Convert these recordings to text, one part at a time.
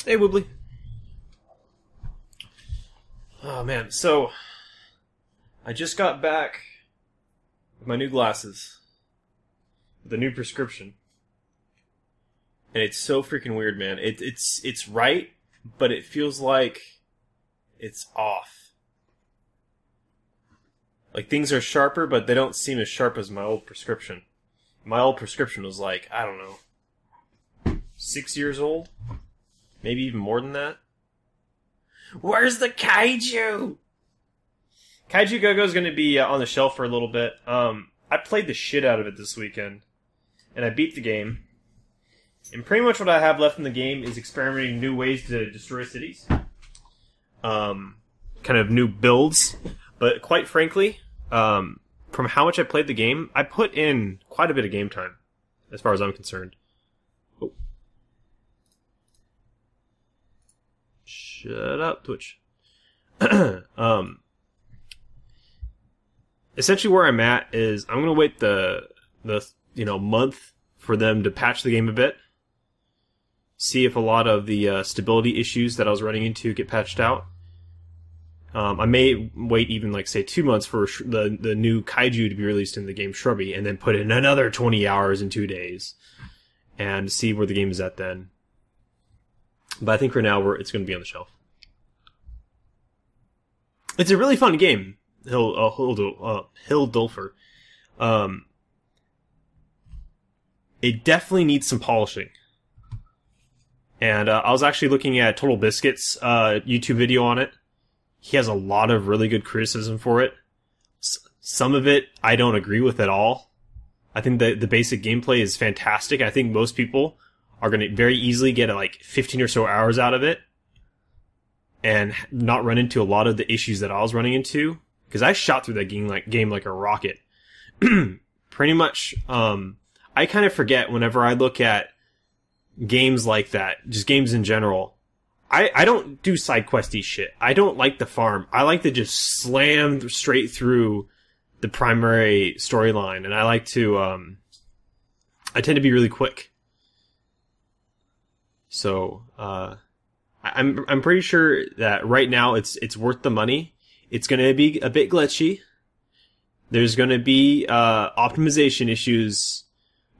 Hey, Woobly. Oh, man. So, I just got back with my new glasses. With a new prescription. And it's so freaking weird, man. It's right, but it feels like it's off. Like, things are sharper, but they don't seem as sharp as my old prescription. My old prescription was like, I don't know, 6 years old? Maybe even more than that? Where's the Kaiju? Kaiju Go-Go's gonna be on the shelf for a little bit. I played the shit out of it this weekend. And I beat the game. And pretty much what I have left in the game is experimenting new ways to destroy cities. Kind of new builds. But quite frankly, from how much I played the game, I put in quite a bit of game time, as far as I'm concerned. Oh. Shut up, Twitch. Essentially where I'm at is I'm gonna wait the month for them to patch the game a bit. See if a lot of the stability issues that I was running into get patched out. I may wait even, like, say, 2 months for the new Kaiju to be released in the game Shrubby, and then put in another 20 hours in 2 days, and see where the game is at then. But I think for now, it's going to be on the shelf. It's a really fun game, Hildulfer. It definitely needs some polishing. And I was actually looking at Total Biscuit's YouTube video on it. He has a lot of really good criticism for it. Some of it I don't agree with at all. I think the basic gameplay is fantastic. I think most people are going to very easily get like 15 or so hours out of it and not run into a lot of the issues that I was running into. Because I shot through that game like a rocket. Pretty much, I kind of forget whenever I look at games like that, just games in general. I don't do side questy shit. I don't like the farm. I like to just slam straight through the primary storyline, and I like to, I tend to be really quick. So, I'm pretty sure that right now it's worth the money. It's gonna be a bit glitchy. There's gonna be, optimization issues,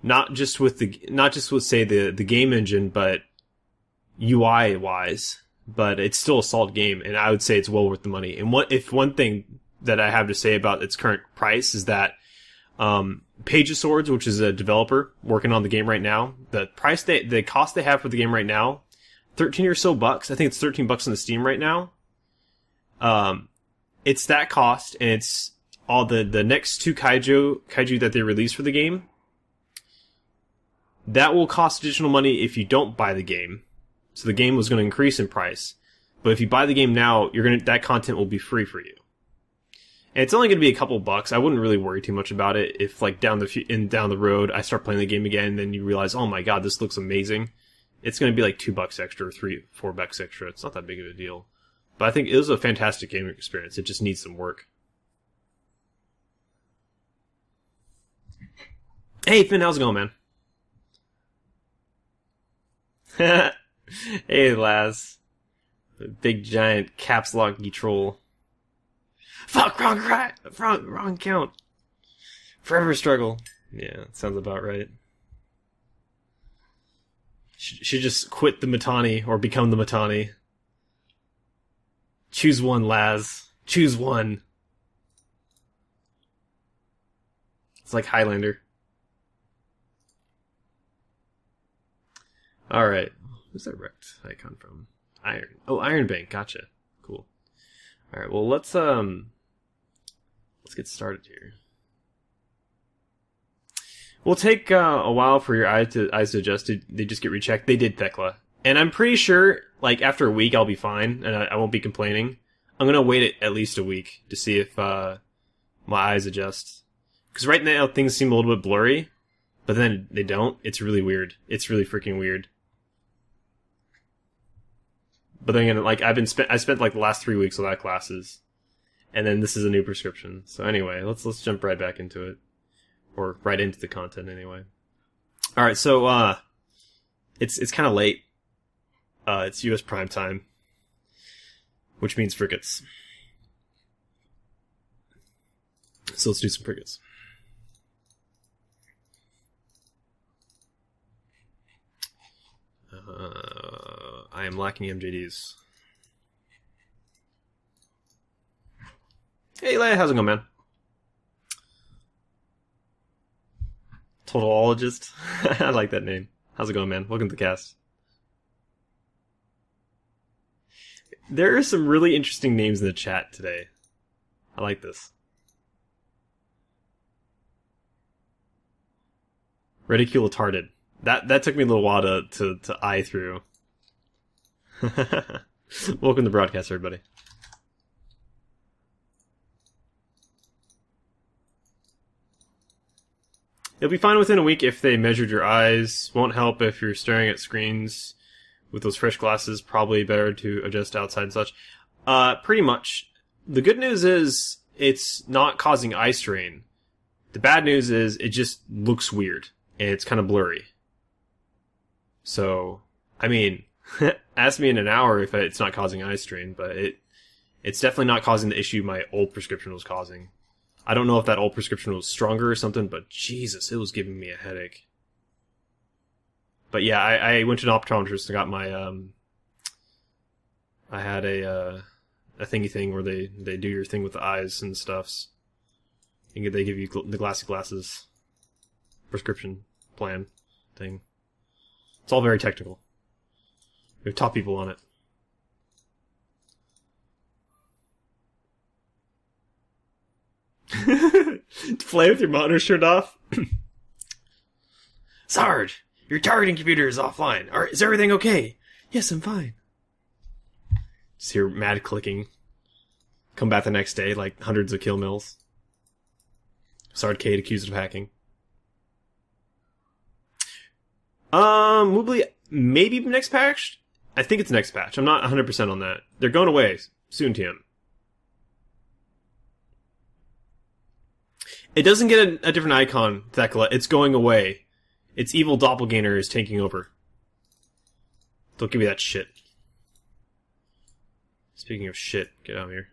not just with say the game engine, but UI wise, but it's still a solid game, and I would say it's well worth the money. And one thing that I have to say about its current price is that Page of Swords, which is a developer working on the game right now, the cost they have for the game right now, 13 or so bucks. I think it's $13 on the Steam right now. It's that cost, and it's all the next two kaiju that they release for the game. That will cost additional money if you don't buy the game. So the game was going to increase in price. But if you buy the game now, that content will be free for you. And it's only going to be a couple bucks. I wouldn't really worry too much about it if, like, down the road I start playing the game again, and then you realize, oh my god, this looks amazing. It's going to be like $2 extra, or $4 extra. It's not that big of a deal. But I think it was a fantastic gaming experience. It just needs some work. Hey Finn, how's it going, man? Hey, Laz. Big giant caps locky troll. Fuck, wrong count. Forever struggle. Yeah, sounds about right. Should just quit the Mittani or become the Mittani. Choose one, Laz. Choose one. It's like Highlander. Alright. Who's that wrecked icon from? Iron Bank, gotcha. Cool. Alright, well let's get started here. We'll take a while for your eyes to adjust. They just get rechecked. They did, Thekla. And I'm pretty sure, like, after a week I'll be fine, and I won't be complaining. I'm gonna wait at least a week to see if my eyes adjust. Because right now things seem a little bit blurry, but then they don't. It's really weird. It's really freaking weird. But then again, like, I spent like the last 3 weeks without classes, and then this is a new prescription. So anyway, let's jump right back into it, or right into the content anyway. All right, so it's kind of late. It's U.S. prime time, which means frigates. So let's do some frigates. I am lacking MJDs. Hey, Leia, how's it going, man? Totalologist? I like that name. How's it going, man? Welcome to the cast. There are some really interesting names in the chat today. I like this. Ridiculatarded. That took me a little while to eye through. Welcome to broadcast, everybody. It'll be fine within a week if they measured your eyes. Won't help if you're staring at screens with those fresh glasses. Probably better to adjust outside and such. Pretty much. The good news is it's not causing eye strain. The bad news is it just looks weird. And it's kind of blurry. So, I mean, ask me in an hour if it's not causing eye strain, but it's definitely not causing the issue my old prescription was causing. I don't know if that old prescription was stronger or something, but Jesus, it was giving me a headache. But yeah, I went to an optometrist and got my, I had a thingy thing where they do your thing with the eyes and stuffs. And they give you the glasses prescription plan thing. It's all very technical. We have top people on it. Play with your monitor turned off? Sarge, your targeting computer is offline. Is everything okay? Yes, I'm fine. Just hear mad clicking. Come back the next day, like hundreds of kill mills. Sardcade accused of hacking. Moobly, maybe next patch? I think it's next patch. I'm not 100% on that. They're going away soon, TM. It doesn't get a different icon, Thekla. It's going away. Its evil doppelganger is taking over. Don't give me that shit. Speaking of shit, get out of here.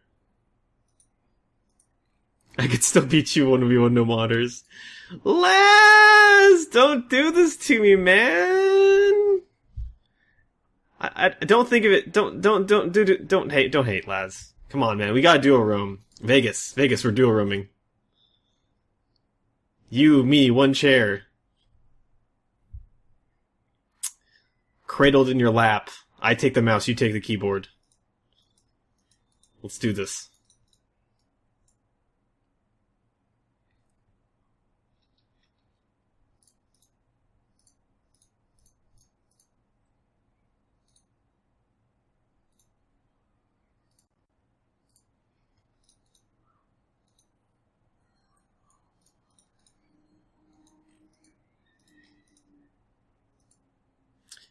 I could still beat you 1v1 no modders. Laz! Don't do this to me, man! I don't think of it. Don't hate, Laz. Come on, man. We gotta duo roam. Vegas, we're duo roaming. You, me, one chair. Cradled in your lap. I take the mouse, you take the keyboard. Let's do this.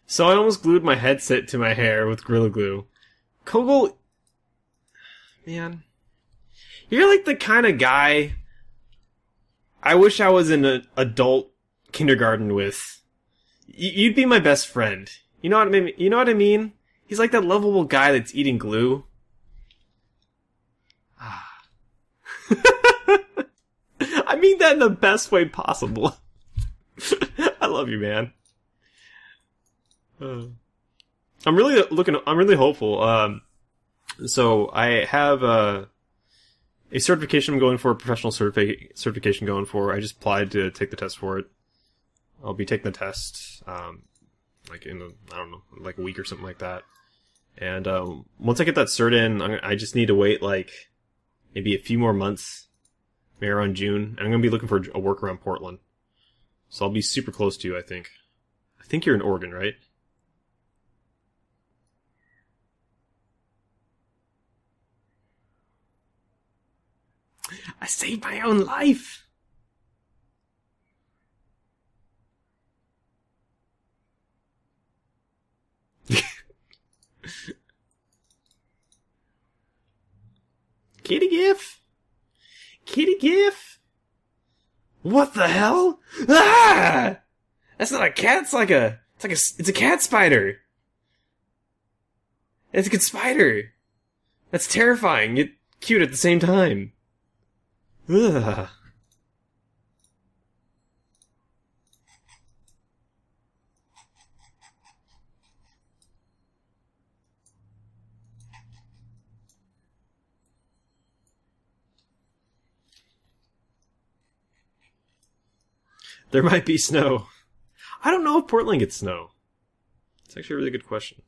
So I almost glued my headset to my hair with Gorilla Glue. Kogel... Man. You're like the kind of guy I wish I was in an adult kindergarten with. You'd be my best friend. You know what I mean? You know what I mean? He's like that lovable guy that's eating glue. I mean that in the best way possible. I love you, man. I'm really hopeful. So I have a certification I'm going for, a professional certification going for. I just applied to take the test for it. I'll be taking the test, like in I don't know, like a week or something like that. And once I get that cert in, I just need to wait like maybe a few more months, maybe around June. And I'm gonna be looking for a work around Portland. So I'll be super close to you, I think. I think you're in Oregon, right? I saved my own life! Kitty GIF? Kitty GIF? What the hell? Ah! That's not a cat, it's a cat spider! It's a good spider! That's terrifying, yet cute at the same time. Ugh. There might be snow. I don't know if Portland gets snow. It's actually a really good question.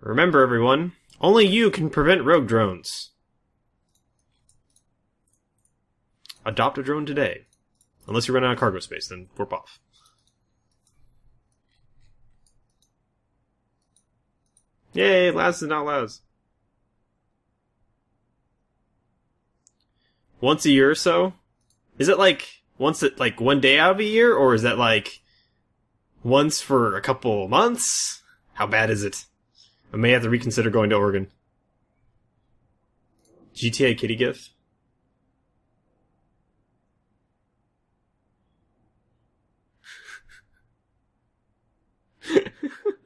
Remember, everyone, only you can prevent rogue drones. Adopt a drone today. Unless you run out of cargo space, then warp off. Yay, Laz is not Laz. Once a year or so? Is it like one day out of a year, or is that like once for a couple months? How bad is it? I may have to reconsider going to Oregon. GTA kitty gif?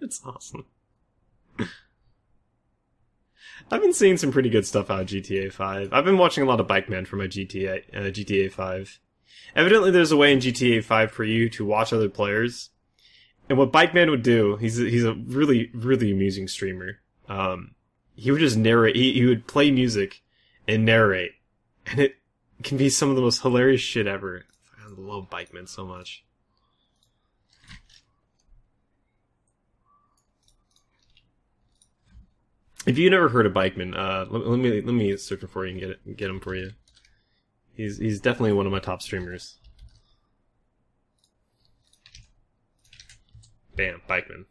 It's awesome. I've been seeing some pretty good stuff out of GTA 5. I've been watching a lot of Bikeman for my GTA 5. Evidently there's a way in GTA 5 for you to watch other players. And what Bikeman would do, he's a really, really amusing streamer. He would just narrate, he would play music and narrate. And it can be some of the most hilarious shit ever. I love Bikeman so much. If you've never heard of Bikeman, let me search for you and get him for you. He's definitely one of my top streamers. Bam, Bikeman.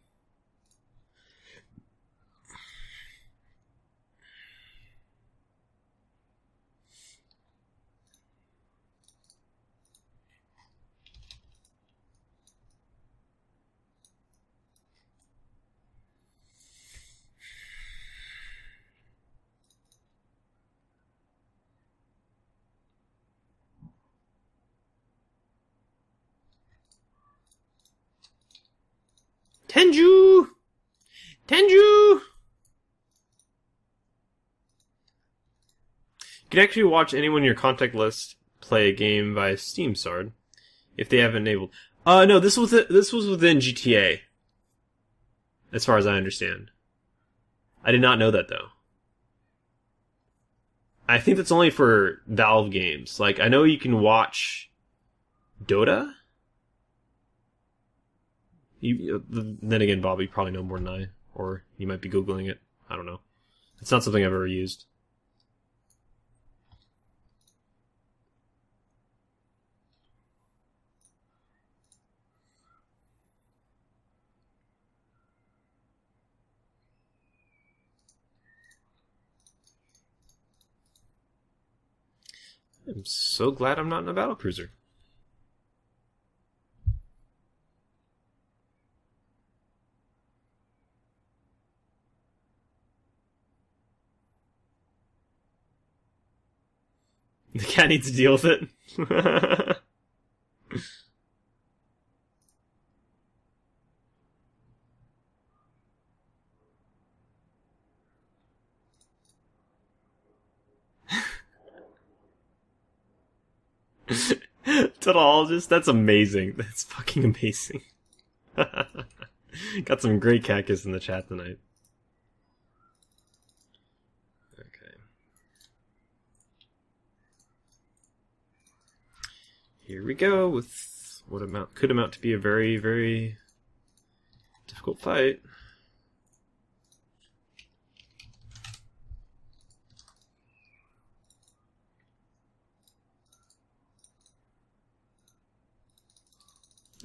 Tenju! Tenju! You can actually watch anyone in your contact list play a game via Steam Sard if they have enabled. No, this was within GTA, as far as I understand. I did not know that though. I think that's only for Valve games. Like, I know you can watch Dota. Then again, Bob, you probably know more than I, or you might be Googling it. I don't know. It's not something I've ever used. I'm so glad I'm not in a battlecruiser. The cat needs to deal with it. Totalologist, that's amazing. That's fucking amazing. Got some great cactus in the chat tonight. Okay. Here we go with what could amount to be a very, very difficult fight.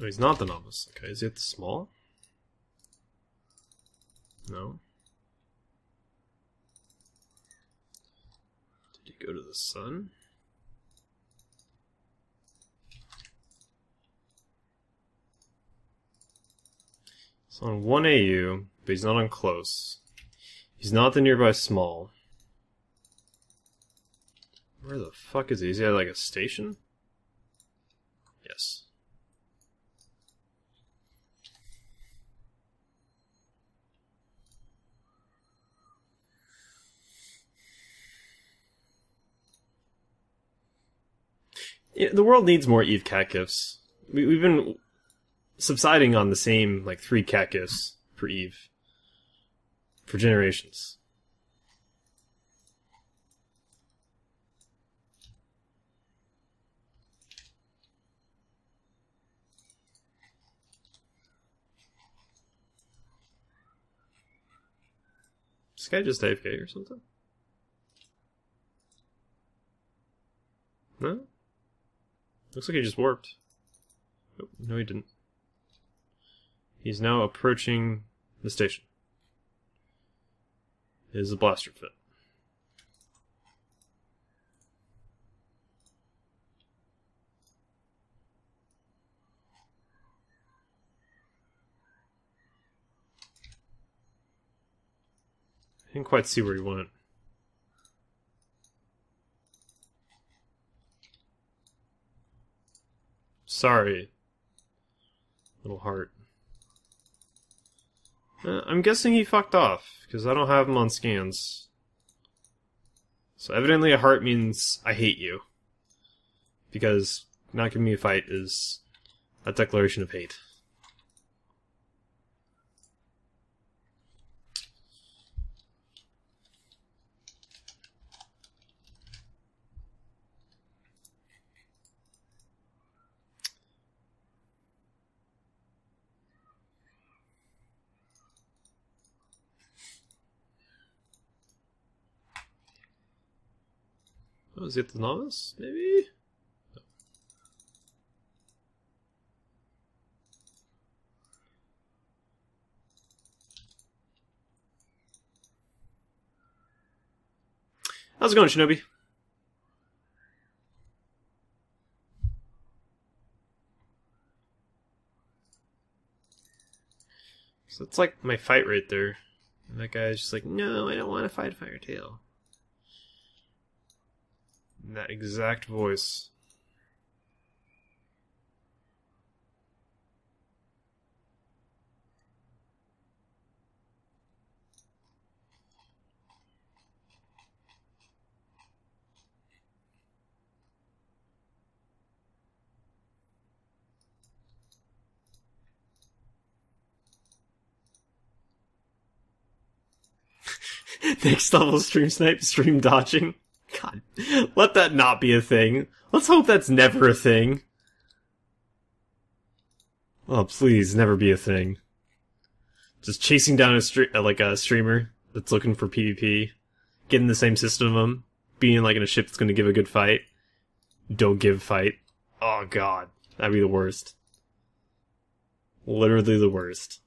Oh, he's not the novice. Okay, is it small? No. Did he go to the sun? He's on 1 AU, but he's not on close. He's not the nearby small. Where the fuck is he? Is he at like a station? Yes. Yeah, the world needs more Eve cat gifts. We've been subsiding on the same, like, 3 cat gifts for Eve. For generations. Is this guy just AFK or something? No? Looks like he just warped. Oh, no, he didn't. He's now approaching the station. It is a blaster fit. I didn't quite see where he went. Sorry. Little heart. I'm guessing he fucked off, because I don't have him on scans. So evidently a heart means I hate you. Because not giving me a fight is a declaration of hate. Oh, is it the novice? Maybe? No. How's it going, Shinobi? So it's like my fight right there. And that guy's just like, no, I don't want to fight Firetail. In that exact voice. Next level stream snipe, stream dodging. God, let that not be a thing. Let's hope that's never a thing. Oh, please, never be a thing. Just chasing down a streamer that's looking for PvP, getting the same system of them, being like in a ship that's going to give a good fight. Don't give fight. Oh god, that'd be the worst. Literally the worst.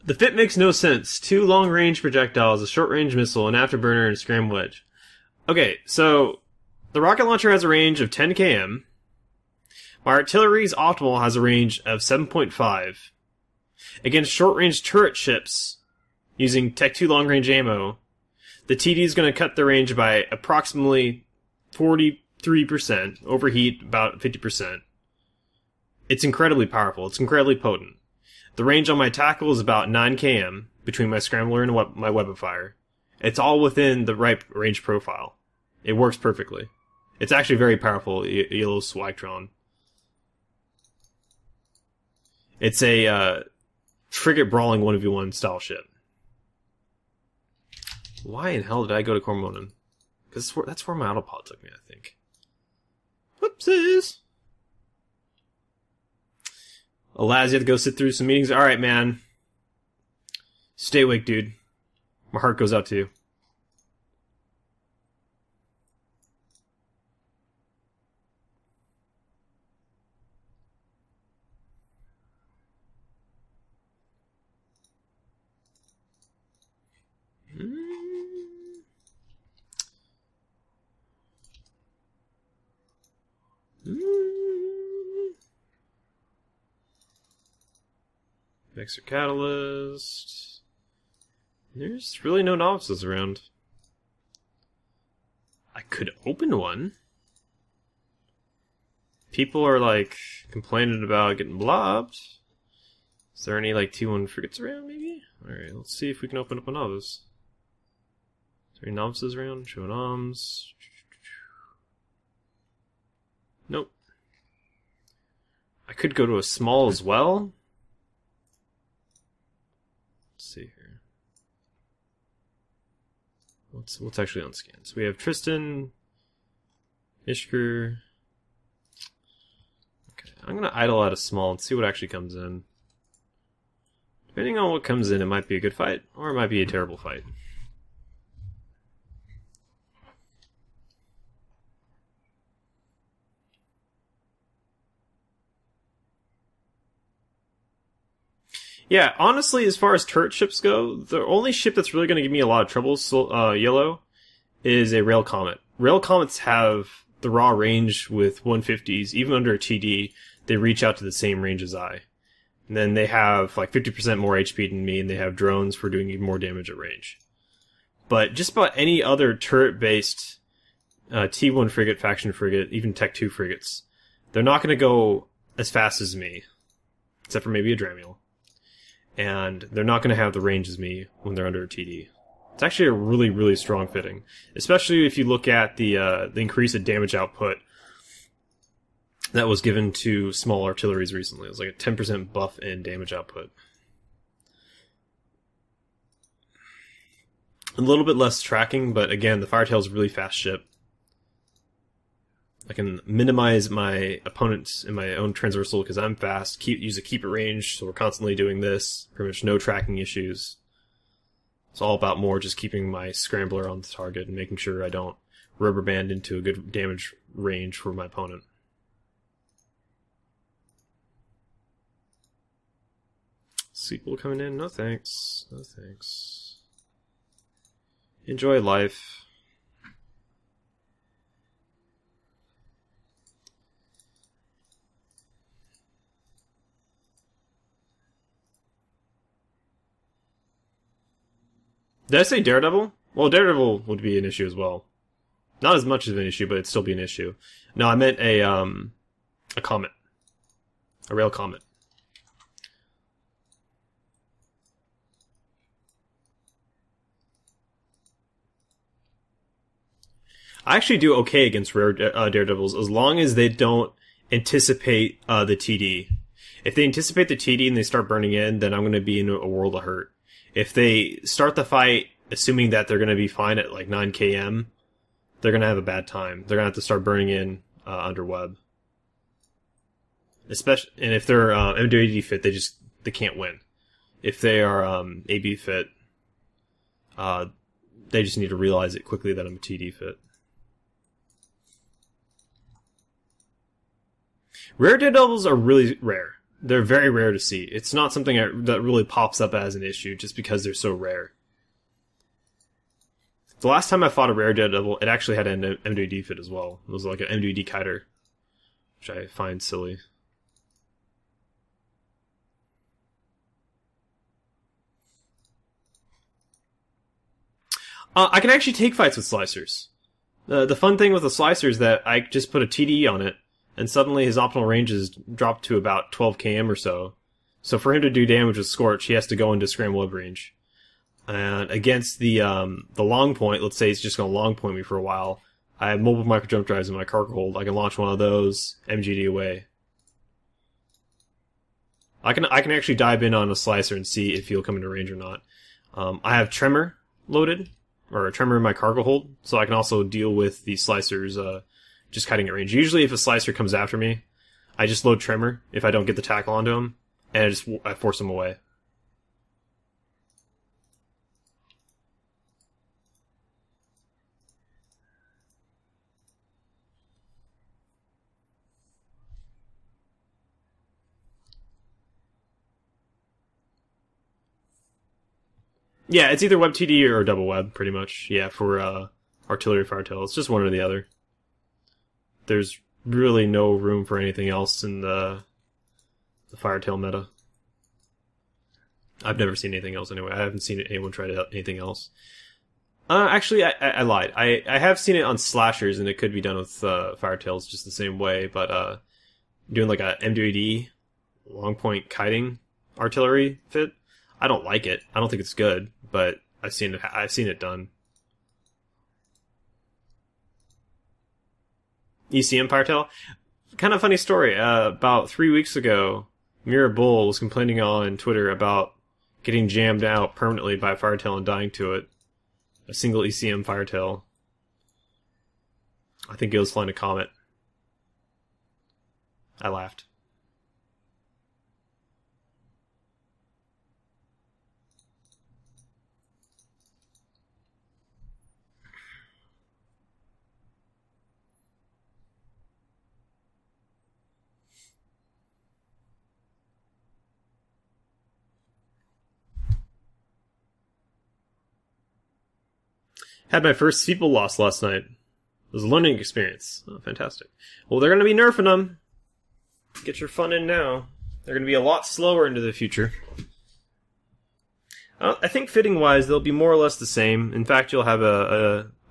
The fit makes no sense. 2 long-range projectiles, a short-range missile, an afterburner, and a scram wedge. Okay, so the rocket launcher has a range of 10 km. My artillery's optimal has a range of 7.5. Against short-range turret ships, using Tech 2 long-range ammo, the TD is going to cut the range by approximately 43%, overheat about 50%. It's incredibly powerful. It's incredibly potent. The range on my tackle is about 9 km between my scrambler and my weapon fire. It's all within the right range profile. It works perfectly. It's actually very powerful, Yellow Swagtron. It's a frigate brawling 1v1 style ship. Why in hell did I go to Cormonan? Because that's where my autopod took me, I think. Whoopsies! Alaz, you have to go sit through some meetings. Alright, man. Stay awake, dude. My heart goes out to you. Mixer Catalyst. There's really no novices around. I could open one. People are like complaining about getting blobbed. Is there any like T1 frigates around maybe? Alright, let's see if we can open up a novice. Is there any novices around? Show noms. Nope. I could go to a small as well. Let's see here. What's actually on scan? So we have Tristan, Ishkur. Okay, I'm gonna idle out a small and see what actually comes in. Depending on what comes in, it might be a good fight, or it might be a terrible fight. Yeah, honestly, as far as turret ships go, the only ship that's really going to give me a lot of trouble, yellow, is a Rail Comet. Rail Comets have the raw range with 150s, even under a TD, they reach out to the same range as I. And then they have like 50% more HP than me, and they have drones for doing even more damage at range. But just about any other turret-based T1 frigate, faction frigate, even Tech 2 frigates, they're not going to go as fast as me, except for maybe a Dramiel. And they're not going to have the range as me when they're under a TD. It's actually a really, really strong fitting, especially if you look at the increase in damage output that was given to small artilleries recently. It was like a 10% buff in damage output. A little bit less tracking, but again, the Firetail is a really fast ship. I can minimize my opponents in my own transversal because I'm fast, use a keep it range, so we're constantly doing this. Pretty much no tracking issues. It's all about more just keeping my scrambler on the target and making sure I don't rubber band into a good damage range for my opponent. Sequel coming in? No thanks. No thanks. Enjoy life. Did I say Daredevil? Well, Daredevil would be an issue as well. Not as much of an issue, but it'd still be an issue. No, I meant a comet. A Rail Comet. I actually do okay against rare Daredevils as long as they don't anticipate the TD. If they anticipate the TD and they start burning in, then I'm going to be in a world of hurt. If they start the fight assuming that they're going to be fine at like 9 km, they're going to have a bad time. They're going to have to start burning in under web. Especially, and if they're MWD fit, they can't win. If they are AB fit, they just need to realize it quickly that I'm a TD fit. Rare Daredevils are really rare. They're very rare to see. It's not something that really pops up as an issue just because they're so rare. The last time I fought a Rare Daredevil, it actually had an MWD fit as well. It was like an MWD kiter, which I find silly. I can actually take fights with slicers. The fun thing with the slicer is that I just put a TD on it, and suddenly his optimal range is dropped to about 12 km or so. So for him to do damage with Scorch, he has to go into scramble web range. And against the long point, let's say he's just going to long point me for a while, I have mobile micro jump drives in my cargo hold. I can launch one of those, MGD away. I can actually dive in on a slicer and see if he'll come into range or not. I have Tremor loaded, or a Tremor in my cargo hold, so I can also deal with the slicers just cutting at range. Usually if a slicer comes after me, I just load Tremor if I don't get the tackle onto him, and I force him away. Yeah, it's either web TD or double web, pretty much. Yeah, for artillery firetail. It's just one or the other. There's really no room for anything else in the firetail meta. I've never seen anything else anyway. I haven't seen anyone try to anything else. Actually, I lied. I have seen it on slashers, and it could be done with Firetails just the same way, but doing like a MWD long point kiting artillery fit, I don't like it. I don't think it's good, but I've seen it done. ECM Firetail? Kind of funny story. About 3 weeks ago, Mira Bull was complaining on Twitter about getting jammed out permanently by a Firetail and dying to it. A single ECM Firetail. I think it was flying a Comet. I laughed. Had my first Seeple loss last night. It was a learning experience. Oh, fantastic. Well, they're going to be nerfing them. Get your fun in now. They're going to be a lot slower into the future. I think fitting-wise, they'll be more or less the same. In fact, you'll have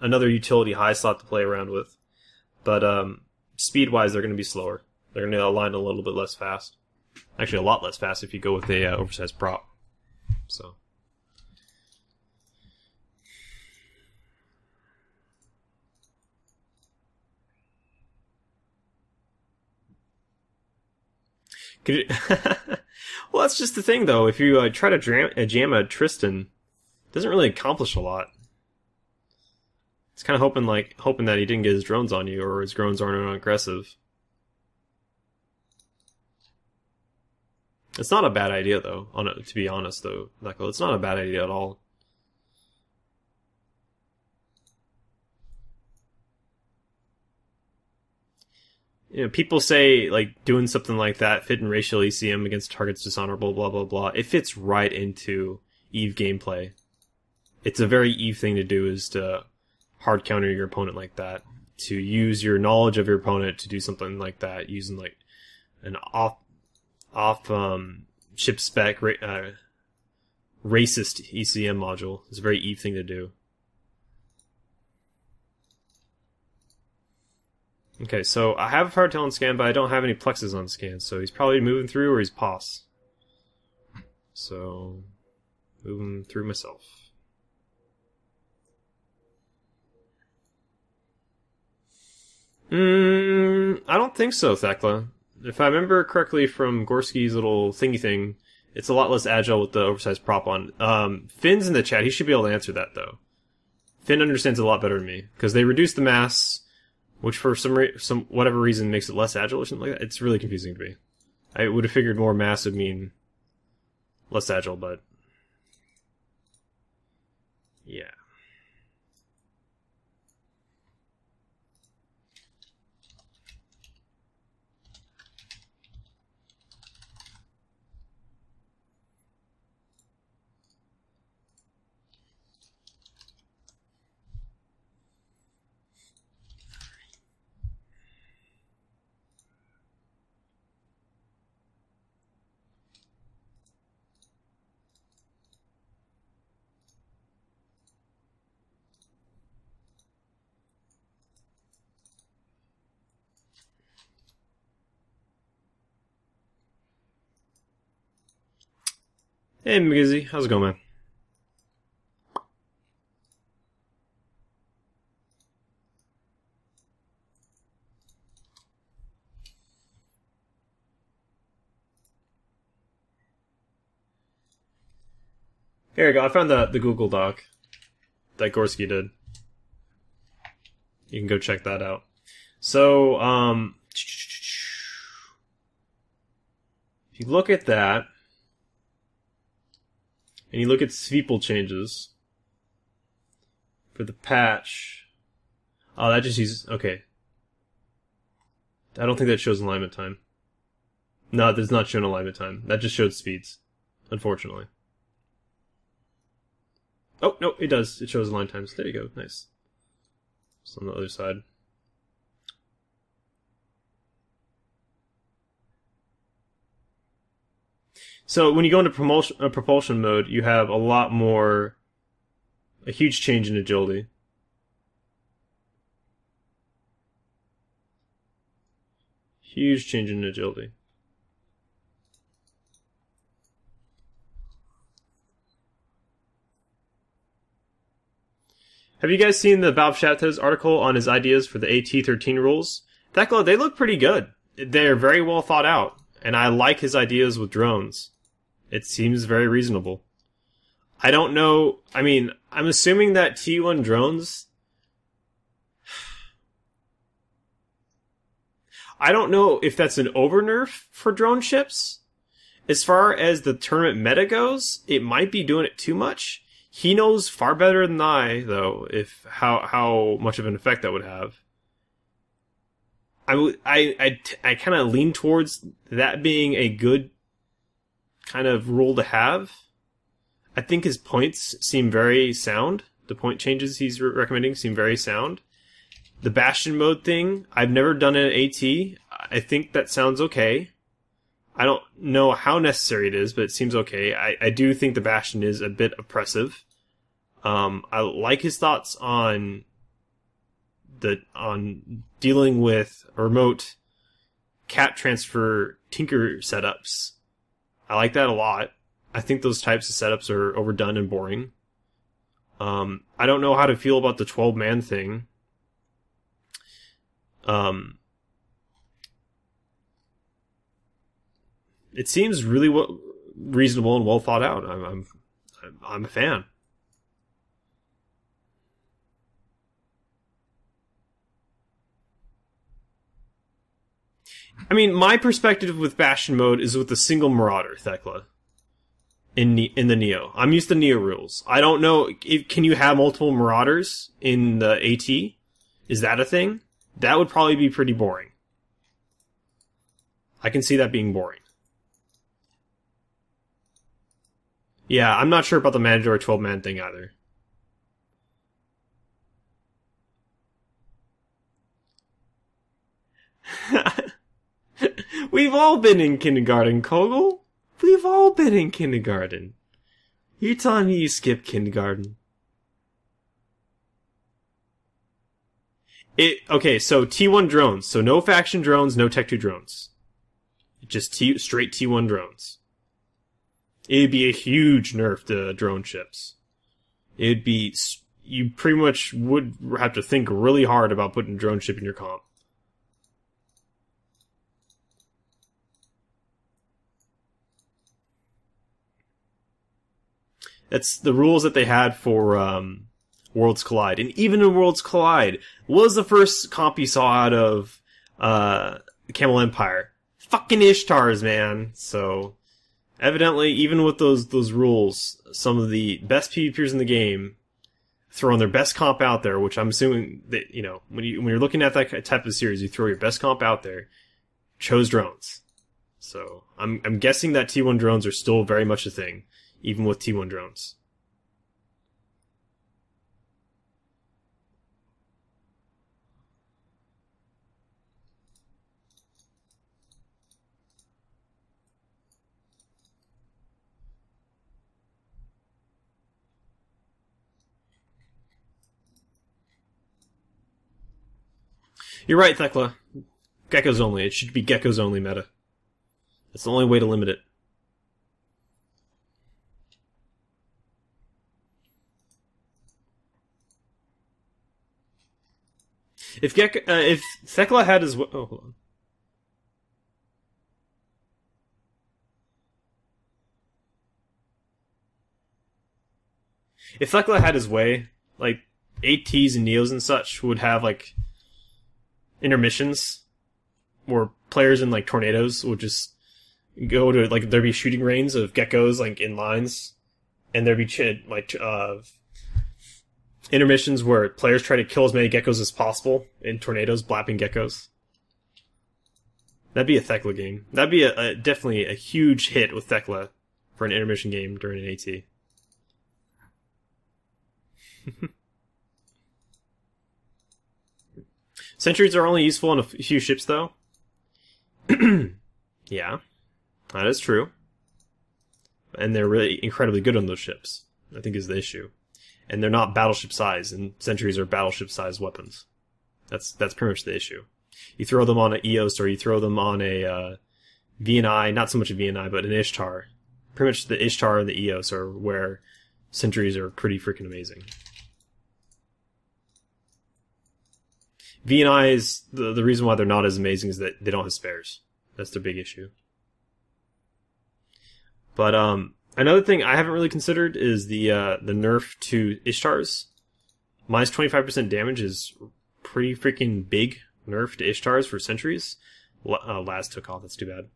another utility high slot to play around with. But speed-wise, they're going to be slower. They're going to align a little bit less fast. Actually, a lot less fast if you go with a oversized prop. So... Well, that's just the thing, though. If you try to jam a Tristan, it doesn't really accomplish a lot. It's kind of hoping that he didn't get his drones on you, or his drones aren't aggressive. It's not a bad idea, though. To be honest, though, Michael, it's not a bad idea at all. You know, people say, like, doing something like that, fit in racial ECM against targets dishonorable, blah, blah, blah. It fits right into EVE gameplay. It's a very EVE thing to do, is to hard counter your opponent like that. To use your knowledge of your opponent to do something like that, using, like, an ship spec, racist ECM module. It's a very EVE thing to do. Okay, so I have a Firetail on scan, but I don't have any Plexes on scan, so he's probably moving through or he's POS. So, moving through myself. I don't think so, Thekla. If I remember correctly from Gorski's little thingy thing, it's a lot less agile with the oversized prop on. Finn's in the chat, he should be able to answer that, though. Finn understands it a lot better than me, because they reduce the mass... which for some whatever reason makes it less agile or something like that. It's really confusing to me. I would have figured more mass would mean less agile, but yeah. Hey, McGizzy, how's it going, man? Here we go. I found the Google Doc that Gorski did. You can go check that out. So, if you look at that, and you look at Sveeple changes for the patch. Oh, that just uses... Okay. I don't think that shows alignment time. No, it does not show an alignment time. That just showed speeds, unfortunately. Oh, no, it does. It shows alignment times. There you go. Nice. It's on the other side. So when you go into propulsion mode, you have a huge change in agility. Huge change in agility. Have you guys seen the Valve Chateau's article on his ideas for the AT-13 rules? Thekla, they look pretty good. They're very well thought out, and I like his ideas with drones. It seems very reasonable. I don't know, I mean, I'm assuming that T1 drones... I don't know if that's an over-nerf for drone ships. As far as the tournament meta goes, it might be doing it too much. He knows far better than I, though, if how much of an effect that would have. I kind of lean towards that being a good kind of rule to have. I think his points seem very sound. The point changes he's recommending seem very sound. The Bastion mode thing, I've never done it at AT. I think that sounds okay. I don't know how necessary it is, but it seems okay. I do think the Bastion is a bit oppressive. I like his thoughts on dealing with remote cap transfer Tinker setups. I like that a lot. I think those types of setups are overdone and boring. I don't know how to feel about the 12-man thing. It seems really reasonable and well thought out. I'm a fan. I mean, my perspective with Bastion mode is with a single Marauder, Thekla. In the Neo. I'm used to Neo rules. I don't know, can you have multiple Marauders in the AT? Is that a thing? That would probably be pretty boring. I can see that being boring. Yeah, I'm not sure about the Mandatory 12-man thing either. We've all been in kindergarten, Kogel. We've all been in kindergarten. You're telling me you skipped kindergarten? Okay, so T1 drones. So no faction drones, no Tech 2 drones. Just straight T1 drones. It'd be a huge nerf to drone ships. It'd be... You pretty much would have to think really hard about putting a drone ship in your comp. That's the rules that they had for Worlds Collide. And even in Worlds Collide, what was the first comp you saw out of Camel Empire? Fucking Ishtars, man. So, evidently, even with those rules, some of the best PvPers in the game throwing their best comp out there, which I'm assuming that, you know, when you're looking at that type of series, you throw your best comp out there, chose drones. So, I'm guessing that T1 drones are still very much a thing, even with T1 drones. You're right, Thekla. Geckos only. It should be geckos only meta. That's the only way to limit it. If Thekla had his hold on. If Thekla had his way, like ATs and Neos and such would have like intermissions where players in like tornadoes would just go to like there'd be shooting ranges of geckos like in lines, and there'd be intermissions where players try to kill as many geckos as possible in tornadoes, blapping geckos. That'd be a Thekla game. That'd be definitely a huge hit with Thekla for an intermission game during an AT. Sentries are only useful on a few ships, though. Yeah, that is true. and they're really incredibly good on those ships, I think is the issue. And they're not battleship size, and sentries are battleship size weapons. That's pretty much the issue. You throw them on an EOS, or you throw them on a VNI, not so much a VNI, but an Ishtar. Pretty much the Ishtar and the EOS are where sentries are pretty freaking amazing. VNI is the reason why they're not as amazing is that they don't have spares. That's their big issue. But another thing I haven't really considered is the nerf to Ishtars. Minus 25% damage is pretty freaking big nerf to Ishtars for sentries. Laz took off, that's too bad.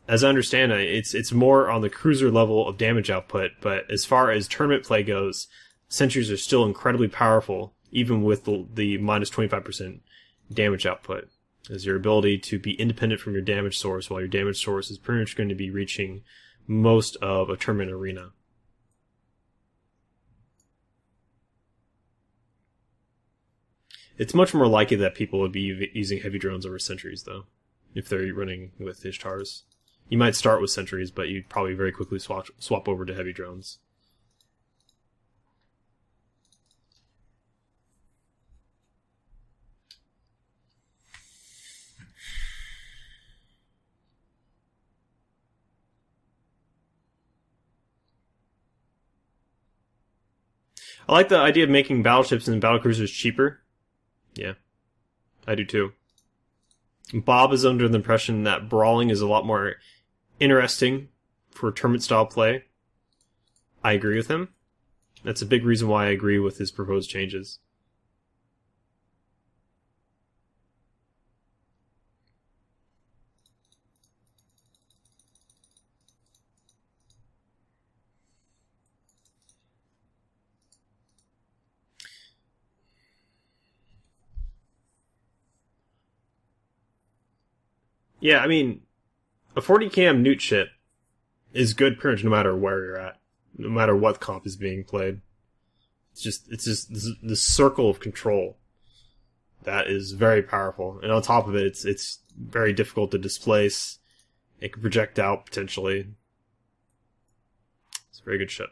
As I understand it, it's more on the cruiser level of damage output, but as far as tournament play goes, sentries are still incredibly powerful, even with the minus 25% damage output. Is your ability to be independent from your damage source, while your damage source is pretty much going to be reaching most of a tournament arena. It's much more likely that people would be using heavy drones over sentries, though, if they're running with Ishtars. You might start with sentries, but you'd probably very quickly swap over to heavy drones. I like the idea of making battleships and battlecruisers cheaper. Yeah, I do too. Bob is under the impression that brawling is a lot more interesting for tournament-style play. I agree with him. That's a big reason why I agree with his proposed changes. Yeah, I mean, a 40 cam newt ship is good pretty much no matter where you're at, no matter what comp is being played. It's just this circle of control that is very powerful, and on top of it, it's very difficult to displace. It can project out potentially. It's a very good ship.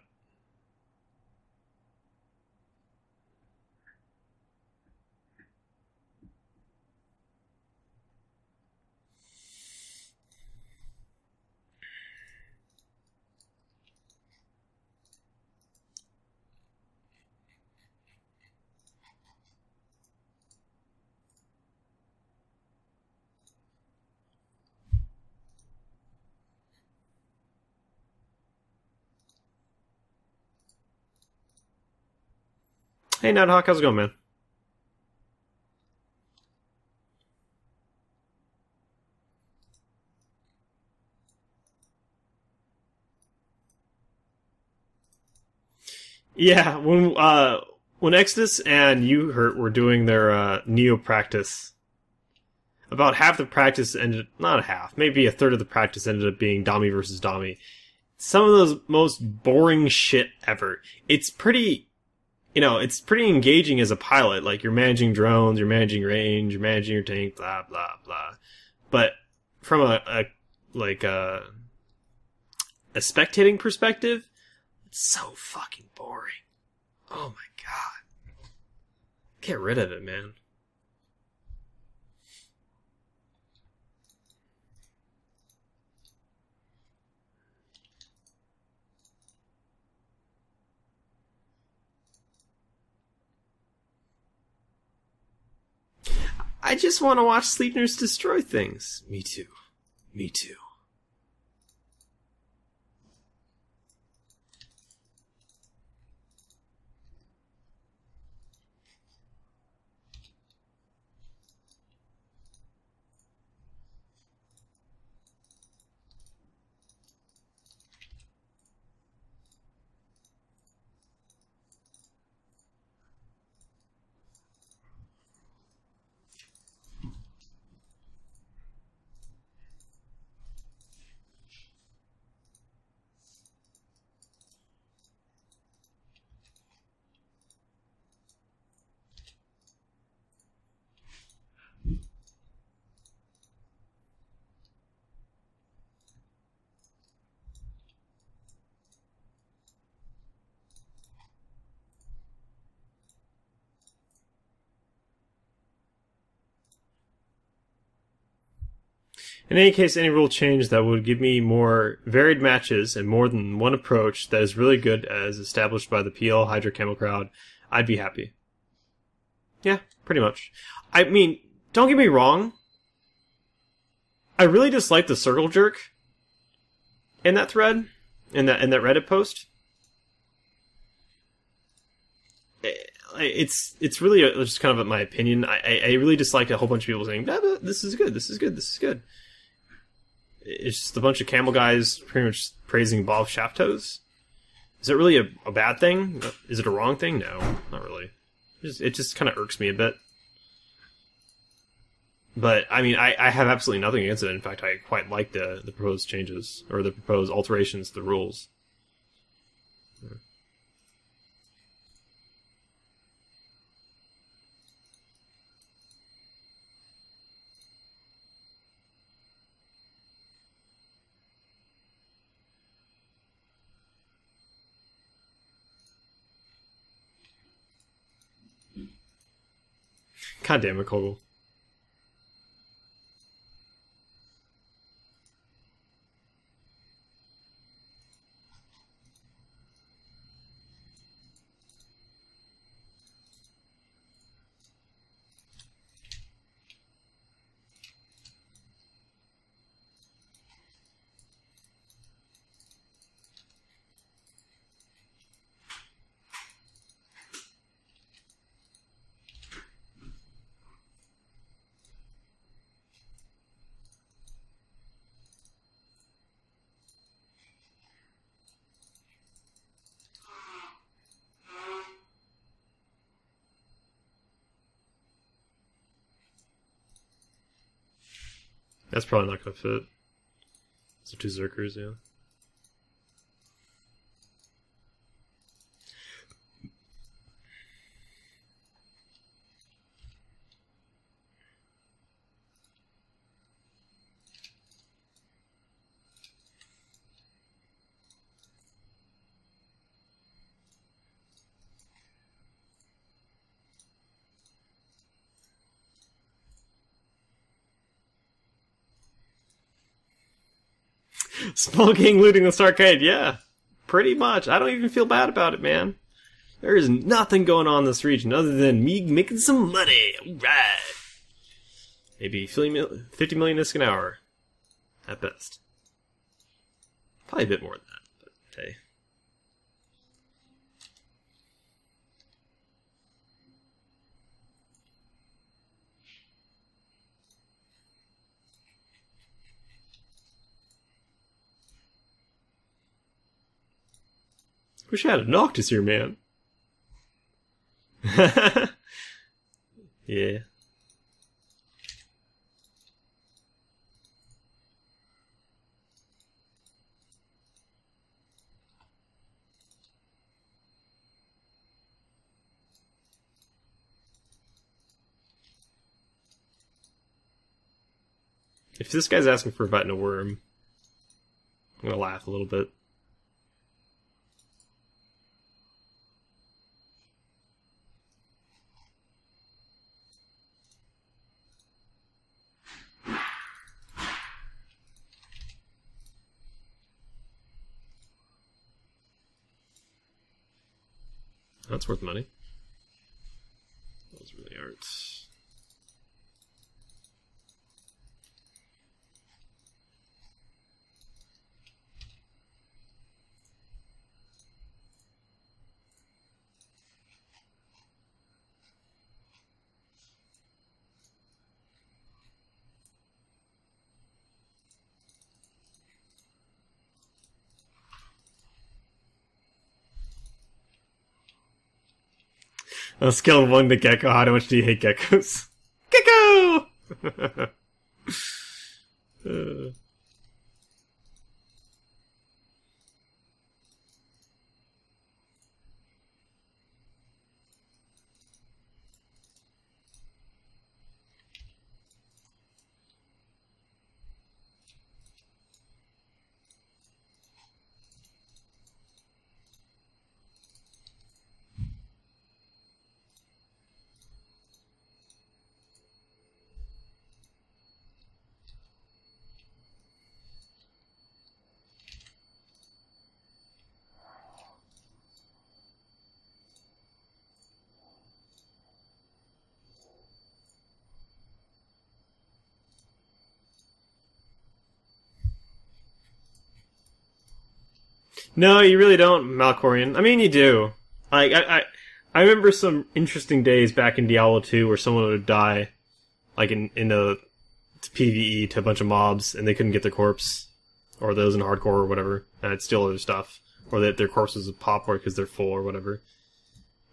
Hey, Nighthawk, how's it going, man? Yeah, when Exodus and U-Hurt were doing their Neo practice, about half the practice ended, not half, maybe a third of the practice ended up being Dami versus Dami. Some of those most boring shit ever. It's pretty, it's pretty engaging as a pilot. Like, you're managing drones, you're managing range, you're managing your tank, blah, blah, blah. But from a spectating perspective, it's so fucking boring. Oh my god. Get rid of it, man. I just want to watch Sleipnirs destroy things. Me too. Me too. In any case, any rule change that would give me more varied matches and more than one approach that is really good as established by the PL Hydra Camel crowd, I'd be happy. Yeah, pretty much. I mean, don't get me wrong. I really dislike the circle jerk in that thread, in that Reddit post. It's really just kind of my opinion. I really dislike a whole bunch of people saying, this is good, this is good, this is good. It's just a bunch of camel guys pretty much praising Bob Shaftoes. Is it really a bad thing? Is it a wrong thing? No, not really. It just kind of irks me a bit. But, I mean, I have absolutely nothing against it. In fact, I quite like the proposed changes, or the proposed alterations to the rules. God damn it, Kogel. That's probably not going to fit. So 2 Zerkers, yeah. Small gang looting the Starcade, yeah. Pretty much. I don't even feel bad about it, man. There is nothing going on in this region other than me making some money. Alright. Maybe 50 million disc an hour. At best. Probably a bit more than that, but hey. Wish I had a Noctis here, man. Yeah. If this guy's asking for a bite and a worm, I'm gonna laugh a little bit. That's worth money. Those really aren't. On a scale of 1 to Gecko, how much do you hate geckos? Gecko! No, you really don't, Malcorian. I mean, you do. Like, I remember some interesting days back in Diablo 2 where someone would die, like in a PvE to a bunch of mobs, and they couldn't get their corpse, or those in hardcore or whatever, and I'd steal other stuff, or that their corpses would pop because they're full or whatever.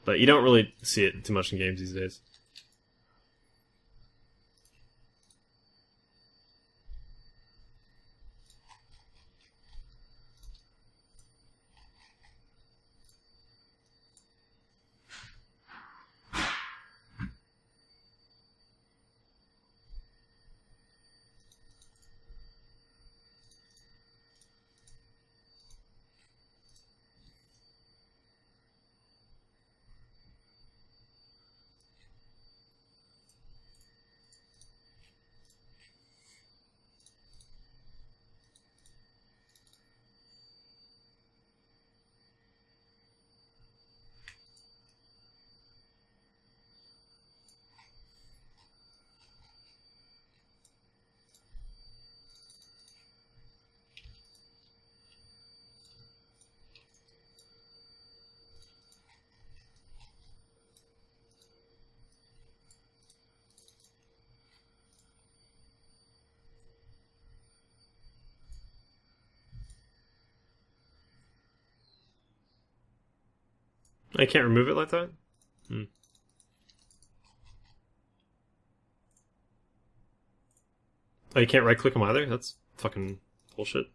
But you don't really see it too much in games these days. I can't remove it like that? Hmm. Oh, you can't right-click them either? That's fucking bullshit.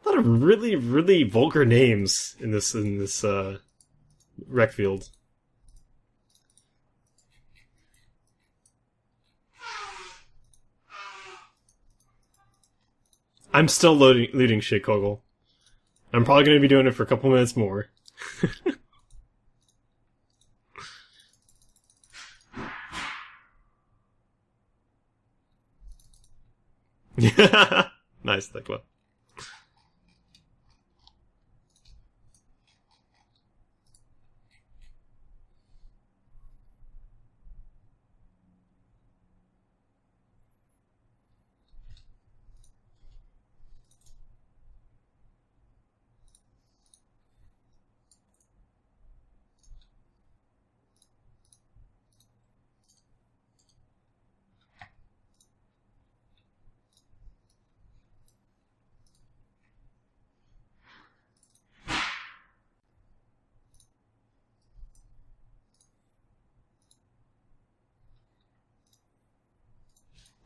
A lot of really, really vulgar names in this rec field. I'm still looting shit, Kogel. I'm probably going to be doing it for a couple minutes more. Nice, Thekla.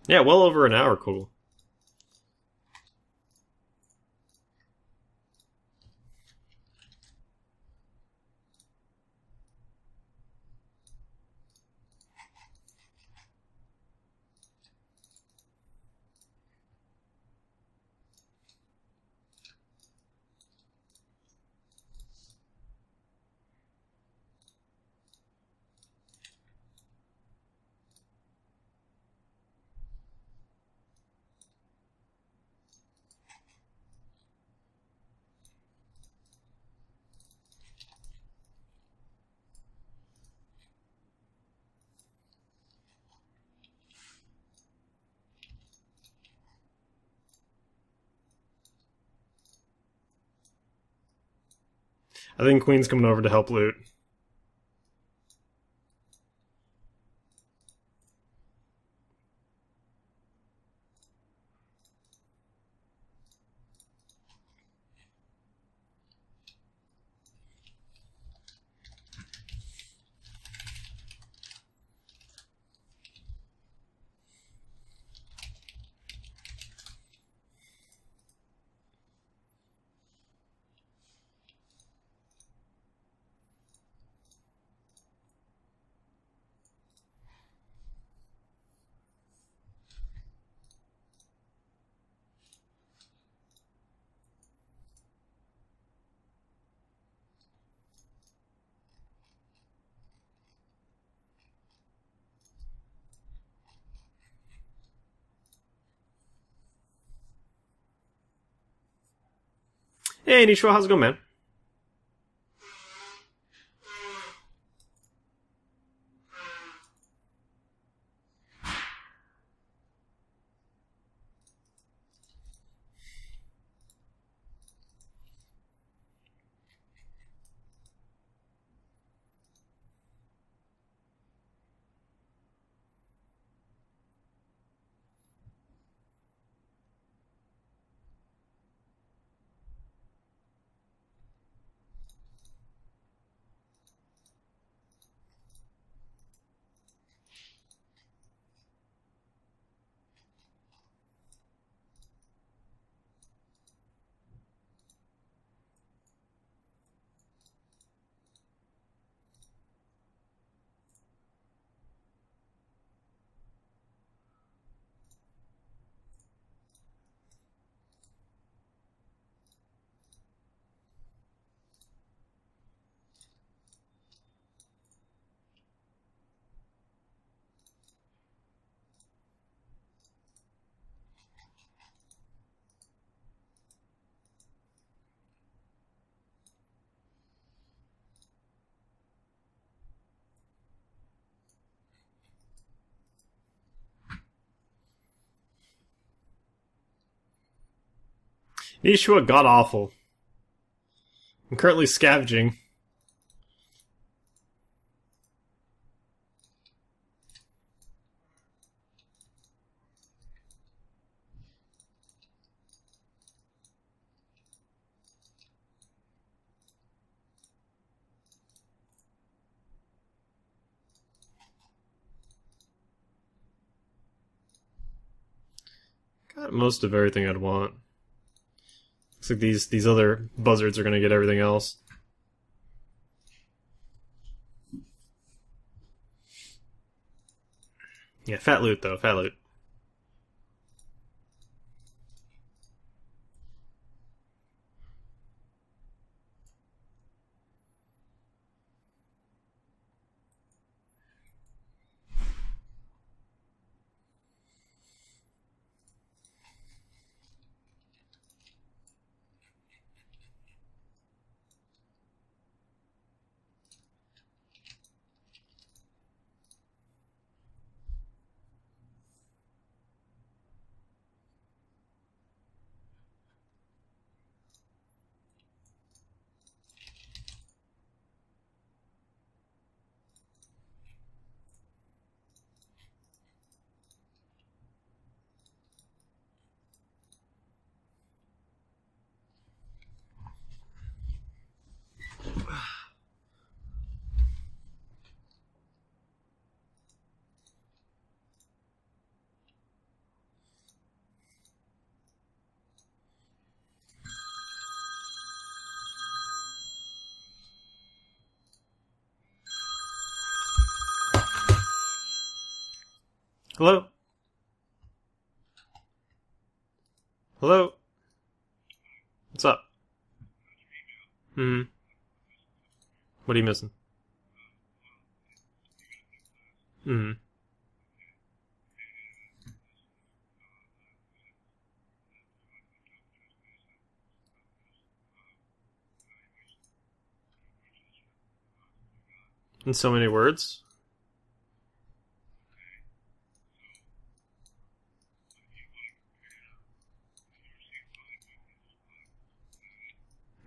Yeah, well over an hour, Kogel. I think Queen's coming over to help loot. Hey, Nishua, how's it going, man? Nishua, god awful. I'm currently scavenging. Got most of everything I'd want. Looks like these other buzzards are gonna get everything else. Yeah, fat loot though, fat loot. Hello? Hello? What's up? Hmm. What are you missing? Hmm. In so many words?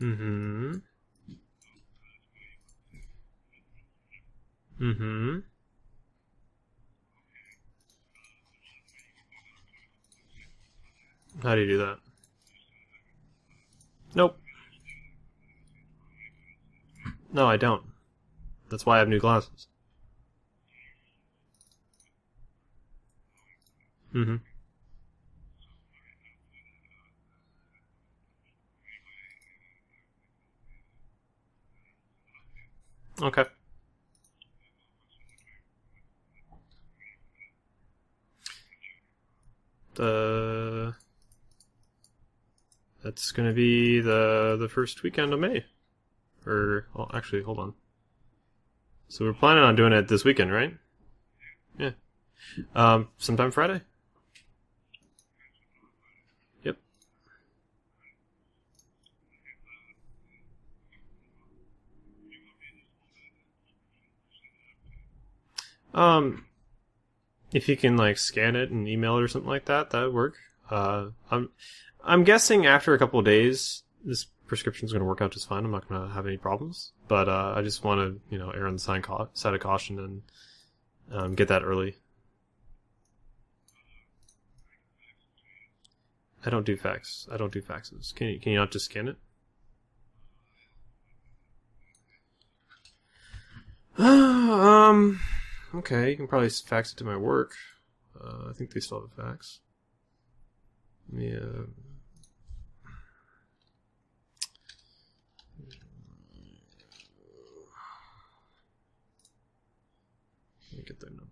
Mm-hmm. Mm-hmm. How do you do that? Nope. No, I don't. That's why I have new glasses. Mm-hmm. Okay. The That's gonna be the first weekend of May. Or well, actually, hold on. So we're planning on doing it this weekend, right? Yeah. Sometime Friday. Yep. Um, if you can like scan it and email it or something like that, that would work. I'm guessing after a couple of days, this prescription's going to work out just fine. I'm not going to have any problems. But I just want to, err on the side of caution and get that early. I don't do fax. I don't do faxes. Can you not just scan it? Okay, you can probably fax it to my work. I think they still have a fax. Yeah. Let me get their number.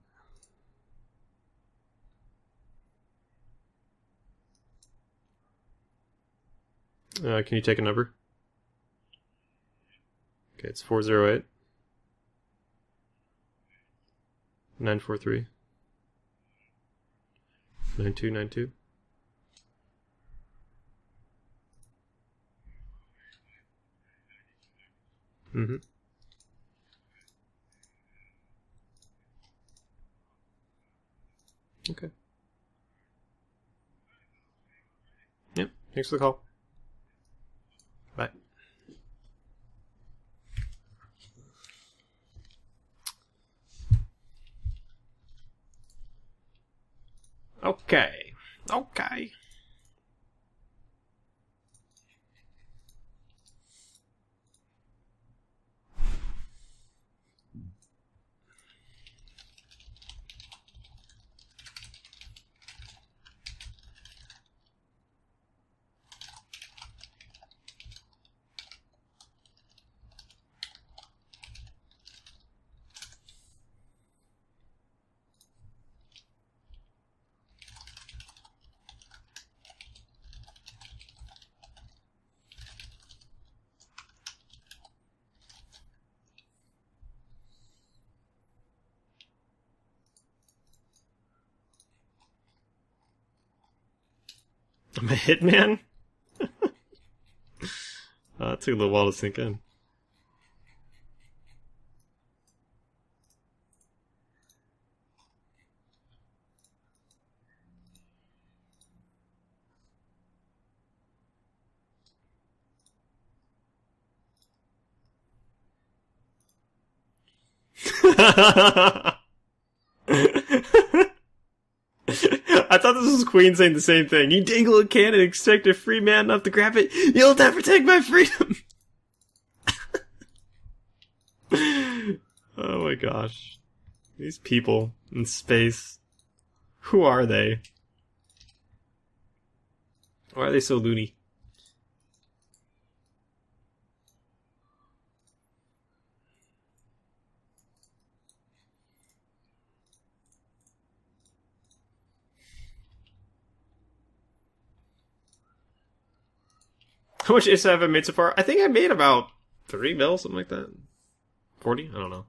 Can you take a number? Okay, it's 408 943 9292. Mm-hmm. Okay. Yep. Thanks for the call. Bye. Okay. Okay. I'm a hitman? That took a little while to sink in. I thought this was Queen saying the same thing. You dangle a can and expect a free man enough to grab it. You'll never take my freedom. Oh my gosh. These people in space. Who are they? Why are they so loony? How much ISA have I made so far? I think I made about 3 mil, something like that. 40? I don't know.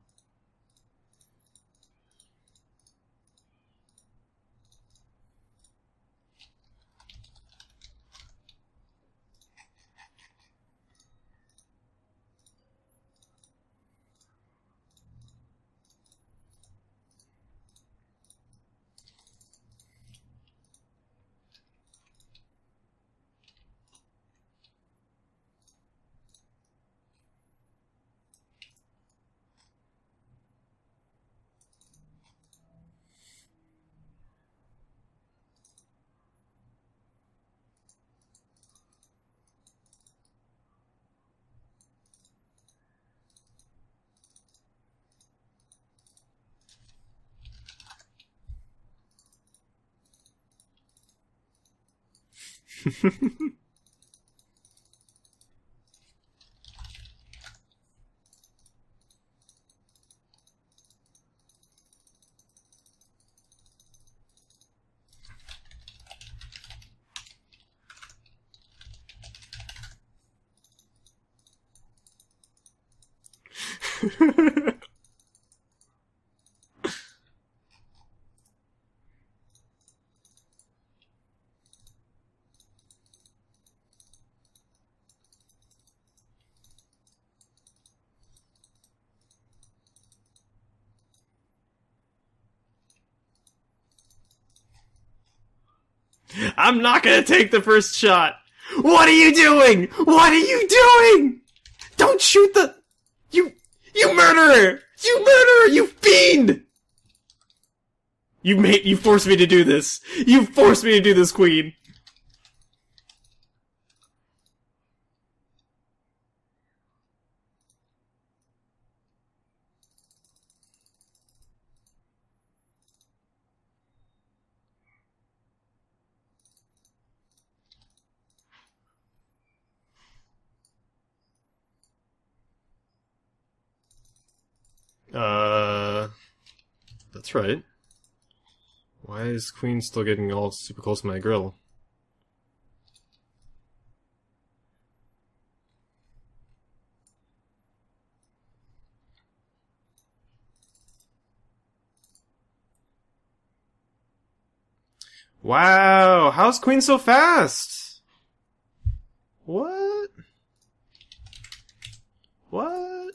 I'm not gonna take the first shot. What are you doing? What are you doing? Don't shoot the... You murderer! You murderer! You fiend! You forced me to do this. You forced me to do this, Queen. That's right. Why is Queen still getting all super close to my grill? Wow, how's Queen so fast? What? What?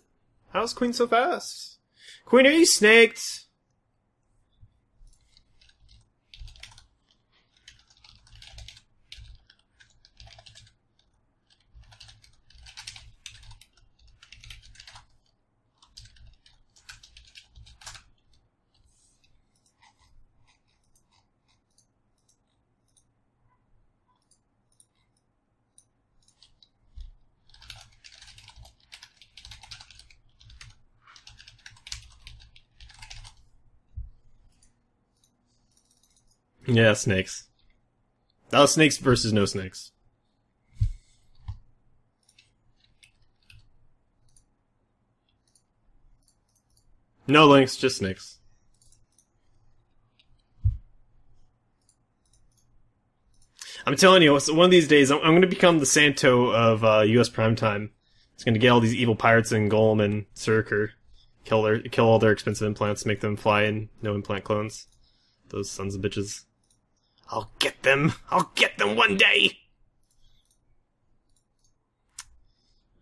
How's Queen so fast? Queen, are you snaked? Yeah, snakes. That was snakes versus no snakes. No links, just snakes. I'm telling you, one of these days, I'm going to become the Santo of US primetime. It's going to get all these evil pirates in Golem and Surker, kill all their expensive implants, make them fly in no implant clones. Those sons of bitches. I'll get them! I'll get them one day!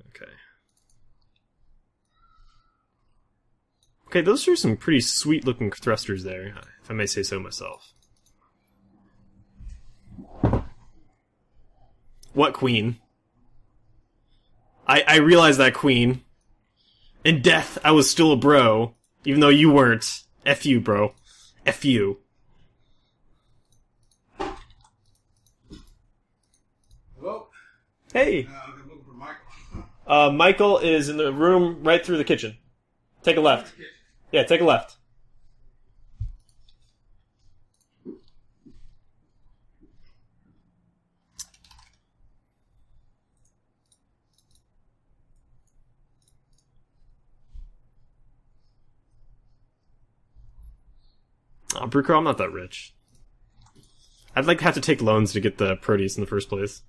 Okay. Okay, those are some pretty sweet-looking thrusters there, if I may say so myself. What Queen? I realized that, Queen. In death, I was still a bro, even though you weren't. F you, bro. F you. Hello? Hey! I'm looking for Michael. Michael is in the room right through the kitchen. Take a left. Yeah, take a left. Bruco, I'm not that rich. I'd like to have to take loans to get the Proteus in the first place.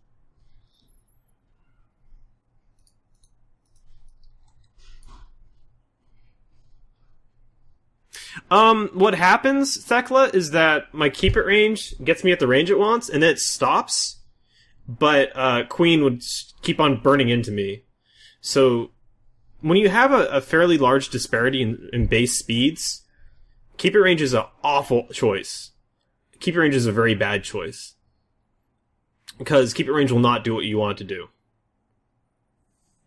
What happens, Thekla, is that my keep it range gets me at the range it wants, and then it stops, but, Queen would keep on burning into me. So, when you have a fairly large disparity in base speeds, keep it range is an awful choice. Keep it range is a very bad choice. Because keep it range will not do what you want it to do.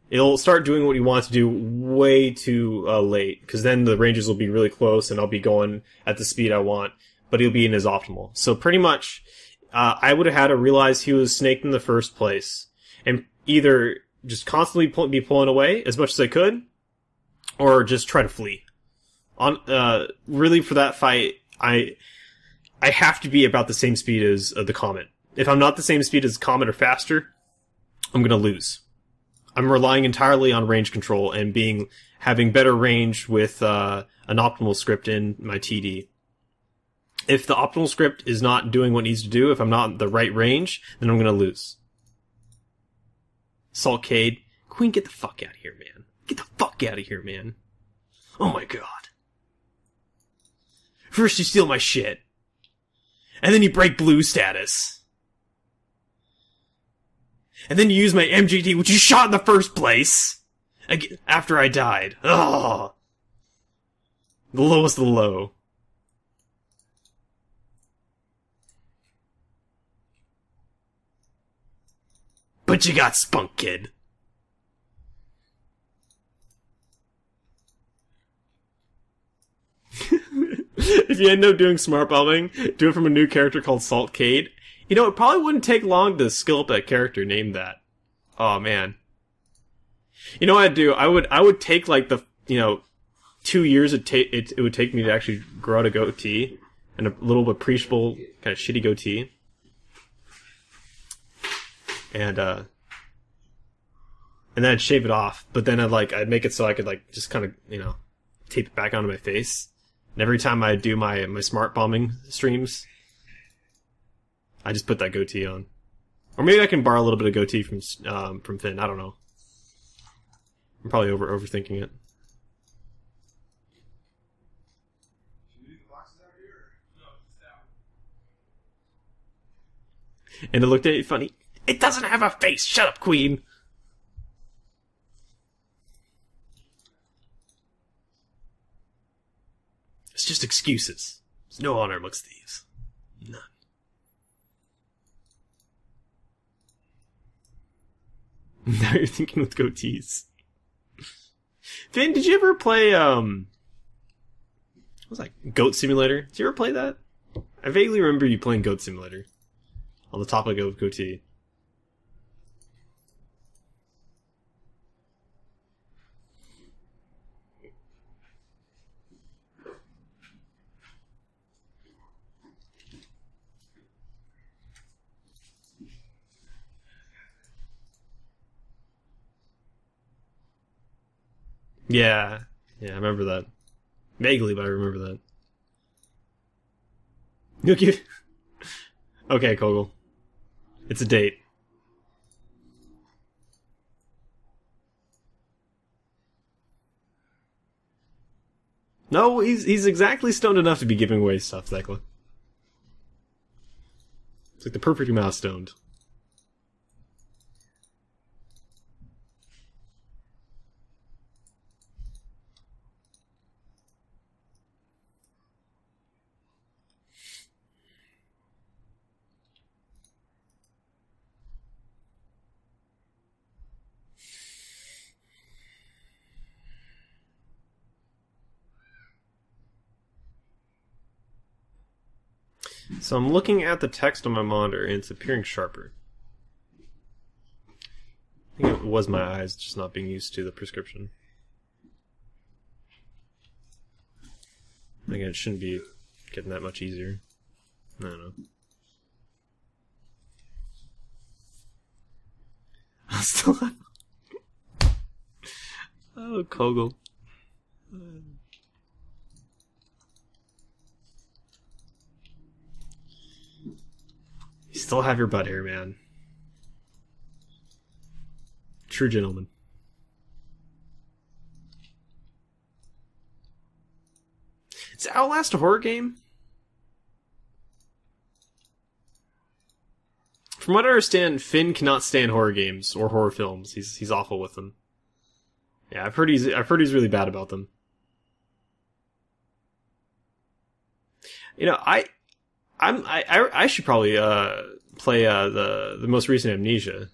It'll start doing what you want to do way too late, because then the ranges will be really close and I'll be going at the speed I want, but it'll be in as optimal. So pretty much, I would have had to realize he was snaked in the first place, and either just constantly be pulling away as much as I could, or just try to flee. Really for that fight, I have to be about the same speed as the Comet. If I'm not the same speed as Comet or faster, I'm gonna lose. I'm relying entirely on range control and having better range with an optimal script in my TD. If the optimal script is not doing what it needs to do, if I'm not in the right range, then I'm gonna lose. Saltcade, Queen, get the fuck out of here, man. Get the fuck out of here, man. Oh my god. First you steal my shit, and then you break blue status. And then you use my MGT, which you shot in the first place, after I died. Ugh. The lowest of the low. But you got spunk, kid. If you end up doing smart bombing, do it from a new character called Saltcade. You know, it probably wouldn't take long to skill up that character, name that. Oh, man. You know what I'd do? I would take, like, the, 2 years it would take me to actually grow out a goatee. And a little appreciable, kind of shitty goatee. And then I'd shave it off. But then I'd make it so I could, just kind of, tape it back onto my face. And every time I do my smart bombing streams, I just put that goatee on. Or maybe I can borrow a little bit of goatee from Finn. I don't know. I'm probably overthinking it. And it looked at it funny. It doesn't have a face! Shut up, queen! It's just excuses. There's no honor amongst thieves. None. Now you're thinking with goatees. Finn, did you ever play, what was that? Goat Simulator? Did you ever play that? I vaguely remember you playing Goat Simulator. On the topic of goatee. Yeah, I remember that. Vaguely, but I remember that. Okay, okay, Kogel. It's a date. No, he's exactly stoned enough to be giving away stuff, Zekla. It's like the perfect amount of stoned. So I'm looking at the text on my monitor, and it's appearing sharper. I think it was my eyes just not being used to the prescription. Again, it shouldn't be getting that much easier. I don't know. I'll still have... Oh, Kogel. You still have your butt hair, man. True gentleman. Is Outlast a horror game? From what I understand, Finn cannot stand horror games or horror films. He's awful with them. Yeah, I've heard he's really bad about them. You know, I should probably play the most recent Amnesia.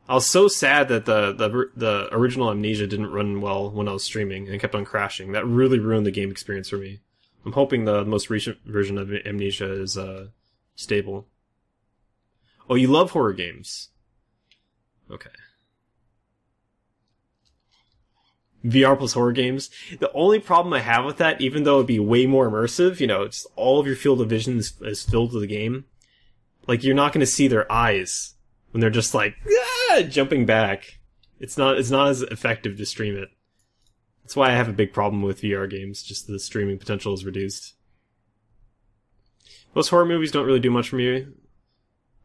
I was so sad that the original Amnesia didn't run well when I was streaming and kept on crashing. That really ruined the game experience for me. I'm hoping the most recent version of Amnesia is stable. Oh, you love horror games. Okay. VR plus horror games. The only problem I have with that, even though it'd be way more immersive, you know, it's all of your field of vision is filled with the game. Like, you're not going to see their eyes when they're just like, jumping back. It's not as effective to stream it. That's why I have a big problem with VR games. Just the streaming potential is reduced. Most horror movies don't really do much for me,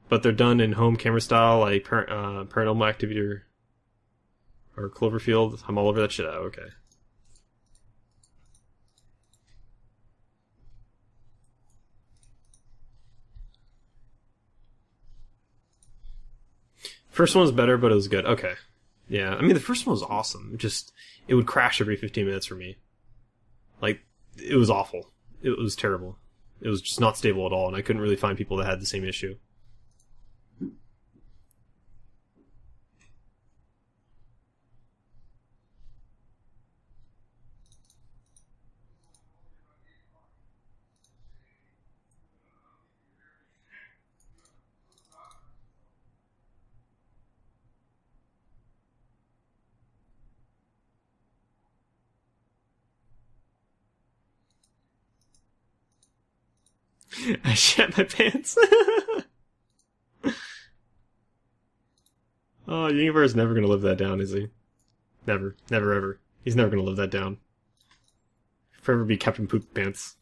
but they're done in home camera style, like Paranormal Activity or Cloverfield. I'm all over that shit out. Okay. First one was better, but it was good. Okay. Yeah, I mean, the first one was awesome. It would crash every 15 minutes for me. Like, it was awful. It was terrible. It was just not stable at all, and I couldn't really find people that had the same issue. I shat my pants. Oh, Univar is never gonna live that down, is he? Never. Never ever. He's never gonna live that down. Forever be Captain Poop Pants.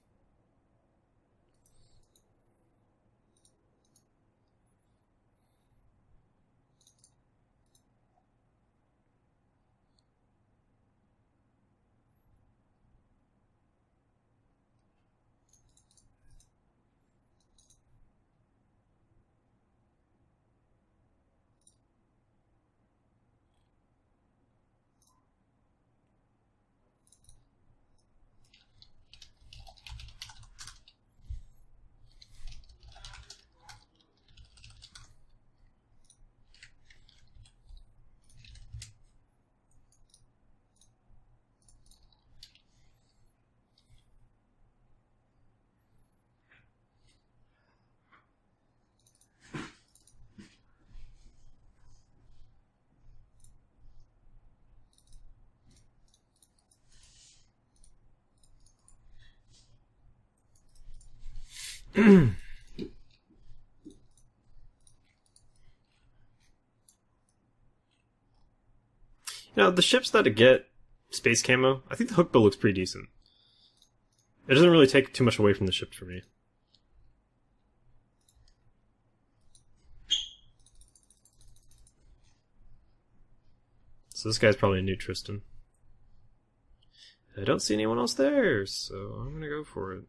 You know, the ships that get space camo, I think the hook bill looks pretty decent. It doesn't really take too much away from the ship for me. So this guy's probably a new Tristan. I don't see anyone else there, so I'm gonna go for it.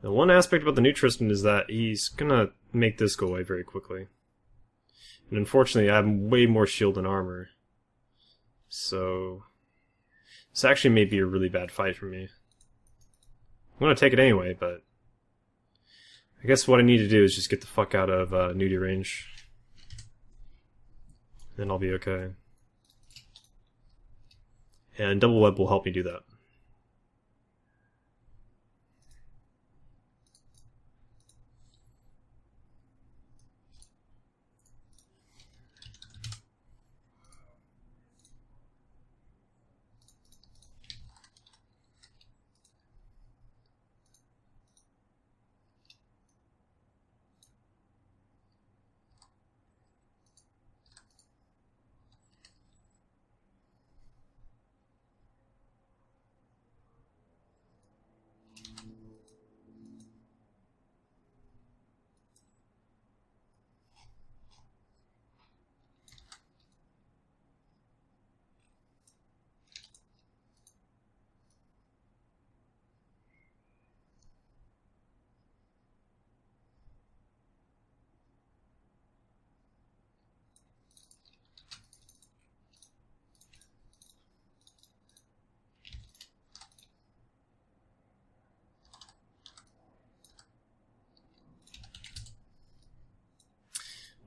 The one aspect about the new Tristan is that he's gonna make this go away very quickly. And unfortunately, I have way more shield and armor. So this actually may be a really bad fight for me. I'm gonna take it anyway, but I guess what I need to do is just get the fuck out of nudie range. Then I'll be okay. And double web will help me do that.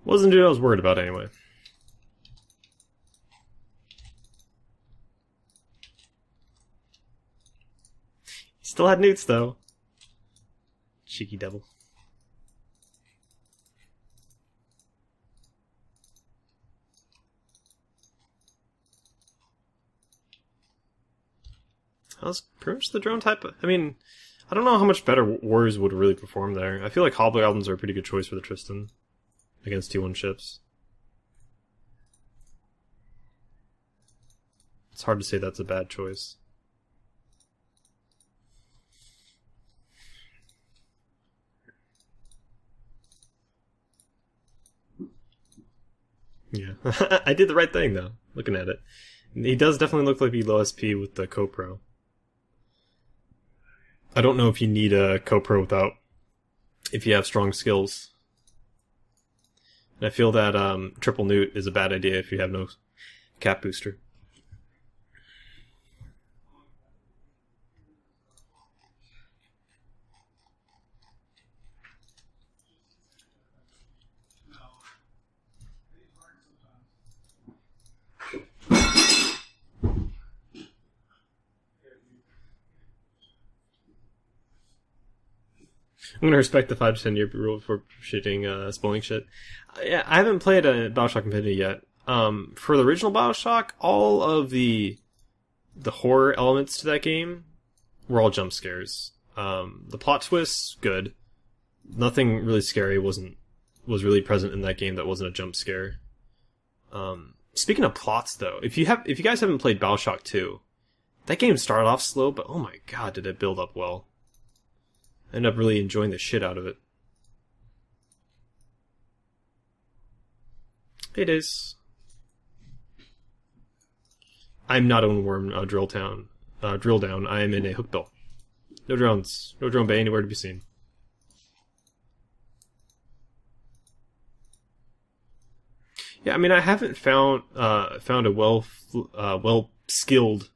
Wasn't dude I was worried about anyway. He still had newts though. Cheeky devil. That was pretty much the drone type. I mean, I don't know how much better warriors would really perform there. I feel like Hobgoblins are a pretty good choice for the Tristan against T1 ships. It's hard to say that's a bad choice. Yeah, I did the right thing though, looking at it. He does definitely look like he'd low SP with the Co-Pro. I don't know if you need a Co-Pro without, if you have strong skills. And I feel that triple newt is a bad idea if you have no cap booster. I'm gonna respect the 5 to 10 year rule for shitting spoiling shit. Yeah, I haven't played a BioShock Infinity yet. For the original BioShock, all of the horror elements to that game were all jump scares. The plot twists, good. Nothing really scary was really present in that game that wasn't a jump scare. Speaking of plots, though, if you guys haven't played BioShock 2, that game started off slow, but oh my god, did it build up well. I ended up really enjoying the shit out of it. Hey, Days. I'm not in Worm Drill Down. I am in a Hookbill. No drones. No drone bay anywhere to be seen. Yeah, I mean, I haven't found a well skilled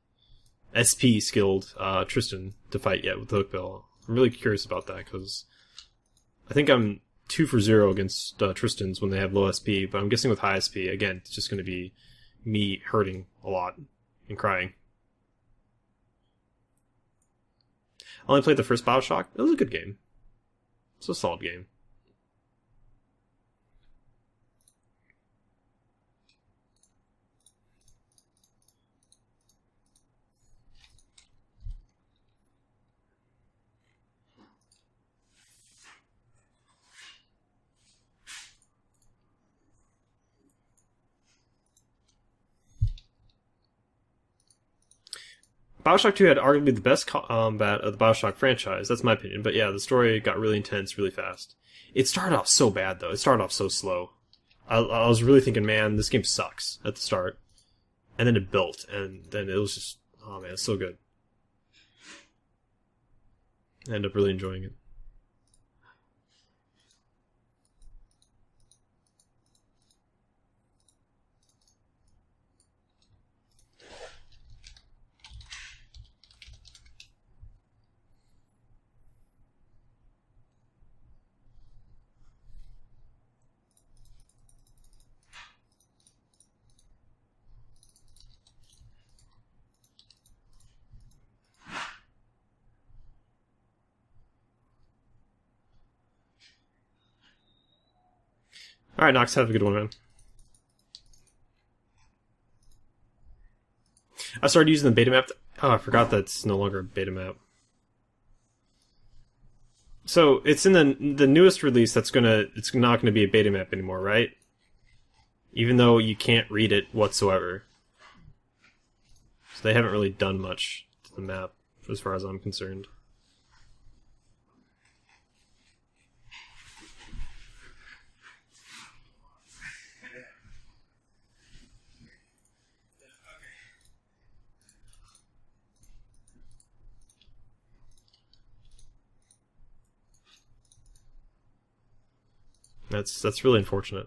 SP skilled Tristan to fight yet with the Hookbill. I'm really curious about that because I think I'm 2 for 0 against Tristans when they have low SP, but I'm guessing with high SP, again, it's just going to be me hurting a lot and crying. I only played the first BioShock. It was a good game. It's a solid game. BioShock 2 had arguably the best combat of the BioShock franchise. That's my opinion. But yeah, the story got really intense really fast. It started off so bad, though. It started off so slow. I was really thinking, man, this game sucks at the start. And then it built, and then it was just, oh man, it's so good. I ended up really enjoying it. Alright, Nox, have a good one, man. I started using the beta map. Oh, I forgot that's no longer a beta map. So, it's in the newest release it's not gonna be a beta map anymore, right? Even though you can't read it whatsoever. So they haven't really done much to the map, as far as I'm concerned. That's really unfortunate.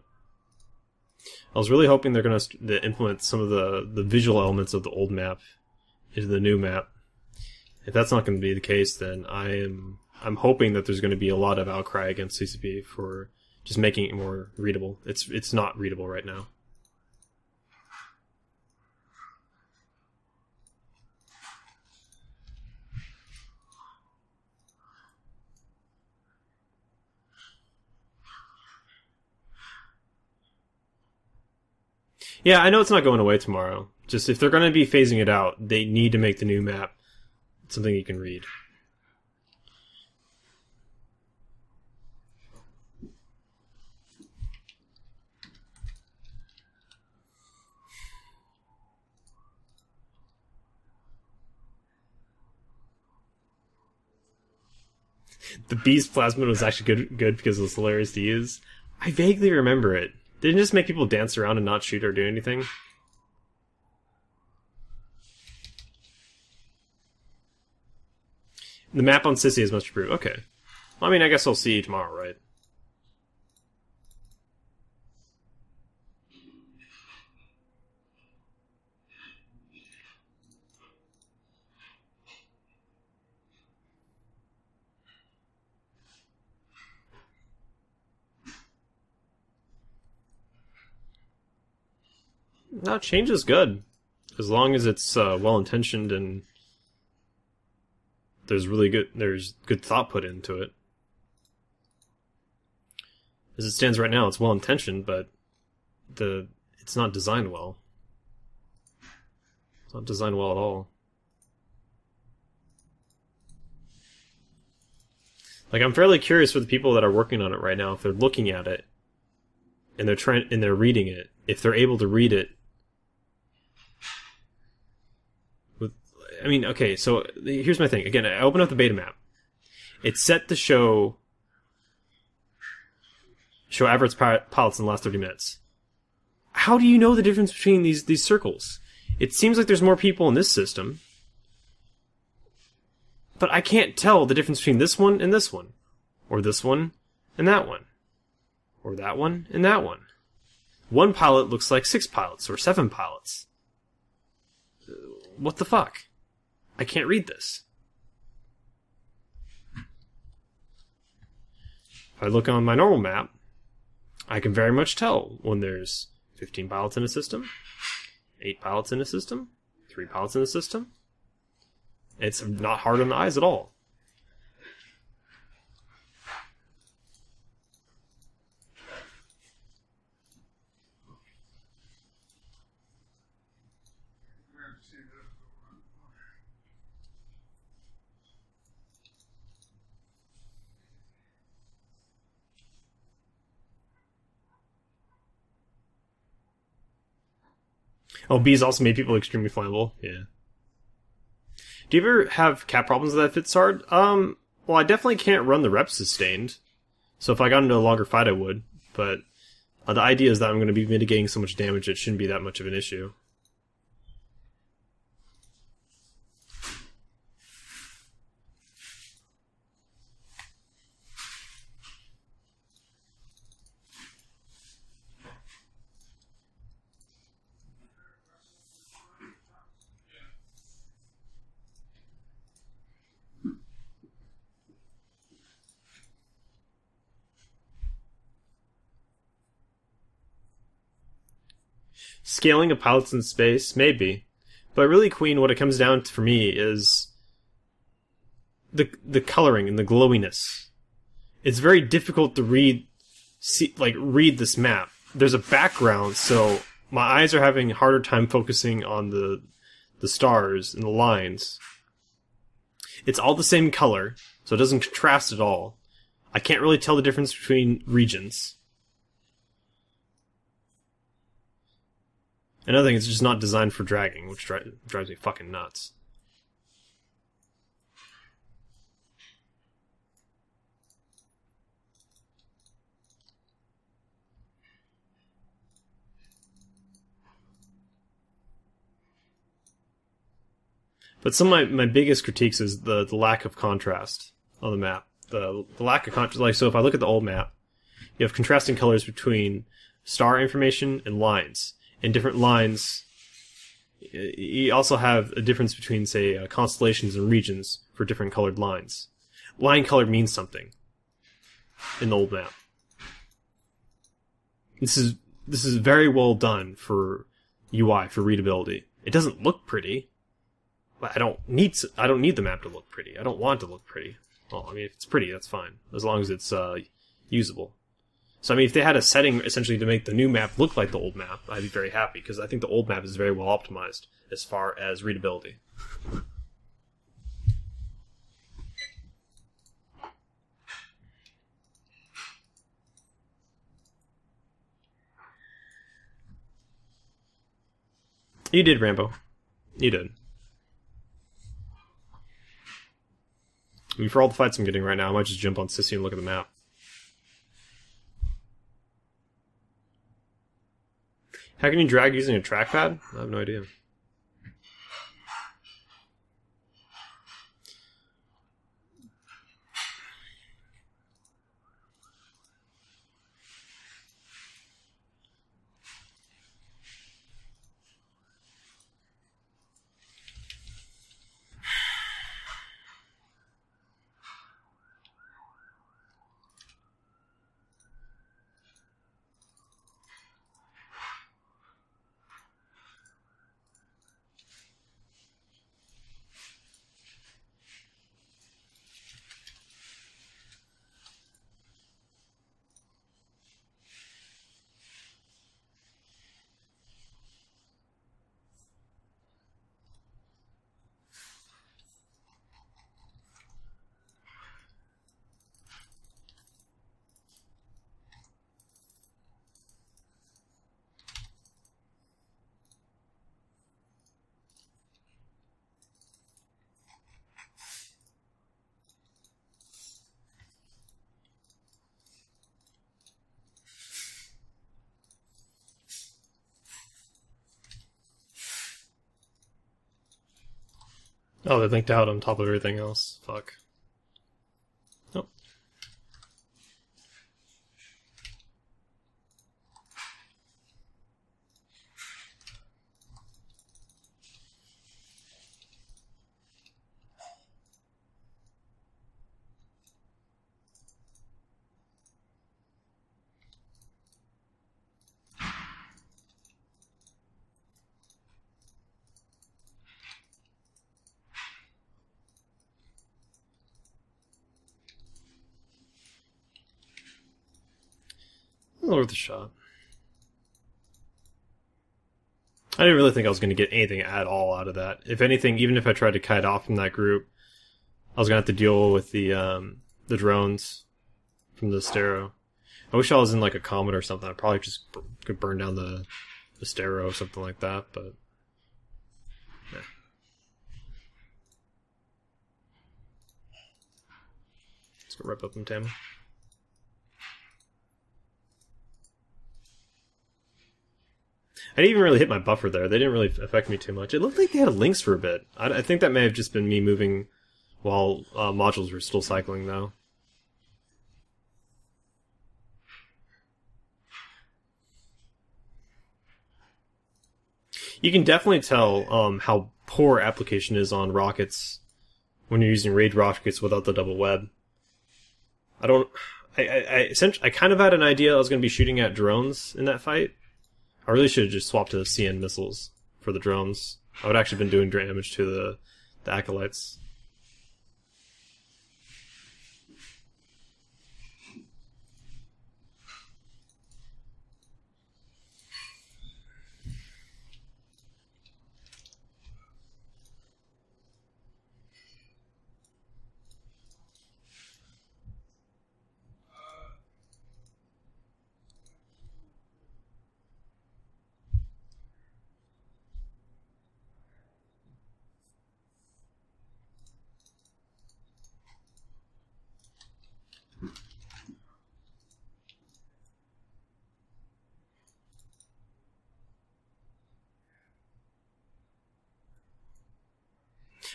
I was really hoping they're going to implement some of the visual elements of the old map into the new map. If that's not going to be the case, then I'm hoping that there's going to be a lot of outcry against CCP for just making it more readable. It's not readable right now. Yeah, I know it's not going away tomorrow. Just if they're going to be phasing it out, they need to make the new map something you can read. The Beast Plasmid was actually good because it was hilarious to use. I vaguely remember it. Didn't it just make people dance around and not shoot or do anything? The map on Sissy is much improved. Okay. Well, I mean, I guess I'll see you tomorrow, right? No, change is good. As long as it's well-intentioned and there's good thought put into it. As it stands right now, it's well-intentioned, but it's not designed well. It's not designed well at all. Like, I'm fairly curious for the people that are working on it right now, if they're looking at it and they're reading it, if they're able to read it. I mean, okay, so here's my thing. Again, I open up the beta map. It's set to show average pilots in the last 30 minutes. How do you know the difference between these circles? It seems like there's more people in this system, but I can't tell the difference between this one and this one, or this one and that one, or that one and that one. One pilot looks like 6 pilots or 7 pilots. What the fuck? I can't read this. If I look on my normal map, I can very much tell when there's 15 pilots in a system, 8 pilots in a system, 3 pilots in a system. It's not hard on the eyes at all. Oh, bees also made people extremely flammable. Yeah. Do you ever have cap problems with that Fitzard? Well, I definitely can't run the rep sustained. So if I got into a longer fight, I would. But the idea is that I'm going to be mitigating so much damage, it shouldn't be that much of an issue. Scaling of pilots in space, maybe. But really, Queen, what it comes down to for me is the coloring and the glowiness. It's very difficult to read this map. There's a background, so my eyes are having a harder time focusing on the stars and the lines. It's all the same color, so it doesn't contrast at all. I can't really tell the difference between regions. Another thing, it's just not designed for dragging, which drives me fucking nuts. But some of my biggest critiques is the lack of contrast on the map. The lack of contrast, like, so if I look at the old map, you have contrasting colors between star information and lines. And different lines, you also have a difference between, say, constellations and regions for different colored lines. Line color means something in the old map. This is very well done for UI, for readability. It doesn't look pretty, but I don't need the map to look pretty. I don't want it to look pretty. Well, I mean, if it's pretty, that's fine, as long as it's usable. So, I mean, if they had a setting essentially to make the new map look like the old map, I'd be very happy, because I think the old map is very well optimized as far as readability. You did, Rambo. You did. I mean, for all the fights I'm getting right now, I might just jump on Sissy and look at the map. How can you drag using a trackpad? I have no idea. Oh, they linked out on top of everything else. Fuck. Oh. Worth a shot. I didn't really think I was going to get anything at all out of that. If anything, even if I tried to kite off from that group, I was going to have to deal with the drones from the Stero. I wish I was in like a Comet or something. I probably just could burn down the Stero or something like that, but... yeah. Let's go rip up them, Tam. I didn't even really hit my buffer there. They didn't really affect me too much. It looked like they had links for a bit. I think that may have just been me moving while modules were still cycling, though. You can definitely tell how poor application is on rockets when you're using Rage rockets without the double web. I kind of had an idea I was going to be shooting at drones in that fight. I really should have just swapped to the CN missiles for the drones. I would have actually been doing damage to the acolytes.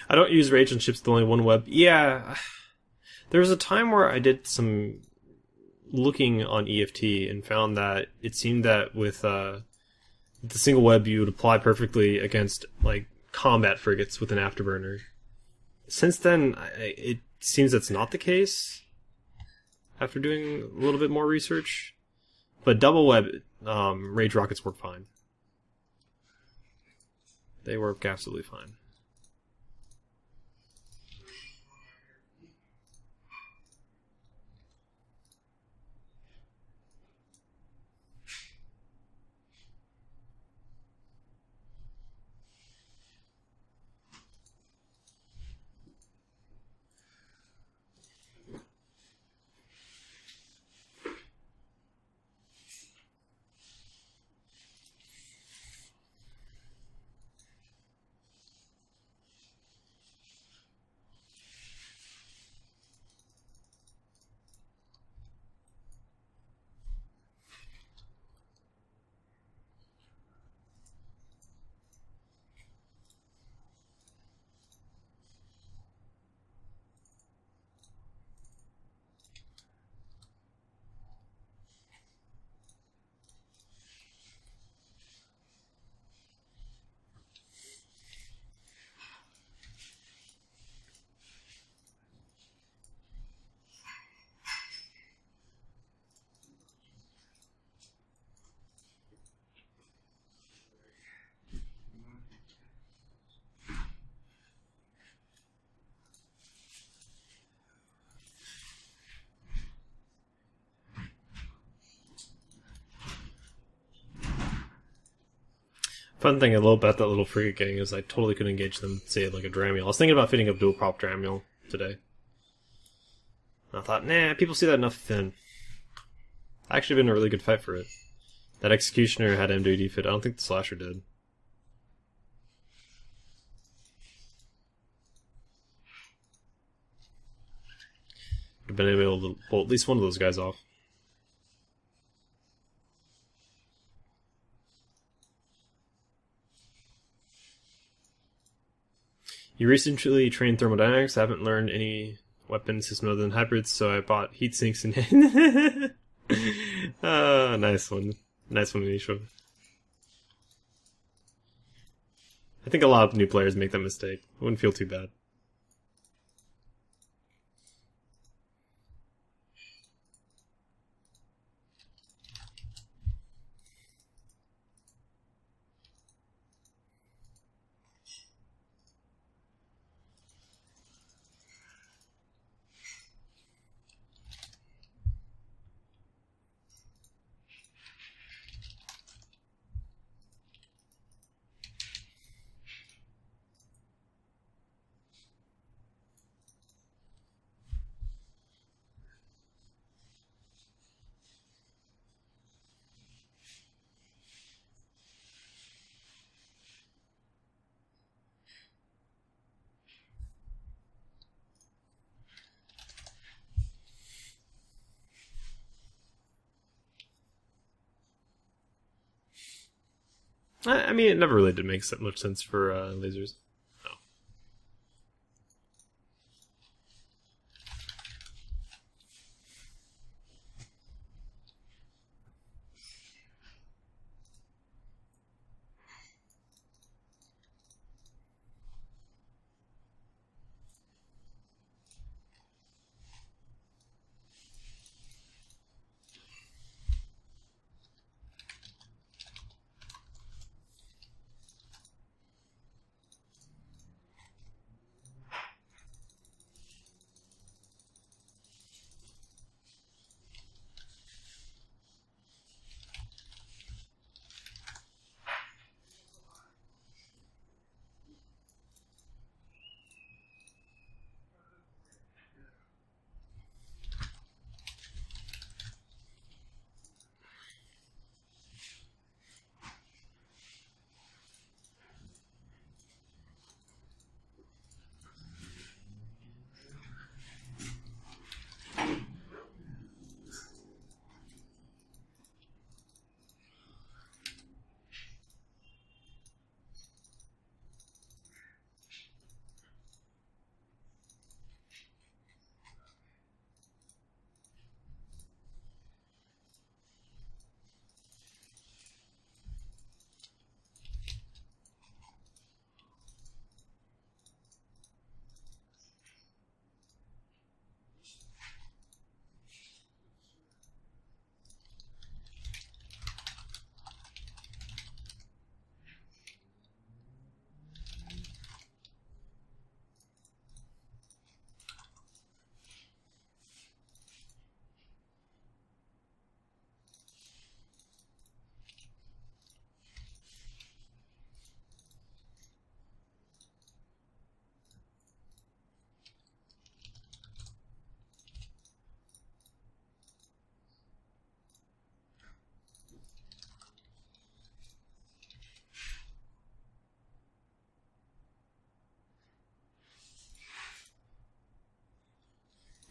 I don't use Rage on ships with only one web. Yeah, there was a time where I did some looking on EFT and found that it seemed that with the single web you would apply perfectly against like combat frigates with an afterburner. Since then, it seems that's not the case. After doing a little bit more research, but double web Rage rockets work fine. They work absolutely fine. Fun thing a little about that little frigate gang is I totally could engage them, say, like a Dramiel. I was thinking about fitting up dual prop Dramiel today. And I thought, nah, people see that enough Finn. Actually been a really good fight for it. That Executioner had MWD fit. I don't think the Slasher did. Would have been able to pull at least one of those guys off. You recently trained thermodynamics. I haven't learned any weapon system other than hybrids, so I bought heat sinks and... Oh, nice one. Nice one, Misha. I think a lot of new players make that mistake. I wouldn't feel too bad. I mean, it never really did make that much sense for lasers. No.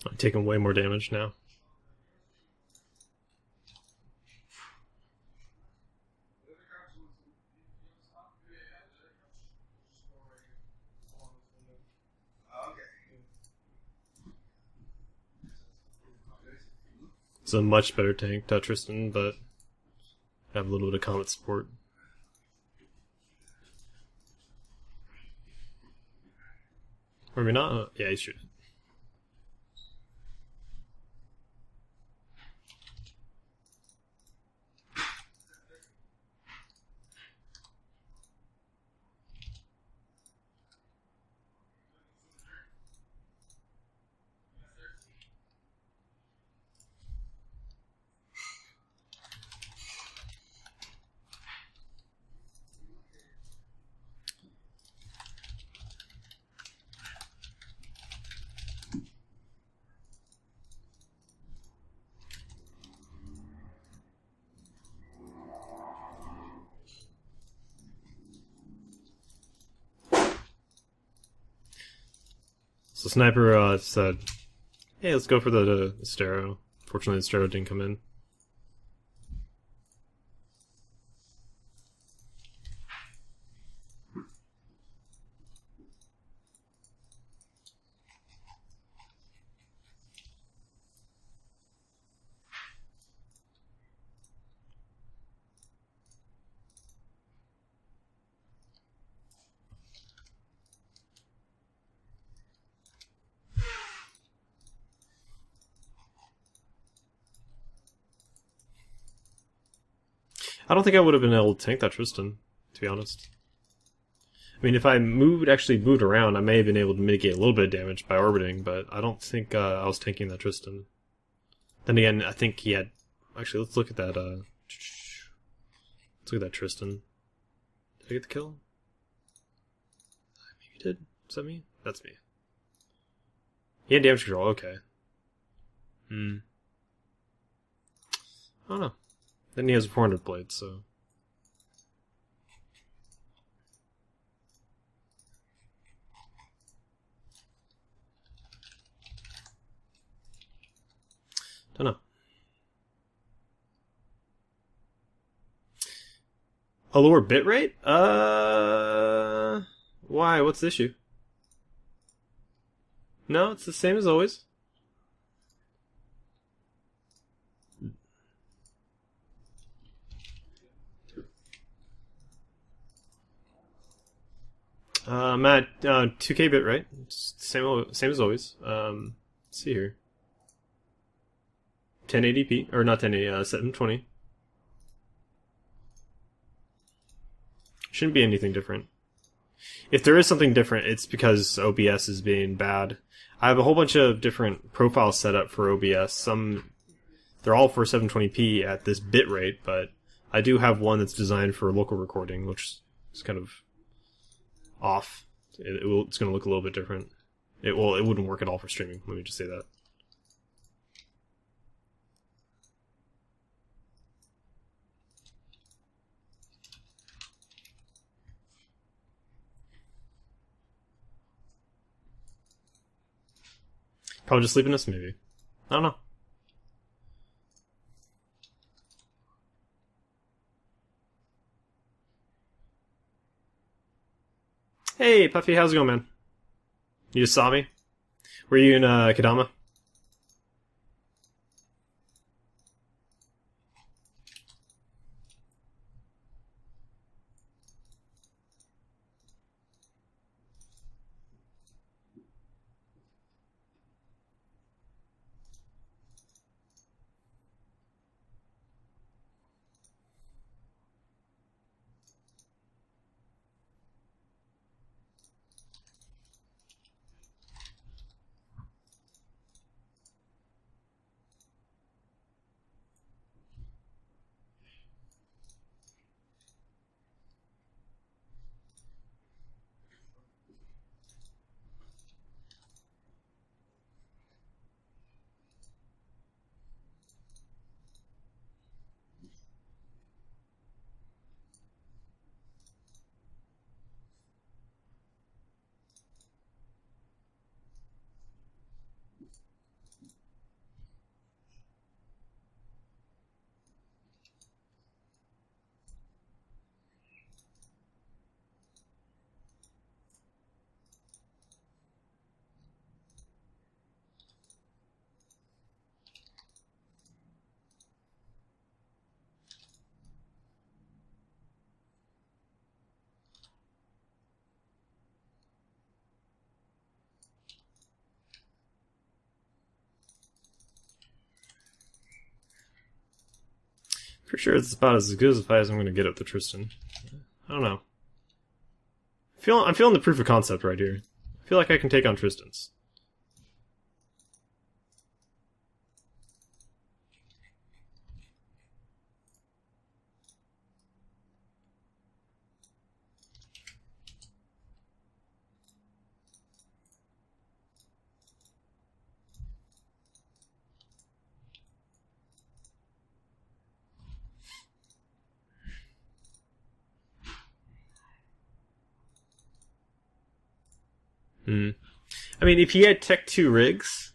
I'm taking way more damage now. It's a much better tank, Tristan, but I have a little bit of combat support. Or maybe not? Yeah, he's shooting. So Sniper said, hey, let's go for the Stero. Fortunately, the Stero didn't come in. I don't think I would have been able to tank that Tristan, to be honest. I mean, if I actually moved around, I may have been able to mitigate a little bit of damage by orbiting, but I don't think I was tanking that Tristan. Then again, I think he had... Actually, let's look at that, let's look at that Tristan. Did I get the kill? Maybe he did. Is that me? That's me. He had damage control, okay. I don't know. Then he has a 400 blade, so... Don't know. A lower bitrate? Why? What's the issue? No, it's the same as always. I'm at 2K bitrate. It's same as always. Let's see here. 1080p, or not 1080, 720. Shouldn't be anything different. If there is something different, it's because OBS is being bad. I have a whole bunch of different profiles set up for OBS. They're all for 720p at this bitrate, but I do have one that's designed for local recording, which is kind of off. It's going to look a little bit different. It wouldn't work at all for streaming. Let me just say that. Probably just sleepiness, maybe. I don't know. Hey, Puffy, how's it going, man? You just saw me? Were you in Kadama? Pretty sure it's about as good as I'm going to get at the Tristan. I don't know. I'm feeling the proof of concept right here. I feel like I can take on Tristans. I mean, if he had Tech 2 rigs,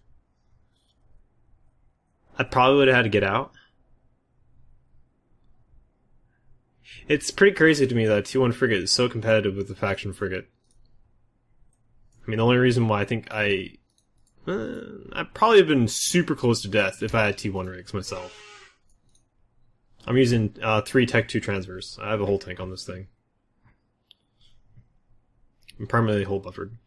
I probably would have had to get out. It's pretty crazy to me that a T1 frigate is so competitive with the faction frigate. I mean, the only reason why I think I'd probably have been super close to death if I had T1 rigs myself. I'm using 3 Tech 2 transfers. I have a whole tank on this thing. I'm primarily hull buffered.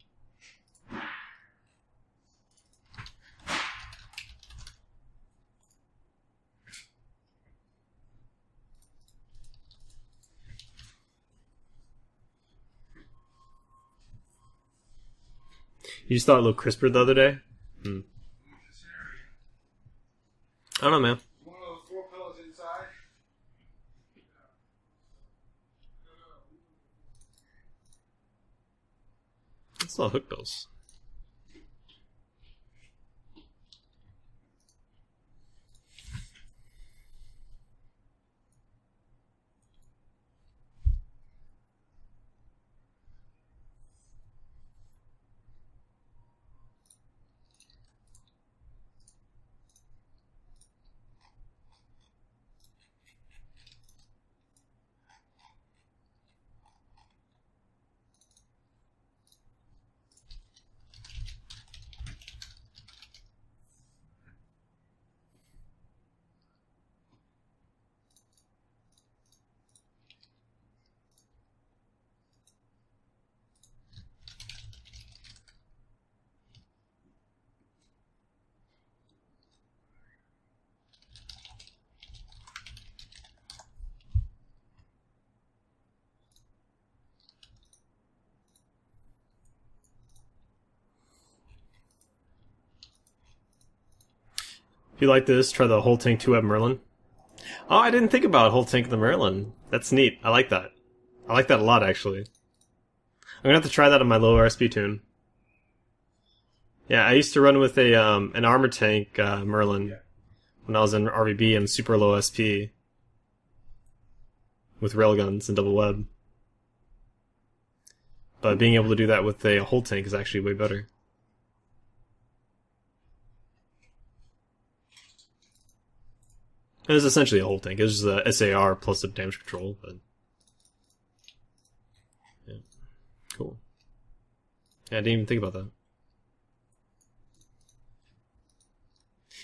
You just thought it looked crisper the other day? Hmm. I don't know, man. One of those 4 pillows inside. That's a lot of hook bills. If you like this, try the whole tank 2 web Merlin. Oh, I didn't think about whole tank the Merlin. That's neat. I like that. I like that a lot, actually. I'm gonna have to try that on my low RSP tune. Yeah, I used to run with a an armor tank Merlin when I was in RVB and super low SP with railguns and double web. But being able to do that with a whole tank is actually way better. It was essentially a whole tank. It was just a SAR plus a damage control, but yeah, cool. Yeah, I didn't even think about that.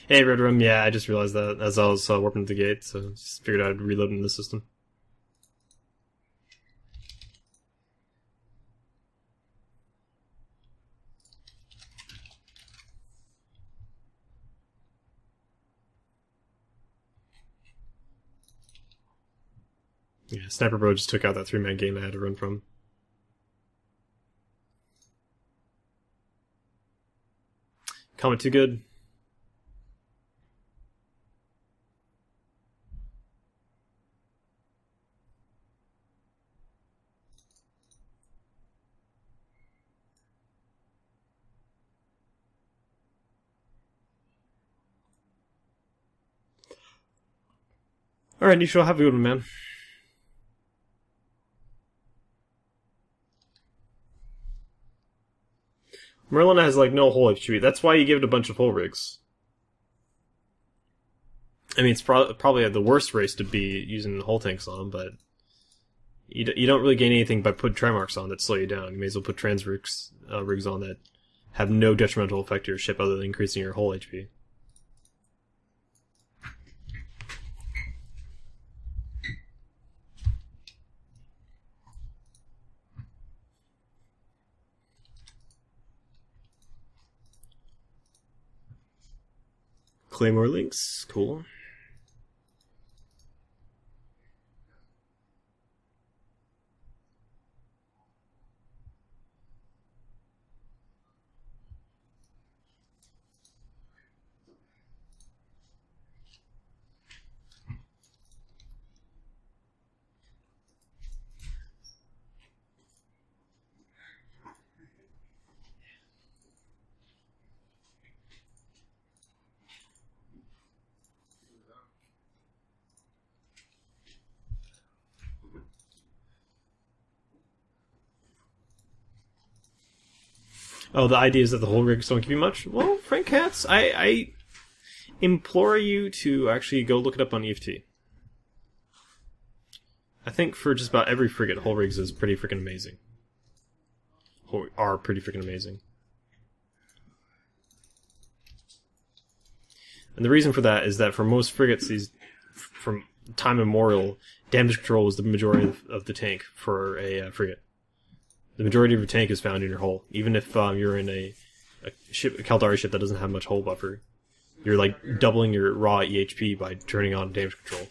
Hey, Red Room. Yeah, I just realized that as I was warping to the gate, so just figured I'd reload in the system. Yeah, Sniper Bro just took out that 3-man game I had to run from. Comment too good. Alright, Nisho, have a good one, man. Merlin has, like, no hull HP. That's why you give it a bunch of hull rigs. I mean, it's probably the worst race to be using hull tanks on, but you don't really gain anything by putting Trimarchs on that slow you down. You may as well put trans rigs on that have no detrimental effect to your ship other than increasing your hull HP. Claymore links, cool. Oh, the idea is that the hull rigs don't give you much? Well, Frank Katz, I implore you to actually go look it up on EFT. I think for just about every frigate, hull rigs is pretty freaking amazing. Are pretty freaking amazing. And the reason for that is that for most frigates, from time immemorial, damage control was the majority of the tank for a frigate. The majority of your tank is found in your hull. Even if you're in a Caldari ship that doesn't have much hull buffer, you're like doubling your raw EHP by turning on damage control.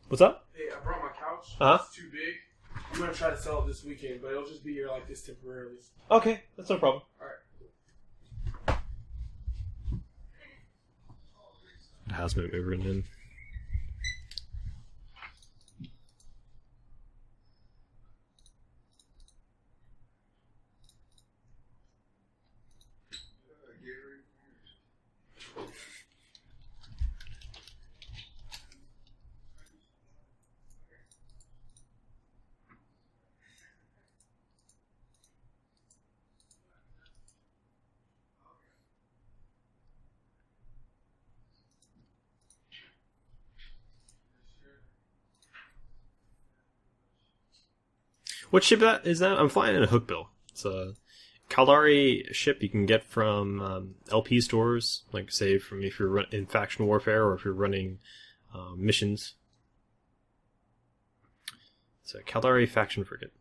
What's up? Hey, I brought my couch. Uh-huh. It's too big. I'm gonna try to sell it this weekend, but it'll just be here like this temporarily. Okay, that's no problem. All right. Hazmat moving in. What ship is that? I'm flying in a Hookbill. It's a Caldari ship you can get from LP stores, like say from if you're in faction warfare or if you're running missions. It's a Caldari faction frigate.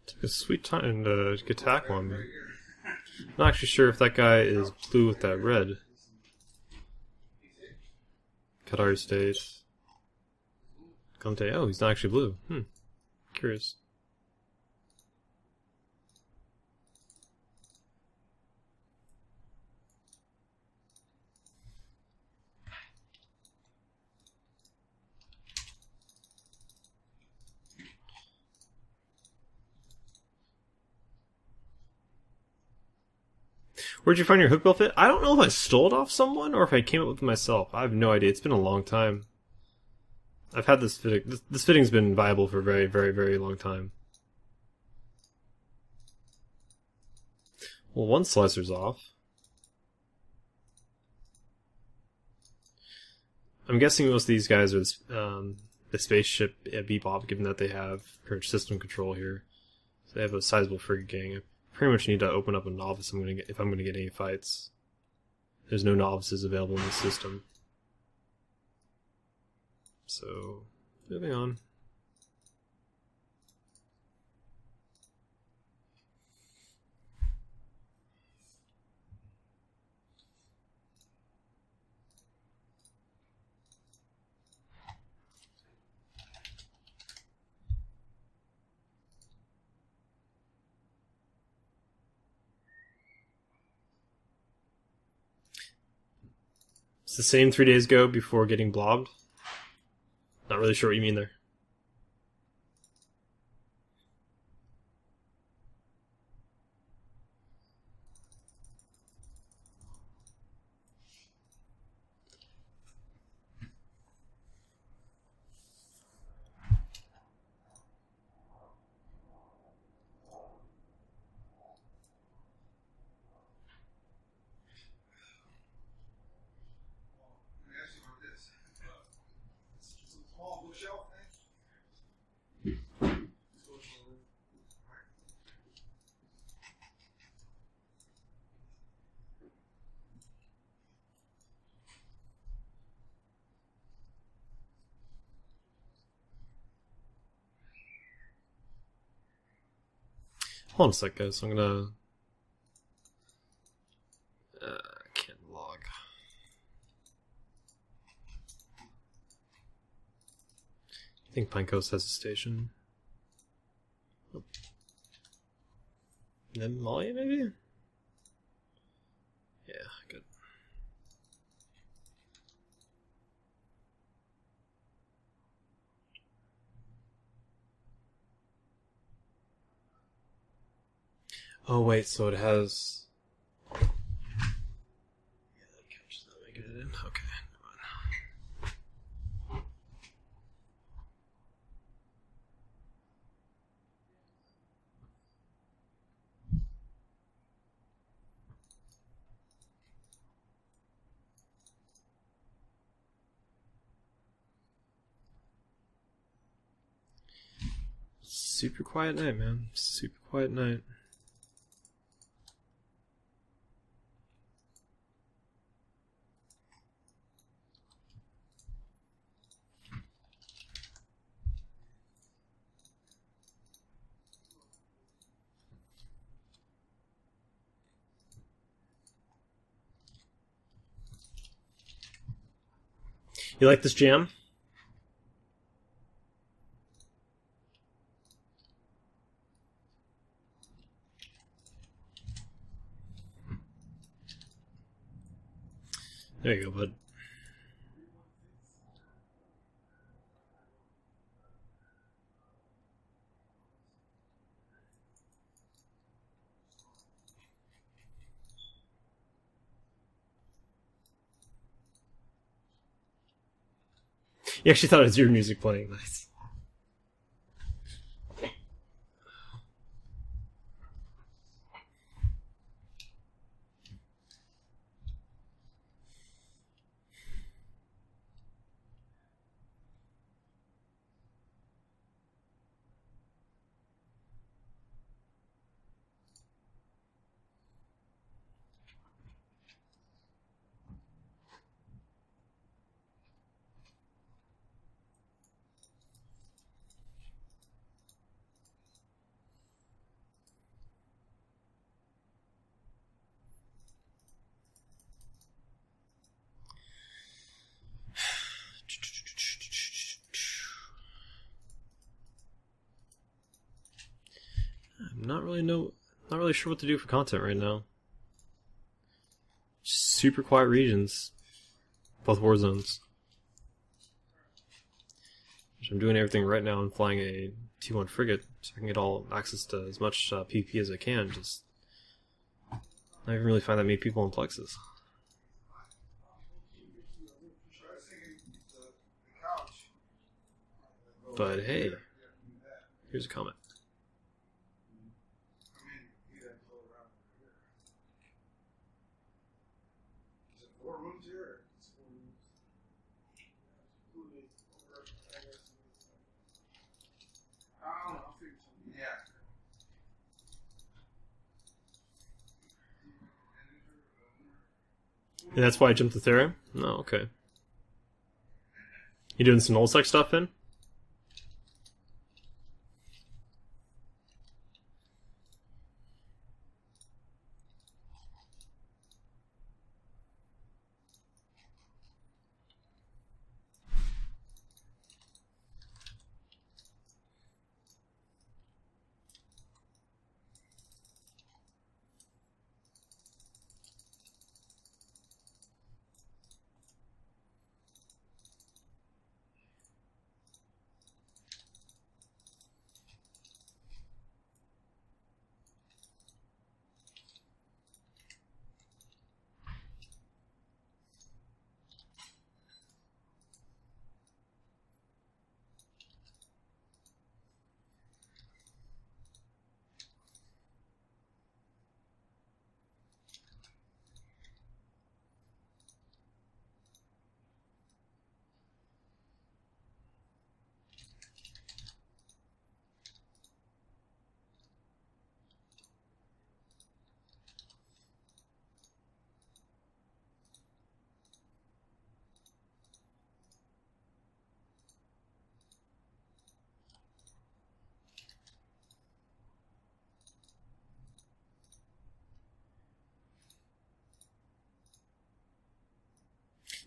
Took a sweet time to get tackle on me. Not actually sure if that guy is blue with that red. Qatari State. Conte. Oh, he's not actually blue. Curious. Where'd you find your hookbill fit? I don't know if I stole it off someone or if I came up with it myself. I have no idea. It's been a long time. I've had this fitting. This fitting's been viable for a very, very, very long time. Well, one slicer's off. I'm guessing most of these guys are the spaceship at Bebop, given that they have current system control here. So they have a sizable frigate gang. I pretty much need to open up a novice if I'm gonna get any fights. There's no novices available in the system. So, moving on. It's the same 3 days ago before getting blobbed. Not really sure what you mean there. Let me ask you about this. It's just a small bookshelf thing. Hold on a sec, guys. I'm gonna. Can't log. I think Pinecoast has a station. Oh. Then Molly, maybe? Yeah, good. Oh wait, so it has. Yeah, that couch is not making it in. Okay, never mind. Super quiet night, man. Super quiet night. You like this jam? There you go, bud. You actually thought it was your music playing. Nice. I'm not really sure what to do for content right now. Super quiet regions, both war zones. I'm doing everything right now. I'm flying a T1 frigate, so I can get all access to as much PvP as I can. Just not even really find that many people in Plexus. But hey, here's a comment. And that's why I jumped to Thera? No, okay. You doing some nullsec stuff in?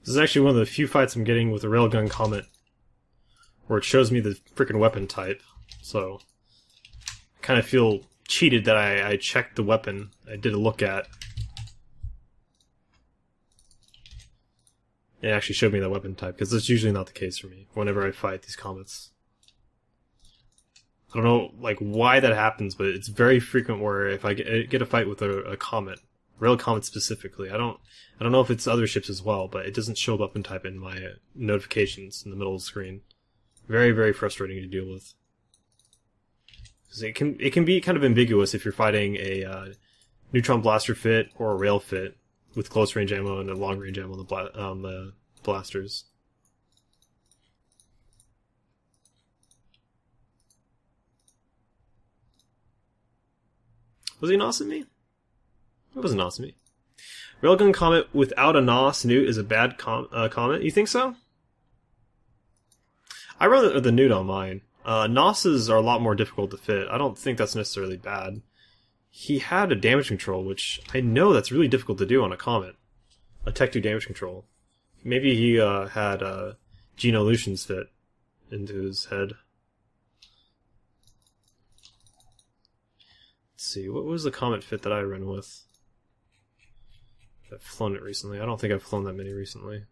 This is actually one of the few fights I'm getting with the Railgun Comet, where it shows me the freaking weapon type. So, I kind of feel cheated that I checked the weapon I did a look at. It actually showed me that weapon type, because that's usually not the case for me whenever I fight these comets. I don't know, like, why that happens, but it's very frequent where if I get a fight with a comet, Rail Comet specifically, I don't know if it's other ships as well, but it doesn't show weapon type in my notifications in the middle of the screen. Very, very frustrating to deal with. Because it can be kind of ambiguous if you're fighting a neutron blaster fit or a rail fit with close range ammo and a long range ammo on the blasters. Was he NOSing me? It wasn't NOSing me. Railgun Comet without a NOS newt is a bad comet? You think so? I run the newt on mine. NOSes are a lot more difficult to fit. I don't think that's necessarily bad. He had a damage control, which I know that's really difficult to do on a comet. A Tech 2 damage control. Maybe he had Geneolutions fit into his head. Let's see, what was the comet fit that I ran with? I've flown it recently. I don't think I've flown that many recently.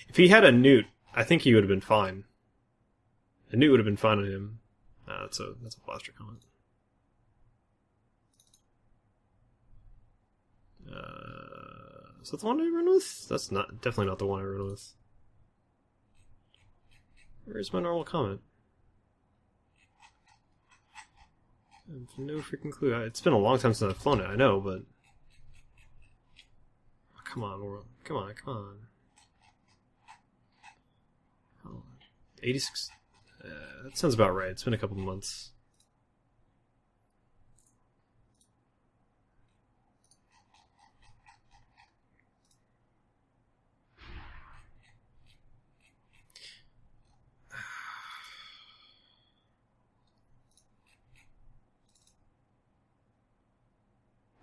If he had a newt, I think he would have been fine. A newt would have been fine on him. That's a blaster comet. Is that the one I run with? That's definitely not the one I run with. Where's my normal comet? I have no freaking clue. It's been a long time since I've flown it, I know, but... Oh, come on, world. Come on, come on. Oh, 86... that sounds about right. It's been a couple of months.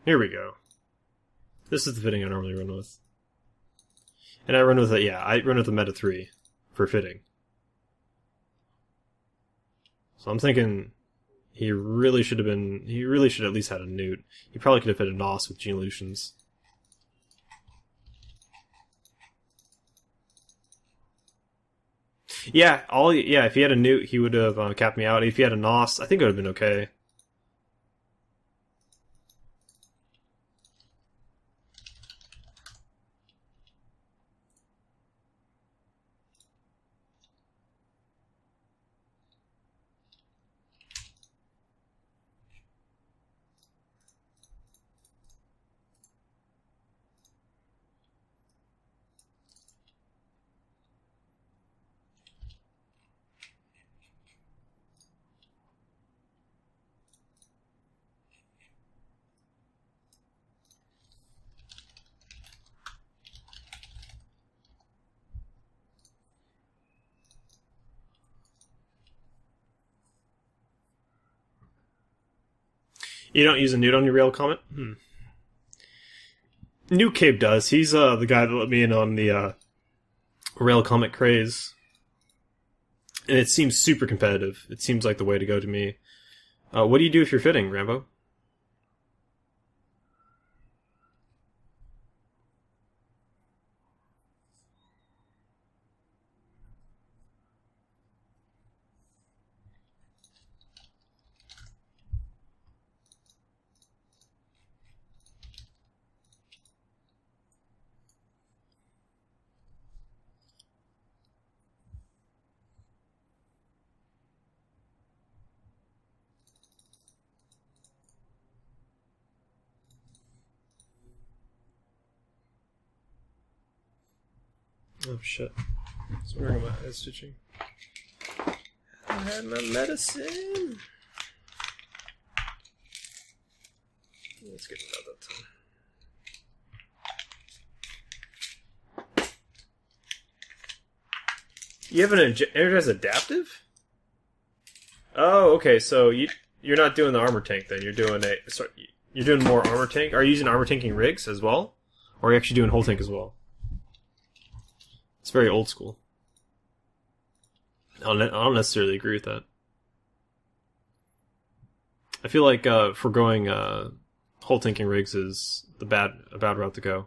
Here we go. This is the fitting I normally run with. And I run with it, yeah, I run with the Meta 3 for fitting. So I'm thinking he really should at least had a newt. He probably could have fitted NOS with Geneolutions. Yeah, if he had a newt, he would have capped me out. If he had a NOS, I think it would have been okay. You don't use a newt on your Rail Comet? Nuke Cave does. He's the guy that let me in on the Rail Comet craze. And it seems super competitive. It seems like the way to go to me. What do you do if you're fitting, Rambo? Oh shit. I was wondering about head stitching. I had my medicine. Let's get it out that time. You have an Energize Adaptive? Oh, okay, so you're not doing the armor tank then. You're doing you're doing more armor tank. Are you using armor tanking rigs as well? Or are you actually doing whole tank as well? It's very old school. I don't necessarily agree with that. I feel like foregoing whole tanking rigs is a bad route to go.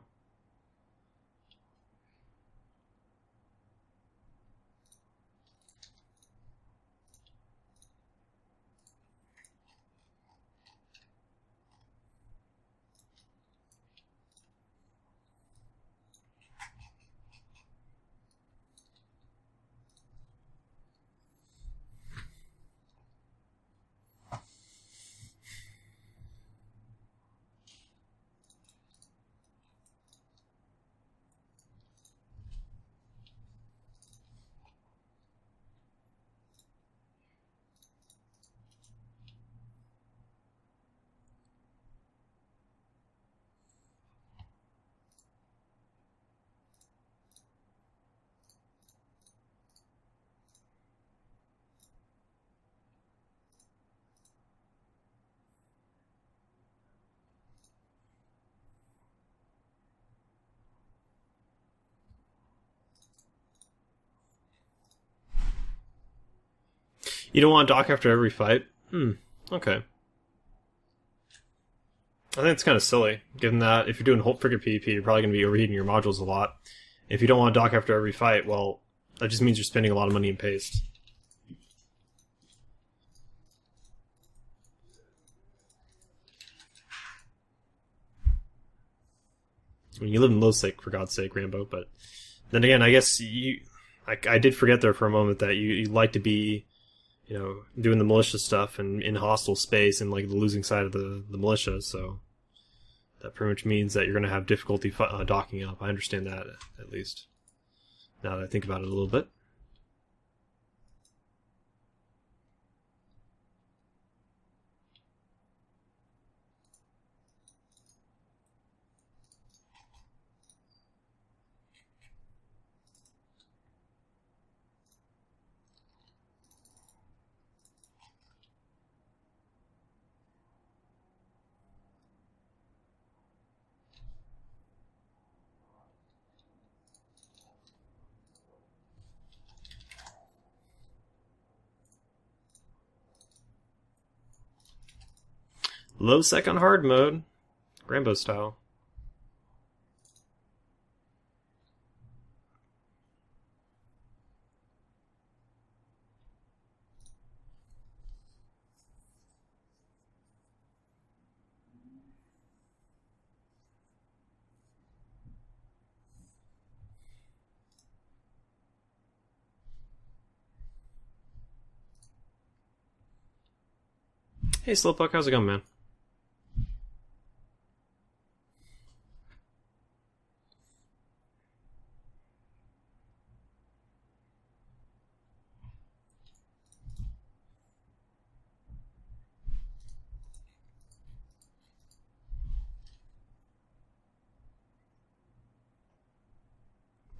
You don't want to dock after every fight? Okay. I think it's kind of silly, given that if you're doing whole freaking PvP, you're probably going to be overheating your modules a lot. If you don't want to dock after every fight, well, that just means you're spending a lot of money in paste. I mean, you live in Lowsec, for God's sake, Rambo, but then again, I guess I did forget there for a moment that you like to be, you know, doing the militia stuff and in hostile space and like the losing side of the militia, so that pretty much means that you're going to have difficulty docking up. I understand that, at least, now that I think about it a little bit. Low sec on hard mode, Rambo style. Hey Slowpoke, how's it going, man?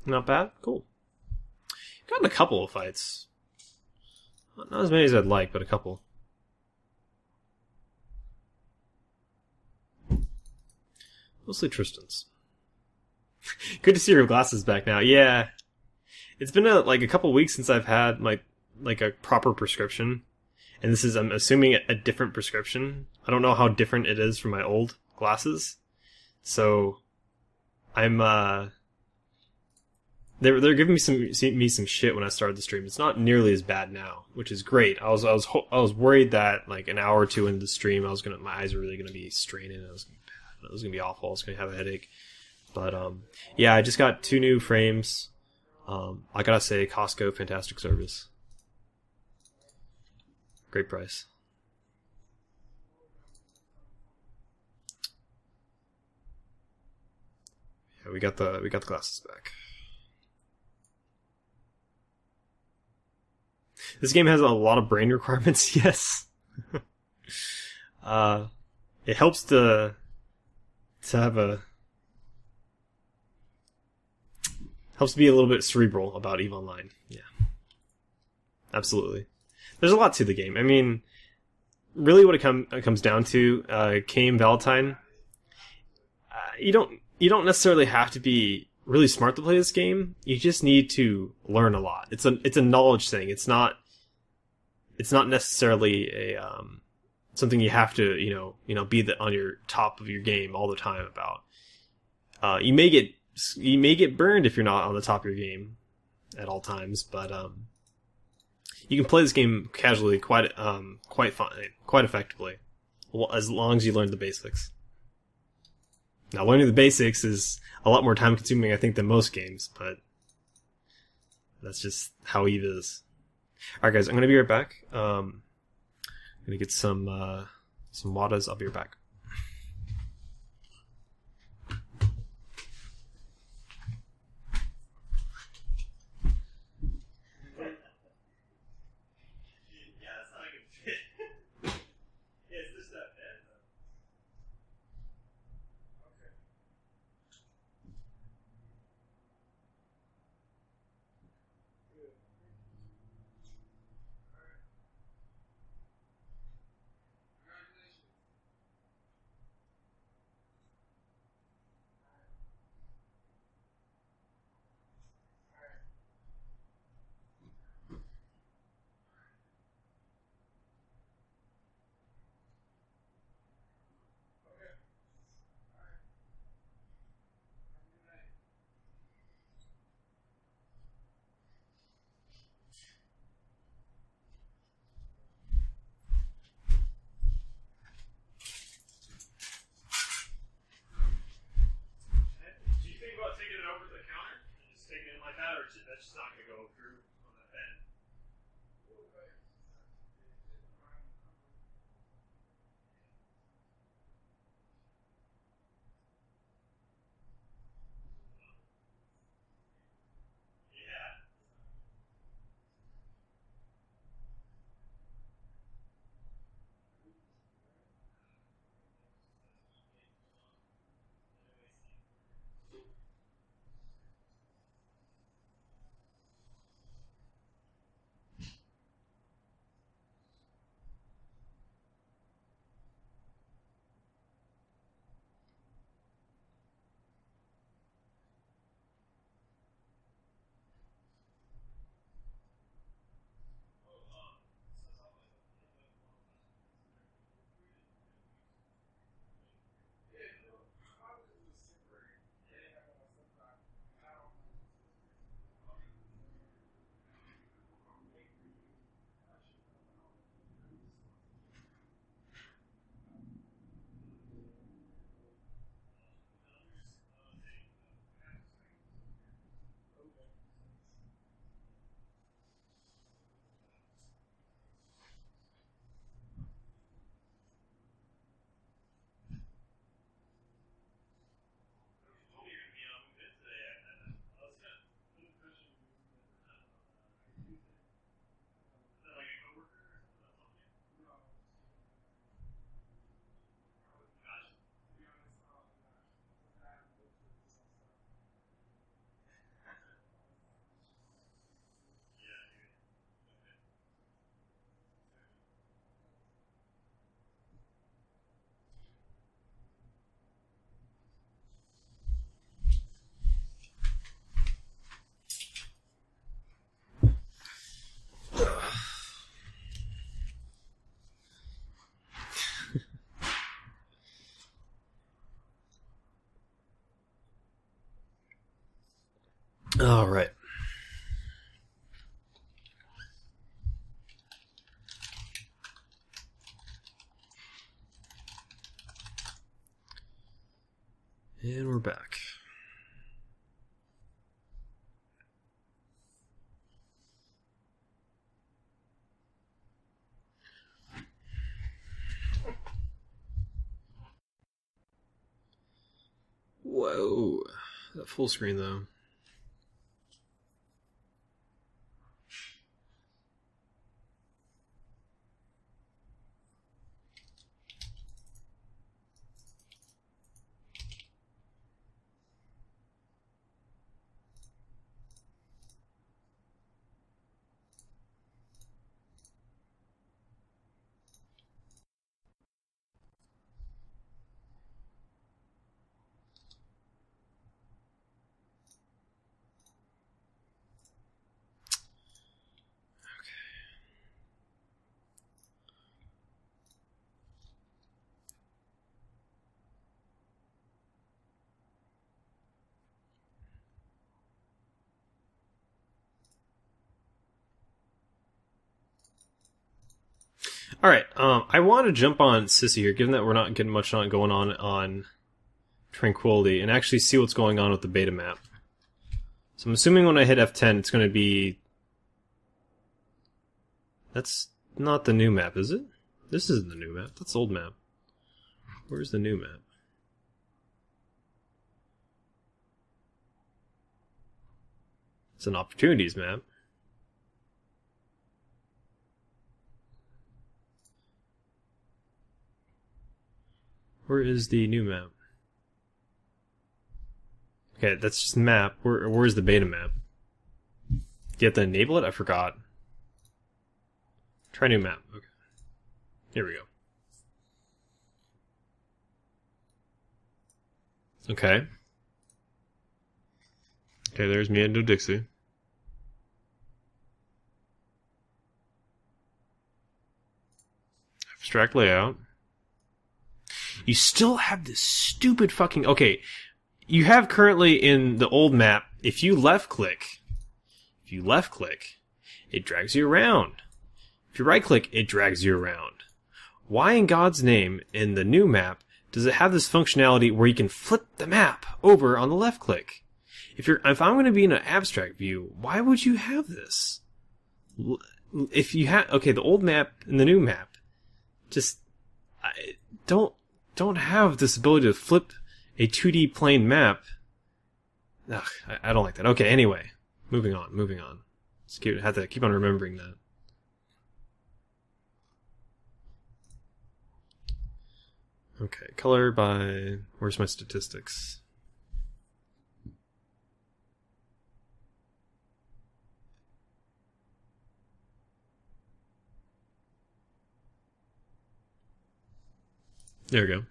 Not bad? Cool. Gotten a couple of fights. Not as many as I'd like, but a couple. Mostly Tristan's. Good to see your glasses back now. Yeah. It's been a couple weeks since I've had like a proper prescription. And this is, I'm assuming, a different prescription. I don't know how different it is from my old glasses. So I'm they're giving me some shit when I started the stream. It's not nearly as bad now, which is great. I was worried that like an hour or two into the stream, my eyes were really gonna be straining. It was gonna be awful. I was gonna have a headache. But yeah, I just got 2 new frames. I gotta say, Costco, fantastic service. Great price. Yeah, we got the glasses back. This game has a lot of brain requirements, yes. It helps to be a little bit cerebral about EVE Online. Yeah. Absolutely. There's a lot to the game. I mean, really what it comes down to, Came Valentine, you don't you don't necessarily have to be really smart to play this game. You just need to learn a lot. It's a knowledge thing. It's not necessarily a something you have to be on your top of your game all the time about. You may get burned if you're not on the top of your game at all times, but you can play this game casually quite fine, quite effectively, as long as you learn the basics. Now, learning the basics is a lot more time consuming, I think, than most games, but that's just how EVE is. Alright guys, I'm gonna be right back. I'm gonna get some watas. I'll be right back. That's just not going to go through on that pen. Yeah. All right. And we're back. Whoa. That full screen though. Alright, I want to jump on Sissy here, given that we're not getting much going on Tranquility, and actually see what's going on with the beta map. So I'm assuming when I hit F10, it's going to be... That's not the new map, is it? This isn't the new map. That's the old map. Where's the new map? It's an opportunities map. Where is the new map? Okay, that's just map. Where's the beta map? Do you have to enable it? I forgot. Try new map. Okay. Here we go. Okay. Okay, there's Meando Dixie. Abstract layout. You still have this stupid fucking... Okay, you have currently in the old map, if you left click, it drags you around. If you right click, it drags you around. Why in God's name, in the new map, does it have this functionality where you can flip the map over on the left click? If I'm going to be in an abstract view, why would you have this? If you have... Okay, the old map and the new map, just... Don't have this ability to flip a 2D plane map. Ugh, I don't like that. Okay, anyway. Moving on. Have to keep on remembering that. Okay, color by... Where's my statistics? There we go.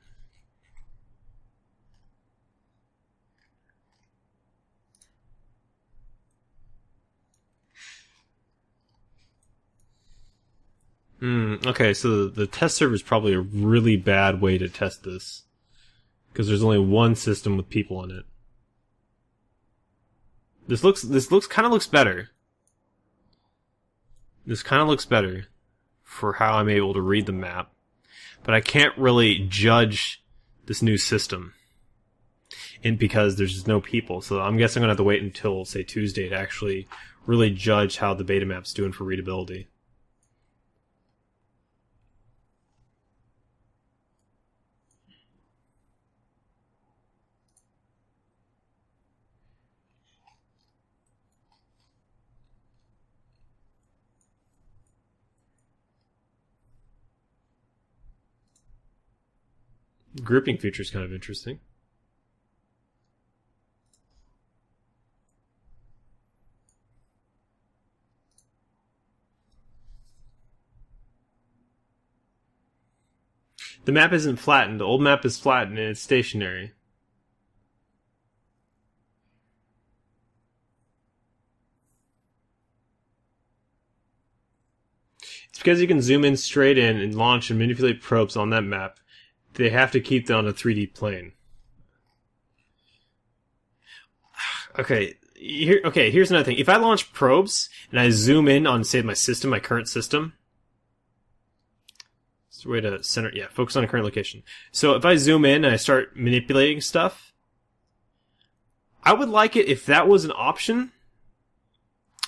Okay, so the test server is probably a really bad way to test this. Because there's only one system with people in it. This kind of looks better. This kind of looks better for how I'm able to read the map. But I can't really judge this new system. And because there's just no people. So I'm guessing I'm going to have to wait until, say, Tuesday to actually really judge how the beta map's doing for readability. Grouping feature is kind of interesting. The map isn't flattened. The old map is flattened and it's stationary. It's because you can zoom in straight in and launch and manipulate probes on that map. They have to keep that on a 3D plane. Okay, here's another thing. If I launch probes and I zoom in on, say, my system, my current system, it's a way to center, yeah, focus on a current location. So if I zoom in and I start manipulating stuff, I would like it if that was an option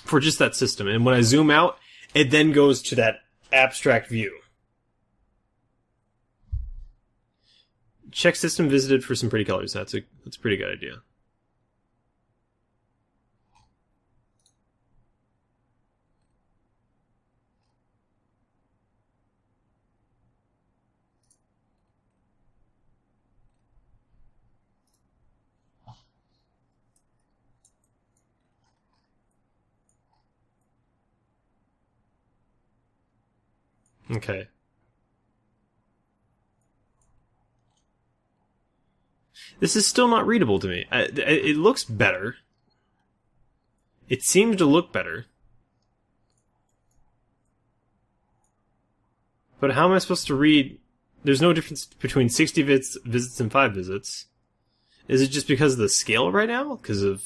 for just that system. And when I zoom out, it then goes to that abstract view. Check system visited for some pretty colors. That's a pretty good idea. Okay. This is still not readable to me. It looks better. It seems to look better. But how am I supposed to read... There's no difference between 60 visits and 5 visits. Is it just because of the scale right now? Because of...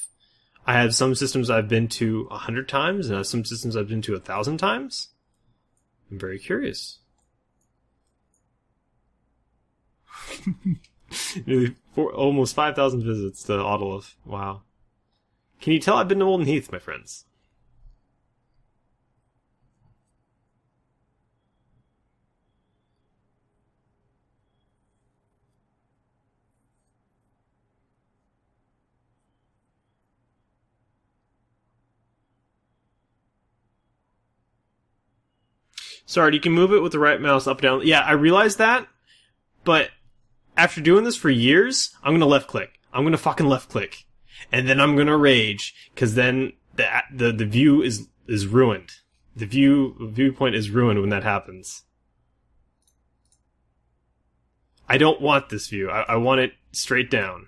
I have some systems I've been to 100 times, and I have some systems I've been to 1,000 times? I'm very curious. Nearly almost 5,000 visits to Autoliv. Wow. Can you tell I've been to Molten Heath, my friends? Sorry, you can move it with the right mouse up, down. Yeah, I realized that, but after doing this for years, I'm gonna left click. I'm gonna fucking left click. And then I'm gonna rage, cause then the view is ruined. The viewpoint is ruined when that happens. I don't want this view. I want it straight down.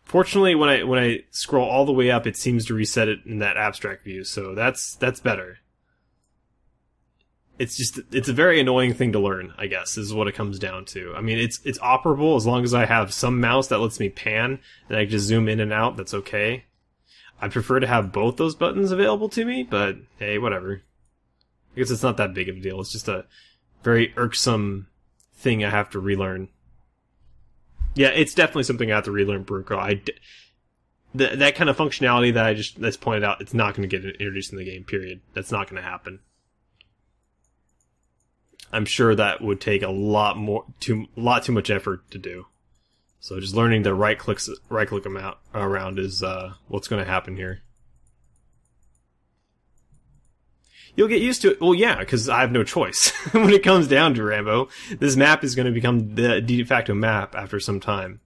Fortunately, when I scroll all the way up, it seems to reset it in that abstract view, so that's better. It's a very annoying thing to learn, I guess, is what it comes down to. I mean, it's operable as long as I have some mouse that lets me pan and I can just zoom in and out, that's okay. I prefer to have both those buttons available to me, but hey, whatever. I guess it's not that big of a deal. It's just a very irksome thing I have to relearn. Yeah, it's definitely something I have to relearn, Bruco. That kind of functionality that's pointed out, it's not going to get introduced in the game, period. That's not going to happen. I'm sure that would take a lot too much effort to do. So just learning to right click them out around is what's going to happen here. You'll get used to it. Well, yeah, because I have no choice. When it comes down to Rambo, this map is going to become the de facto map after some time.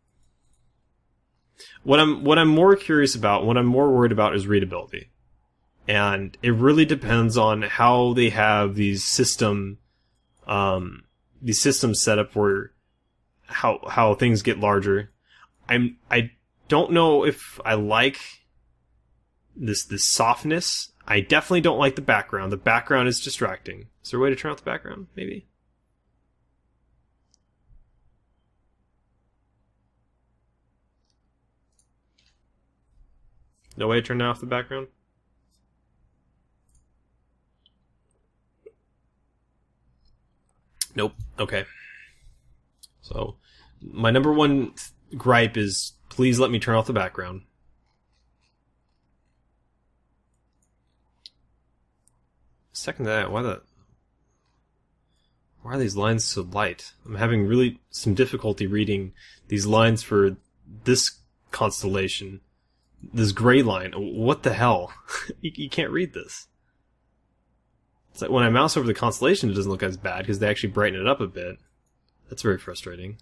What I'm more curious about, what I'm more worried about, is readability, and it really depends on how they have these systems set up where how things get larger. I don't know if I like this softness. I definitely don't like the background. The background is distracting. Is there a way to turn off the background? Maybe. No way to turn off the background? Nope. Okay. So, my number one gripe is, please let me turn off the background. Second to that, why are these lines so light? I'm having really some difficulty reading these lines for this constellation. This gray line. What the hell? You can't read this. It's like when I mouse over the constellation, it doesn't look as bad because they actually brighten it up a bit. That's very frustrating.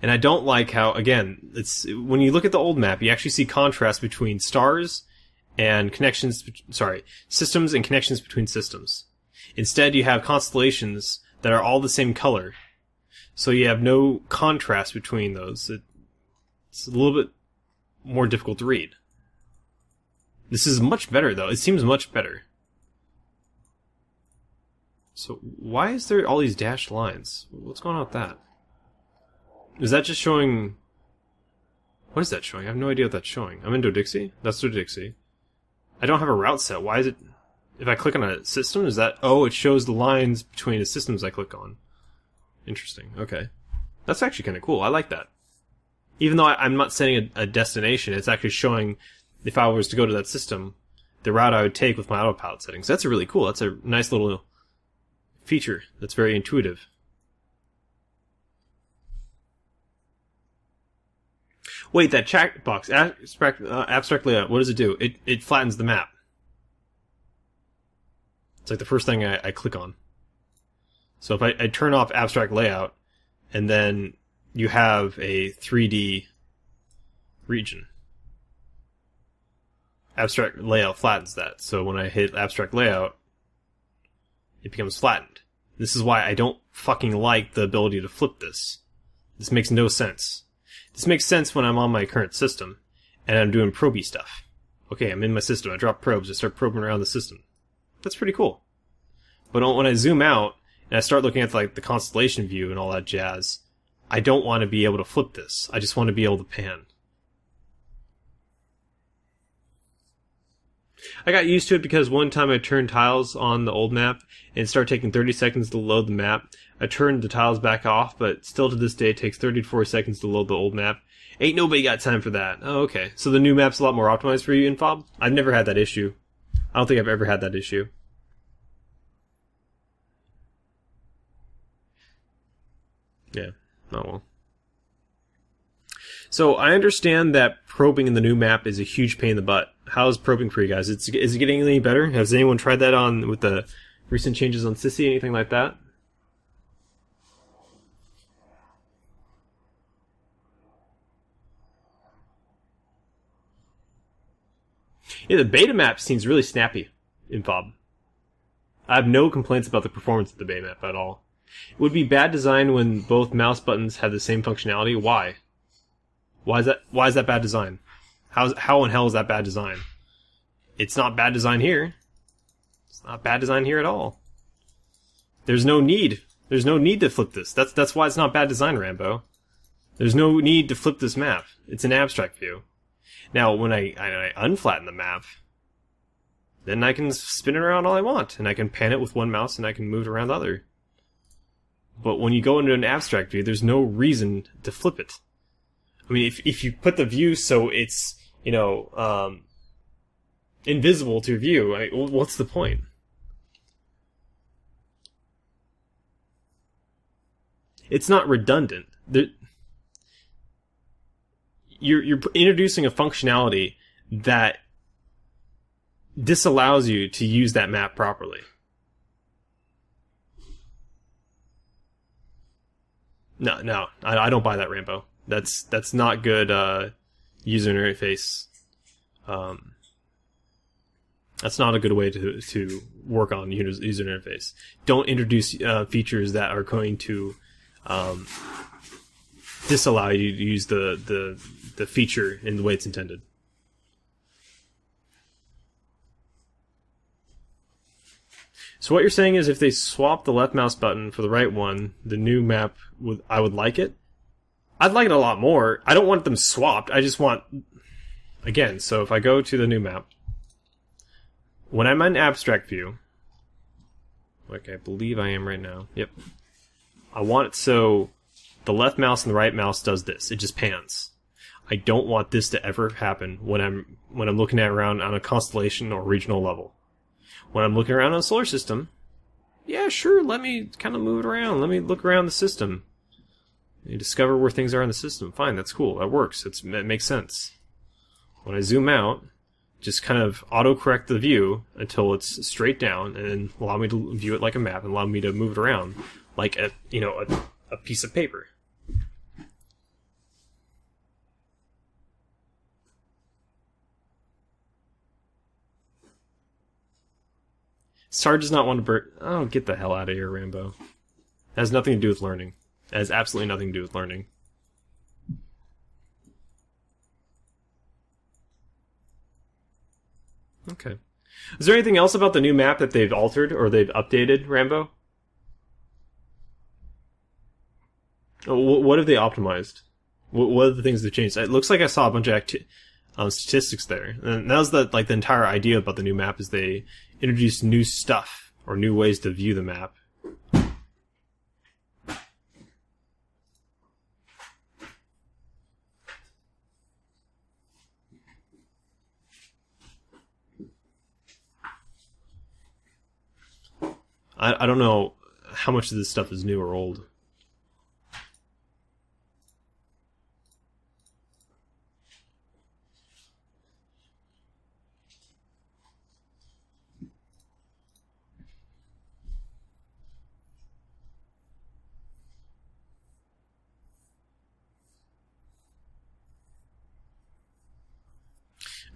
And I don't like how, again, it's when you look at the old map, you actually see contrast between stars and systems and connections between systems. Instead, you have constellations that are all the same color. So you have no contrast between those. It's a little bit more difficult to read. This is much better, though. It seems much better. So why is there all these dashed lines? What's going on with that? Is that just showing... What is that showing? I have no idea what that's showing. I'm in Dodixie? That's Dodixie. I don't have a route set. Why is it... If I click on a system, is that... Oh, it shows the lines between the systems I click on. Interesting. Okay. That's actually kind of cool. I like that. Even though I'm not setting a destination, it's actually showing, if I was to go to that system, the route I would take with my autopilot settings. That's really cool. That's a nice little feature that's very intuitive. Wait, that checkbox, abstract layout, what does it do? It flattens the map. It's like the first thing I click on. So if I turn off abstract layout, and then you have a 3D region. Abstract layout flattens that. So when I hit abstract layout, it becomes flattened. This is why I don't fucking like the ability to flip this. This makes no sense. This makes sense when I'm on my current system, and I'm doing proby stuff. Okay, I'm in my system, I drop probes, I start probing around the system. That's pretty cool. But when I zoom out, and I start looking at like the constellation view and all that jazz, I don't want to be able to flip this. I just want to be able to pan. I got used to it because one time I turned tiles on the old map and it started taking 30 seconds to load the map. I turned the tiles back off, but still to this day it takes 30 to 40 seconds to load the old map. Ain't nobody got time for that. Oh, okay. So the new map's a lot more optimized for you, Infob? I've never had that issue. I don't think I've ever had that issue. Yeah. Oh well. So I understand that probing in the new map is a huge pain in the butt. How's probing for you guys? Is it getting any better? Has anyone tried that on with the recent changes on Sissy, anything like that? Yeah, the beta map seems really snappy in FOB. I have no complaints about the performance of the beta map at all. It would be bad design when both mouse buttons have the same functionality. Why? Why is that bad design? How in hell is that bad design? It's not bad design here. It's not bad design here at all. There's no need. There's no need to flip this. That's why it's not bad design, Rambo. There's no need to flip this map. It's an abstract view. Now, when I unflatten the map, then I can spin it around all I want, and I can pan it with one mouse, and I can move it around the other. But when you go into an abstract view, there's no reason to flip it. I mean, if you put the view so it's, invisible to view, what's the point? It's not redundant. You're introducing a functionality that disallows you to use that map properly. No, I don't buy that, Rambo. That's not good user interface. That's not a good way to work on user interface. Don't introduce features that are going to disallow you to use the feature in the way it's intended. So what you're saying is if they swap the left mouse button for the right one, the new map I would like it? I'd like it a lot more. I don't want them swapped. I just want... Again, so if I go to the new map, when I'm in abstract view, like I believe I am right now, yep, I want it so the left mouse and the right mouse does this. It just pans. I don't want this to ever happen when I'm looking at around on a constellation or regional level. When I'm looking around on a solar system, yeah, sure, let me kind of move it around. Let me look around the system. You discover where things are in the system. Fine, that's cool. That works. It makes sense. When I zoom out, just kind of auto-correct the view until it's straight down and allow me to view it like a map and allow me to move it around like a piece of paper. Sarge does not want to burn... Oh, get the hell out of here, Rambo. It has nothing to do with learning. It has absolutely nothing to do with learning. Okay. Is there anything else about the new map that they've altered or they've updated, Rambo? What have they optimized? What are the things they've changed? It looks like I saw a bunch of statistics there. And that was the entire idea about the new map is they introduced new stuff or new ways to view the map. I don't know how much of this stuff is new or old.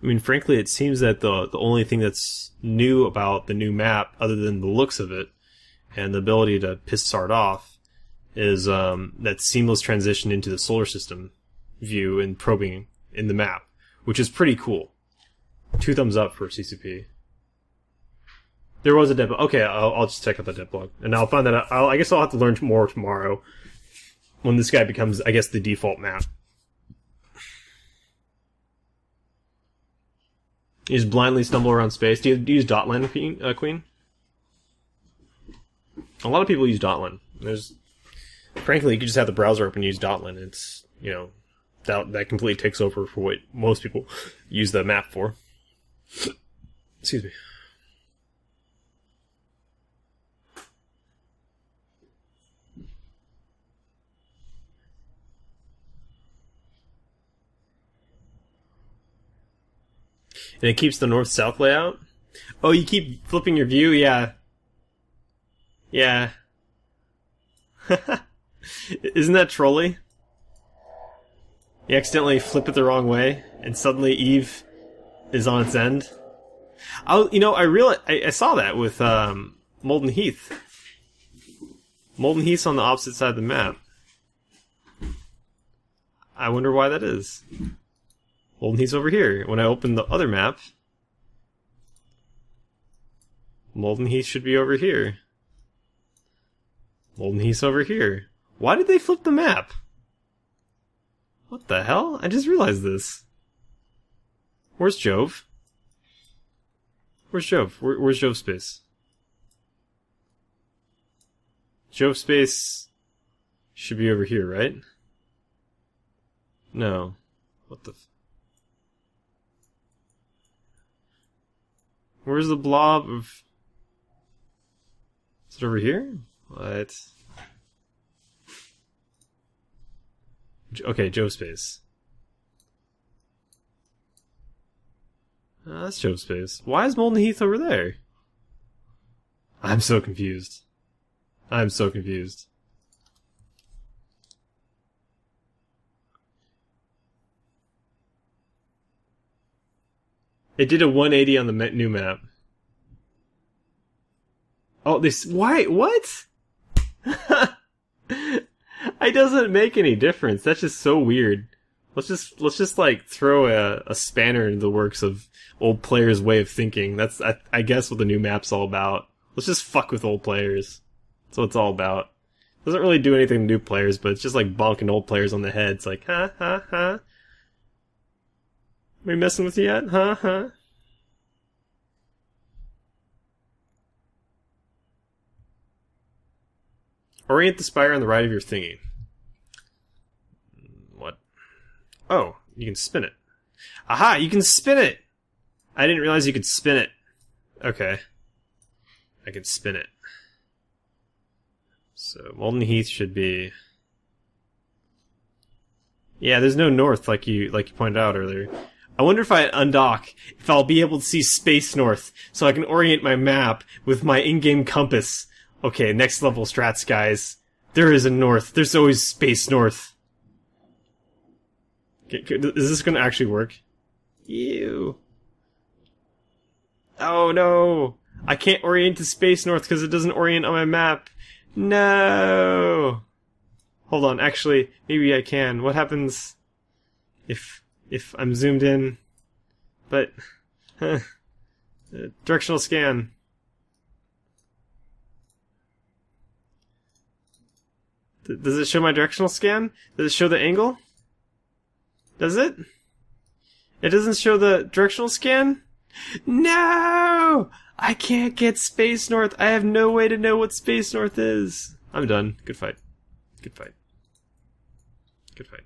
I mean, frankly, it seems that the only thing that's new about the new map, other than the looks of it and the ability to piss Sard off, is that seamless transition into the solar system view and probing in the map, which is pretty cool. 2 thumbs up for CCP. There was a dev blog. Okay, I'll just check out the dev blog, and I'll find that out. I guess I'll have to learn more tomorrow when this guy becomes, I guess, the default map. You just blindly stumble around space. Do you use Dotland, Queen? A lot of people use Dotland. Frankly, you could just have the browser open and use Dotland. It's, that completely takes over for what most people use the map for. Excuse me. And it keeps the north-south layout? Oh, you keep flipping your view? Yeah. Yeah. Isn't that trolly? You accidentally flip it the wrong way, and suddenly Eve is on its end. I saw that with Molten Heath. Molten Heath's on the opposite side of the map. I wonder why that is. Molten Heath's over here. When I open the other map, Molten Heath should be over here. Molten Heath's over here. Why did they flip the map? What the hell? I just realized this. Where's Jove? Where's Jove? Where's Jove space? Jove space should be over here, right? No. What the... Where's the blob of... Is it over here? What? Okay, Jove space. That's Jove space. Why is Molten Heath over there? I'm so confused. I'm so confused. It did a 180 on the new map. Oh, this... Why? What? It doesn't make any difference. That's just so weird. Let's just like throw a spanner into the works of old players' way of thinking. That's I guess what the new map's all about. Let's just fuck with old players. That's what it's all about. It doesn't really do anything to new players, but it's just like bonking old players on the head. It's like, ha ha ha. Are we messing with you yet? Huh? Huh? Orient the spire on the right of your thingy. What? Oh, you can spin it. Aha! You can spin it! I didn't realize you could spin it. Okay. I can spin it. So, Molten Heath should be... Yeah, there's no north like you pointed out earlier. I wonder if I undock, if I'll be able to see Space North, so I can orient my map with my in-game compass. Okay, next level strats, guys. There is a north. There's always Space North. Is this gonna actually work? Ew. Oh no! I can't orient to Space North because it doesn't orient on my map. No! Hold on, actually, maybe I can. What happens if I'm zoomed in? But... directional scan. Does it show my directional scan? Does it show the angle? Does it? It doesn't show the directional scan? No! I can't get Space North. I have no way to know what Space North is. I'm done. Good fight. Good fight. Good fight.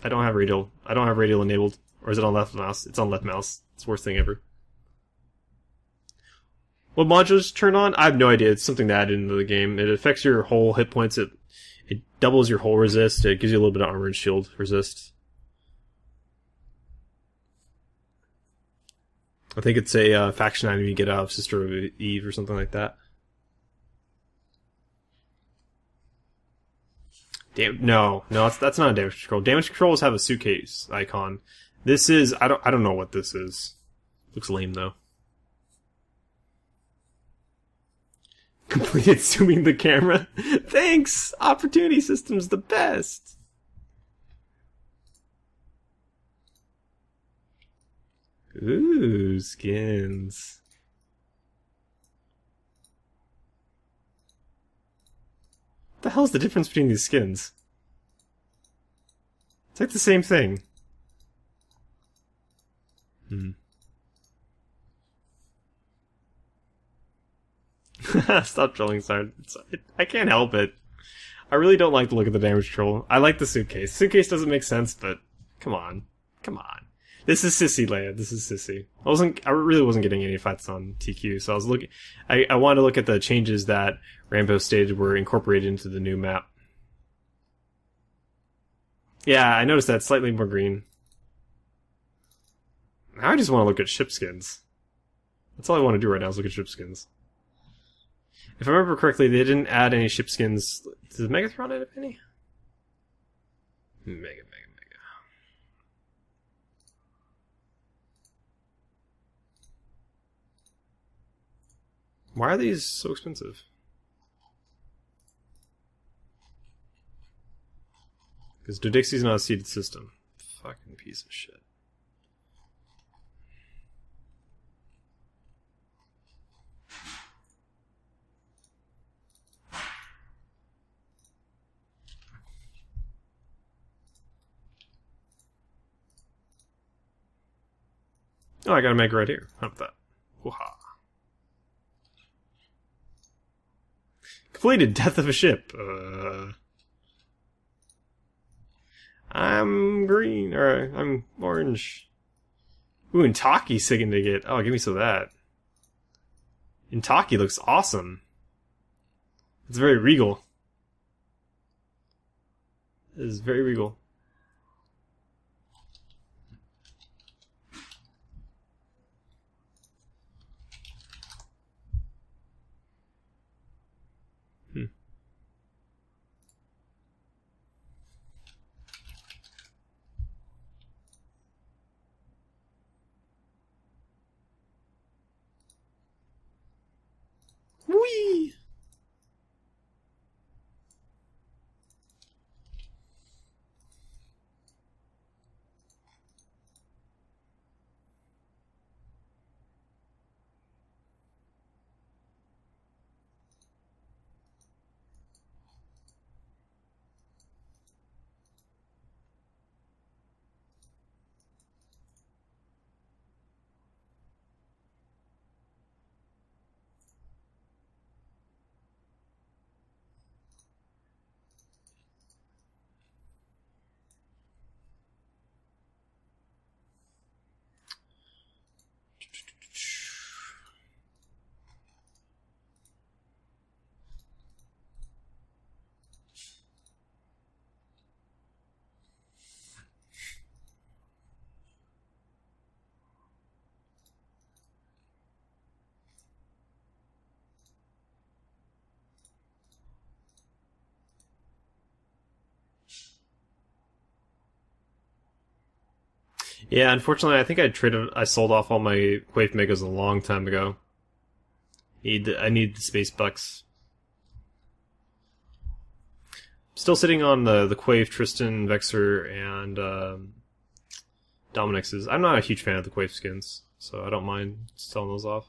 I don't have radial enabled. Or is it on left mouse? It's on left mouse. It's the worst thing ever. What modules turn on? I have no idea. It's something to add into the game. It affects your whole hit points. It doubles your whole resist. It gives you a little bit of armor and shield resist. I think it's a faction item you get out of Sister of Eve or something like that. No, that's not a damage control. Damage controls have a suitcase icon. This is I don't know what this is. Looks lame though. Completed zooming the camera. Thanks! Opportunity System's the best! Ooh, skins. What the hell's the difference between these skins? It's like the same thing. Stop trolling, Sard. I can't help it. I really don't like the look of the damage troll. I like the suitcase. Suitcase doesn't make sense, but come on. Come on. This is Sissy Leia. This is Sissy. I really wasn't getting any fights on TQ, so I was looking. I wanted to look at the changes that Rambo stated were incorporated into the new map. Yeah, I noticed that slightly more green. Now I just want to look at ship skins. That's all I want to do right now is look at ship skins. If I remember correctly, they didn't add any ship skins. Did Megatron add any? Mega. Why are these so expensive? Because Dodixie's not a seeded system. Fucking piece of shit. Oh, I got a Mega right here. How about that? Woo-ha. Completed Death of a Ship. I'm green, or I'm orange. Ooh, Intaki second to get. Oh, give me some of that. Intaki looks awesome. It's very regal. It is very regal. Whee! Yeah, unfortunately, I think I sold off all my Quaif Megas a long time ago. I need the space bucks. Still sitting on the Quaif, Tristan, Vexer, and Dominix's. I'm not a huge fan of the Quaif skins, so I don't mind selling those off.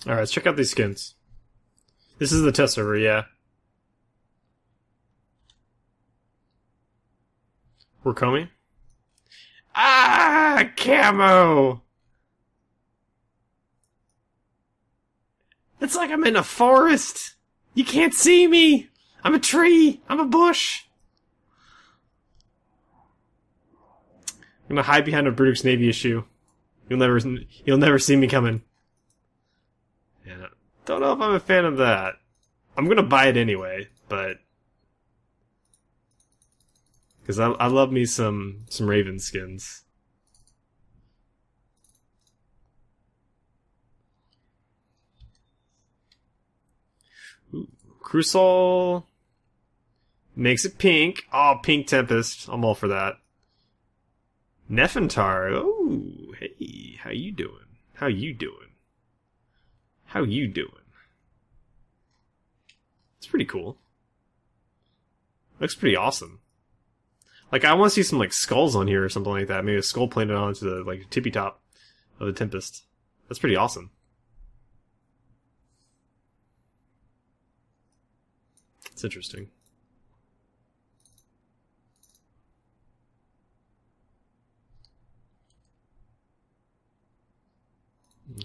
Alright, let's check out these skins. This is the test server, yeah. We're coming. Ah, camo! It's like I'm in a forest. You can't see me. I'm a tree. I'm a bush. I'm gonna hide behind a Brutix Navy issue. You'll never see me coming. Yeah, don't know if I'm a fan of that. I'm gonna buy it anyway, but because I love me some Raven skins. Ooh, Crucial makes it pink. Oh, Pink Tempest. I'm all for that. Nefintar. Oh, hey, how you doing? How you doing? How you doing? It's pretty cool. Looks pretty awesome. Like, I want to see some, like, skulls on here or something like that. Maybe a skull planted onto the, like, tippy top of the Tempest. That's pretty awesome. It's interesting.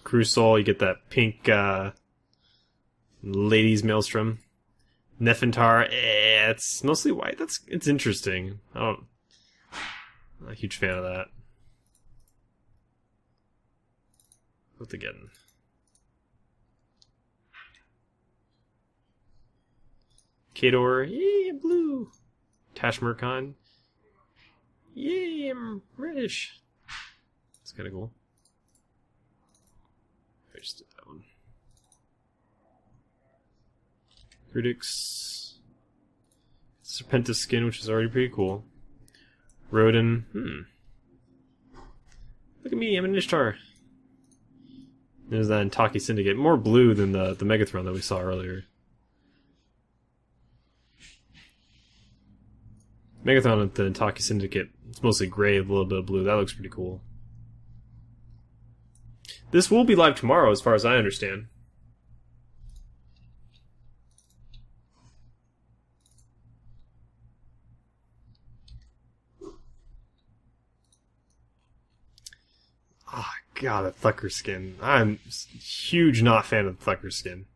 Crucial, you get that pink, Ladies Maelstrom. Nefintar, it's mostly white. It's interesting. I'm not a huge fan of that. What they getting? Kador, yay, I'm blue. Tashmurkhan, yay, I'm reddish. That's kind of cool. I just did that one. Critics. Serpentis skin, which is already pretty cool. Rodin. Look at me, I'm an Ishtar. There's that Intaki Syndicate. More blue than the Megathron that we saw earlier. Megathron at the Intaki Syndicate, it's mostly gray, with a little bit of blue. That looks pretty cool. This will be live tomorrow, as far as I understand. Oh, God, the Thucker skin. I'm a huge not fan of the Thucker skin.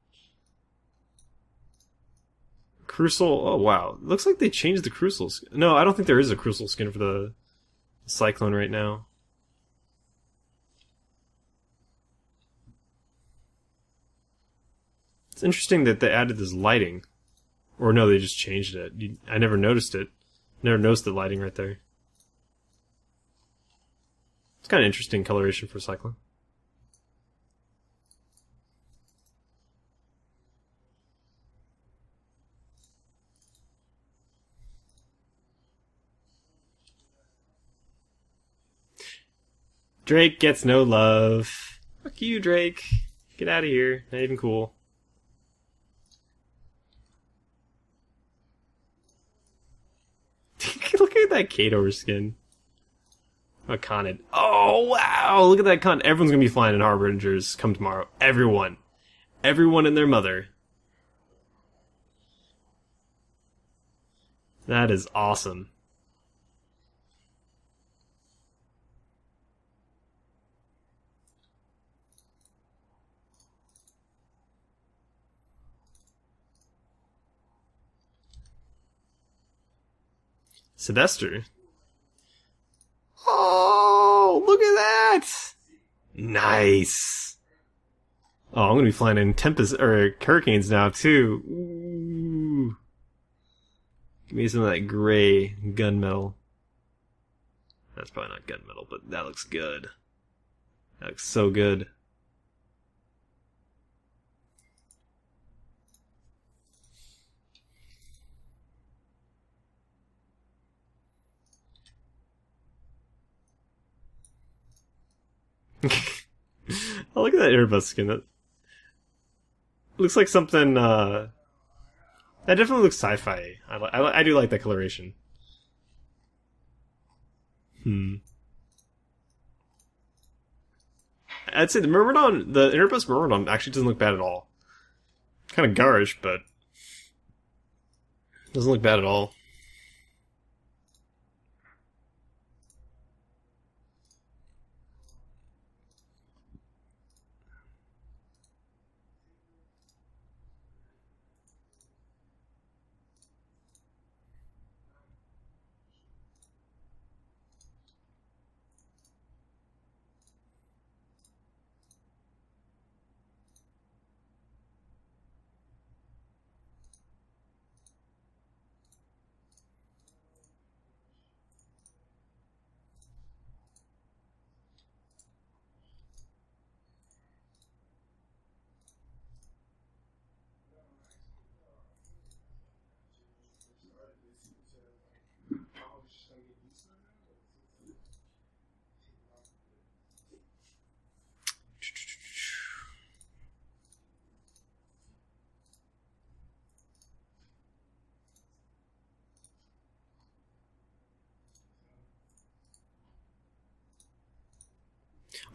Crucial, oh wow. Looks like they changed the Crucial skin. No, I don't think there is a Crucial skin for the Cyclone right now. It's interesting that they added this lighting. Or no, they just changed it. I never noticed it. Never noticed the lighting right there. It's kind of interesting coloration for Cyclone. Drake gets no love. Fuck you, Drake. Get out of here. Not even cool. Look at that Kador skin. A Conid. Oh, wow! Look at that Con. Everyone's gonna be flying in Harbingers come tomorrow. Everyone. Everyone and their mother. That is awesome. Sylvester. Oh, look at that! Nice. Oh, I'm gonna be flying in Tempest or Hurricanes now too. Ooh. Give me some of that gray gunmetal. That's probably not gunmetal, but that looks good. That looks so good. Oh, look at that Airbus skin. That looks like something. That definitely looks sci-fi. I do like that coloration. I'd say the Myrmidon, the Airbus Myrmidon, actually doesn't look bad at all. Kind of garish, but doesn't look bad at all.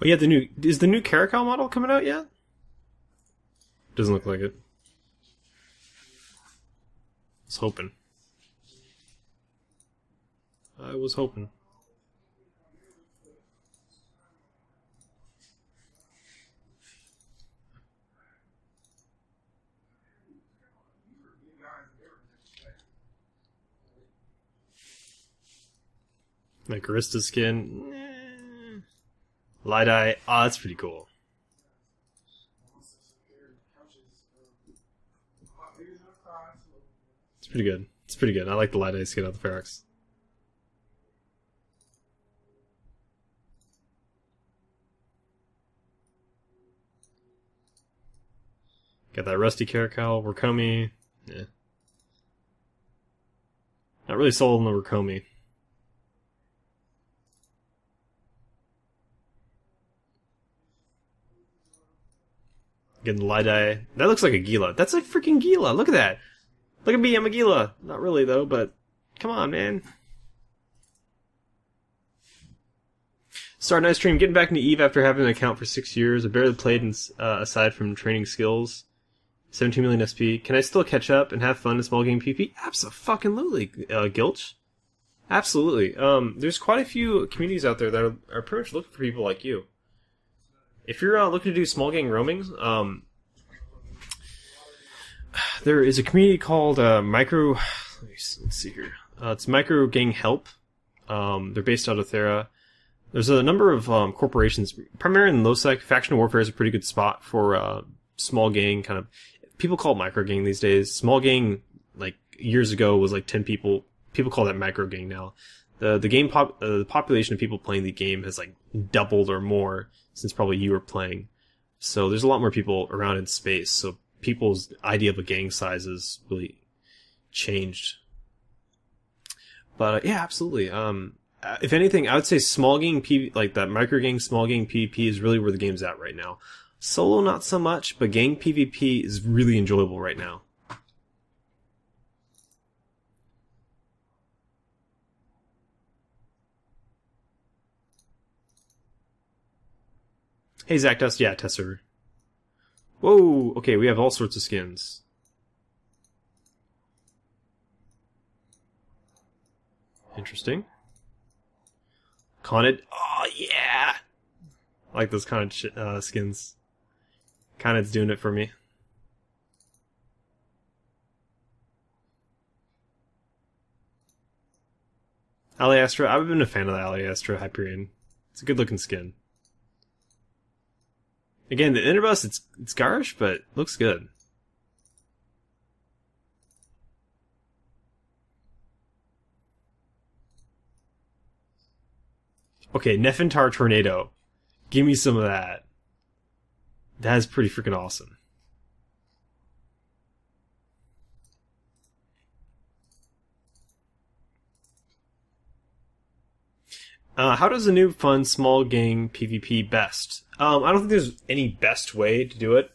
Oh yeah, is the new Caracal model coming out yet? Doesn't look like it. I was hoping. I was hoping. Like Arista skin. Light Eye. Oh, that's pretty cool. It's pretty good. It's pretty good. I like the Light Eye skin of the Ferox. Got that Rusty Caracal, Rakomi. Yeah. Not really sold on the Rakomi. Getting the Light Eye. That looks like a Gila. That's a freaking Gila. Look at that. Look at me, I'm a Gila. Not really, though, but come on, man. Start nice stream. Getting back into EVE after having an account for 6 years. I barely played aside from training skills. 17 million SP. Can I still catch up and have fun in small game PvP? Absolutely, Gilch. Absolutely. There's quite a few communities out there that are pretty much looking for people like you. If you're looking to do small gang roamings, there is a community called Micro. Let's see here. It's Micro Gang Help. They're based out of Thera. There's a number of corporations, primarily in low-sec. Faction warfare is a pretty good spot for small gang kind of. People call it micro gang these days. Small gang, like years ago, was like 10 people. People call that micro gang now. The population of people playing the game has like doubled or more since probably you were playing. So there's a lot more people around in space. So people's idea of a gang size has really changed. But yeah, absolutely. If anything, I would say small gang PvP, like that micro gang, small gang PvP is really where the game's at right now. Solo, not so much, but gang PvP is really enjoyable right now. Hey, Zach Dust, yeah, test server. Whoa, okay, we have all sorts of skins. Interesting. Conid, oh yeah! I like those kind of skins. Conid's doing it for me. Aliastra, I've been a fan of the Aliastra Hyperion. It's a good looking skin. Again, the Interbus, it's garish, but looks good. Okay, Nefintar Tornado. Give me some of that. That is pretty freaking awesome. How does a new fun small gang PvP best? I don't think there's any best way to do it,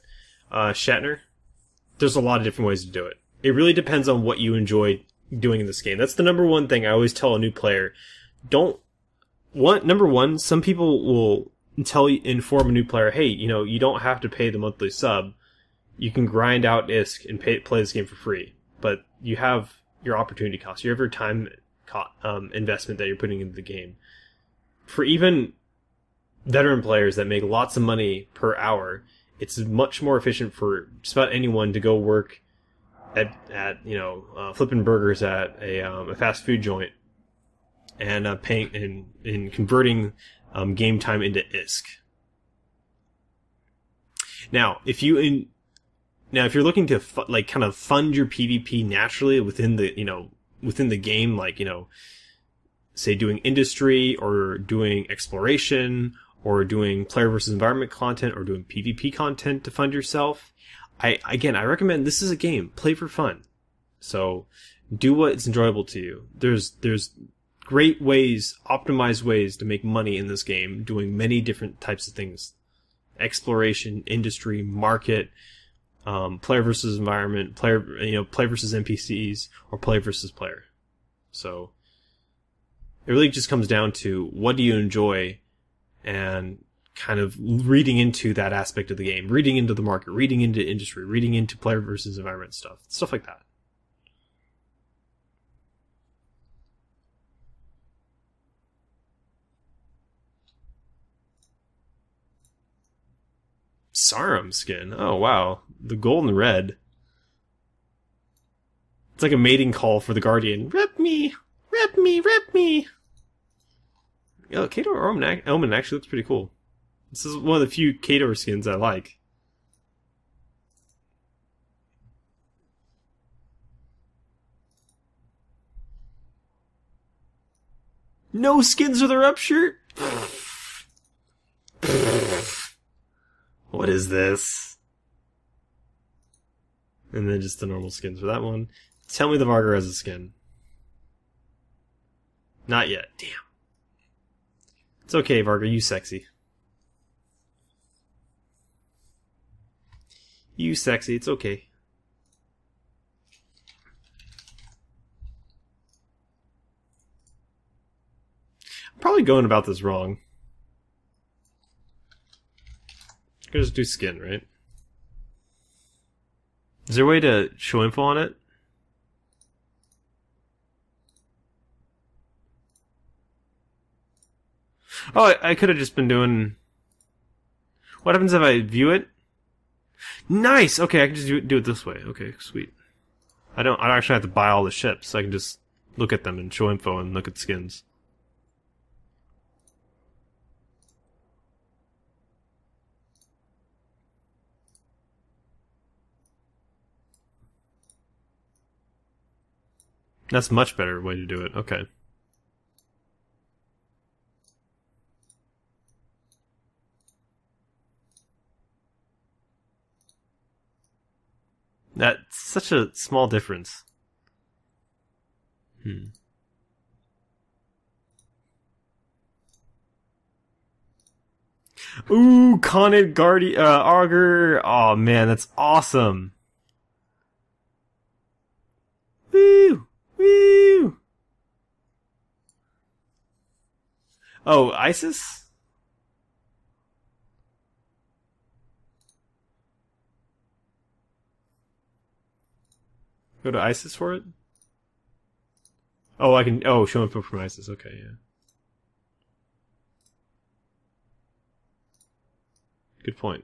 Shatner. There's a lot of different ways to do it. It really depends on what you enjoy doing in this game. That's the number one thing I always tell a new player. Number one, some people will inform a new player, hey, you don't have to pay the monthly sub. You can grind out ISK and play this game for free. But you have your opportunity cost. You have your time investment that you're putting into the game. For even veteran players that make lots of money per hour, it's much more efficient for just about anyone to go work at flipping burgers at a fast food joint and paying and converting game time into ISK. Now, if you're looking to kind of fund your PvP naturally within the game, like say doing industry or doing exploration or doing player versus environment content or doing PvP content to fund yourself, I recommend this is a game. Play for fun. So do what's enjoyable to you. There's great ways, optimized ways to make money in this game doing many different types of things. Exploration, industry, market, player versus environment, player versus NPCs, or player versus player. So it really just comes down to what do you enjoy and kind of reading into that aspect of the game, reading into the market, reading into industry, reading into player versus environment stuff like that. Sarum skin. Oh wow, the gold and red. It's like a mating call for the Guardian. Rip me, rip me, rip me. Oh, Khador Omen actually looks pretty cool. This is one of the few Khador skins I like. No skins with a rep shirt? What is this? And then just the normal skins for that one. Tell me the Vargr has a skin. Not yet. Damn. It's okay, Vargr. You sexy. You sexy. It's okay. I'm probably going about this wrong. I'm gonna just do skin, right? Is there a way to show info on it? Oh, I could have just been doing... What happens if I view it? Nice! Okay, I can just do it this way. Okay, sweet. I don't actually have to buy all the ships. I can just look at them and show info and look at skins. That's a much better way to do it. Okay. That's such a small difference. Ooh, Conid Guardian Augur. Oh man, that's awesome. Woo! Woo! Oh, Isis? Go to Isis for it? Oh, I can... Oh, show info from Isis. Okay, yeah. Good point.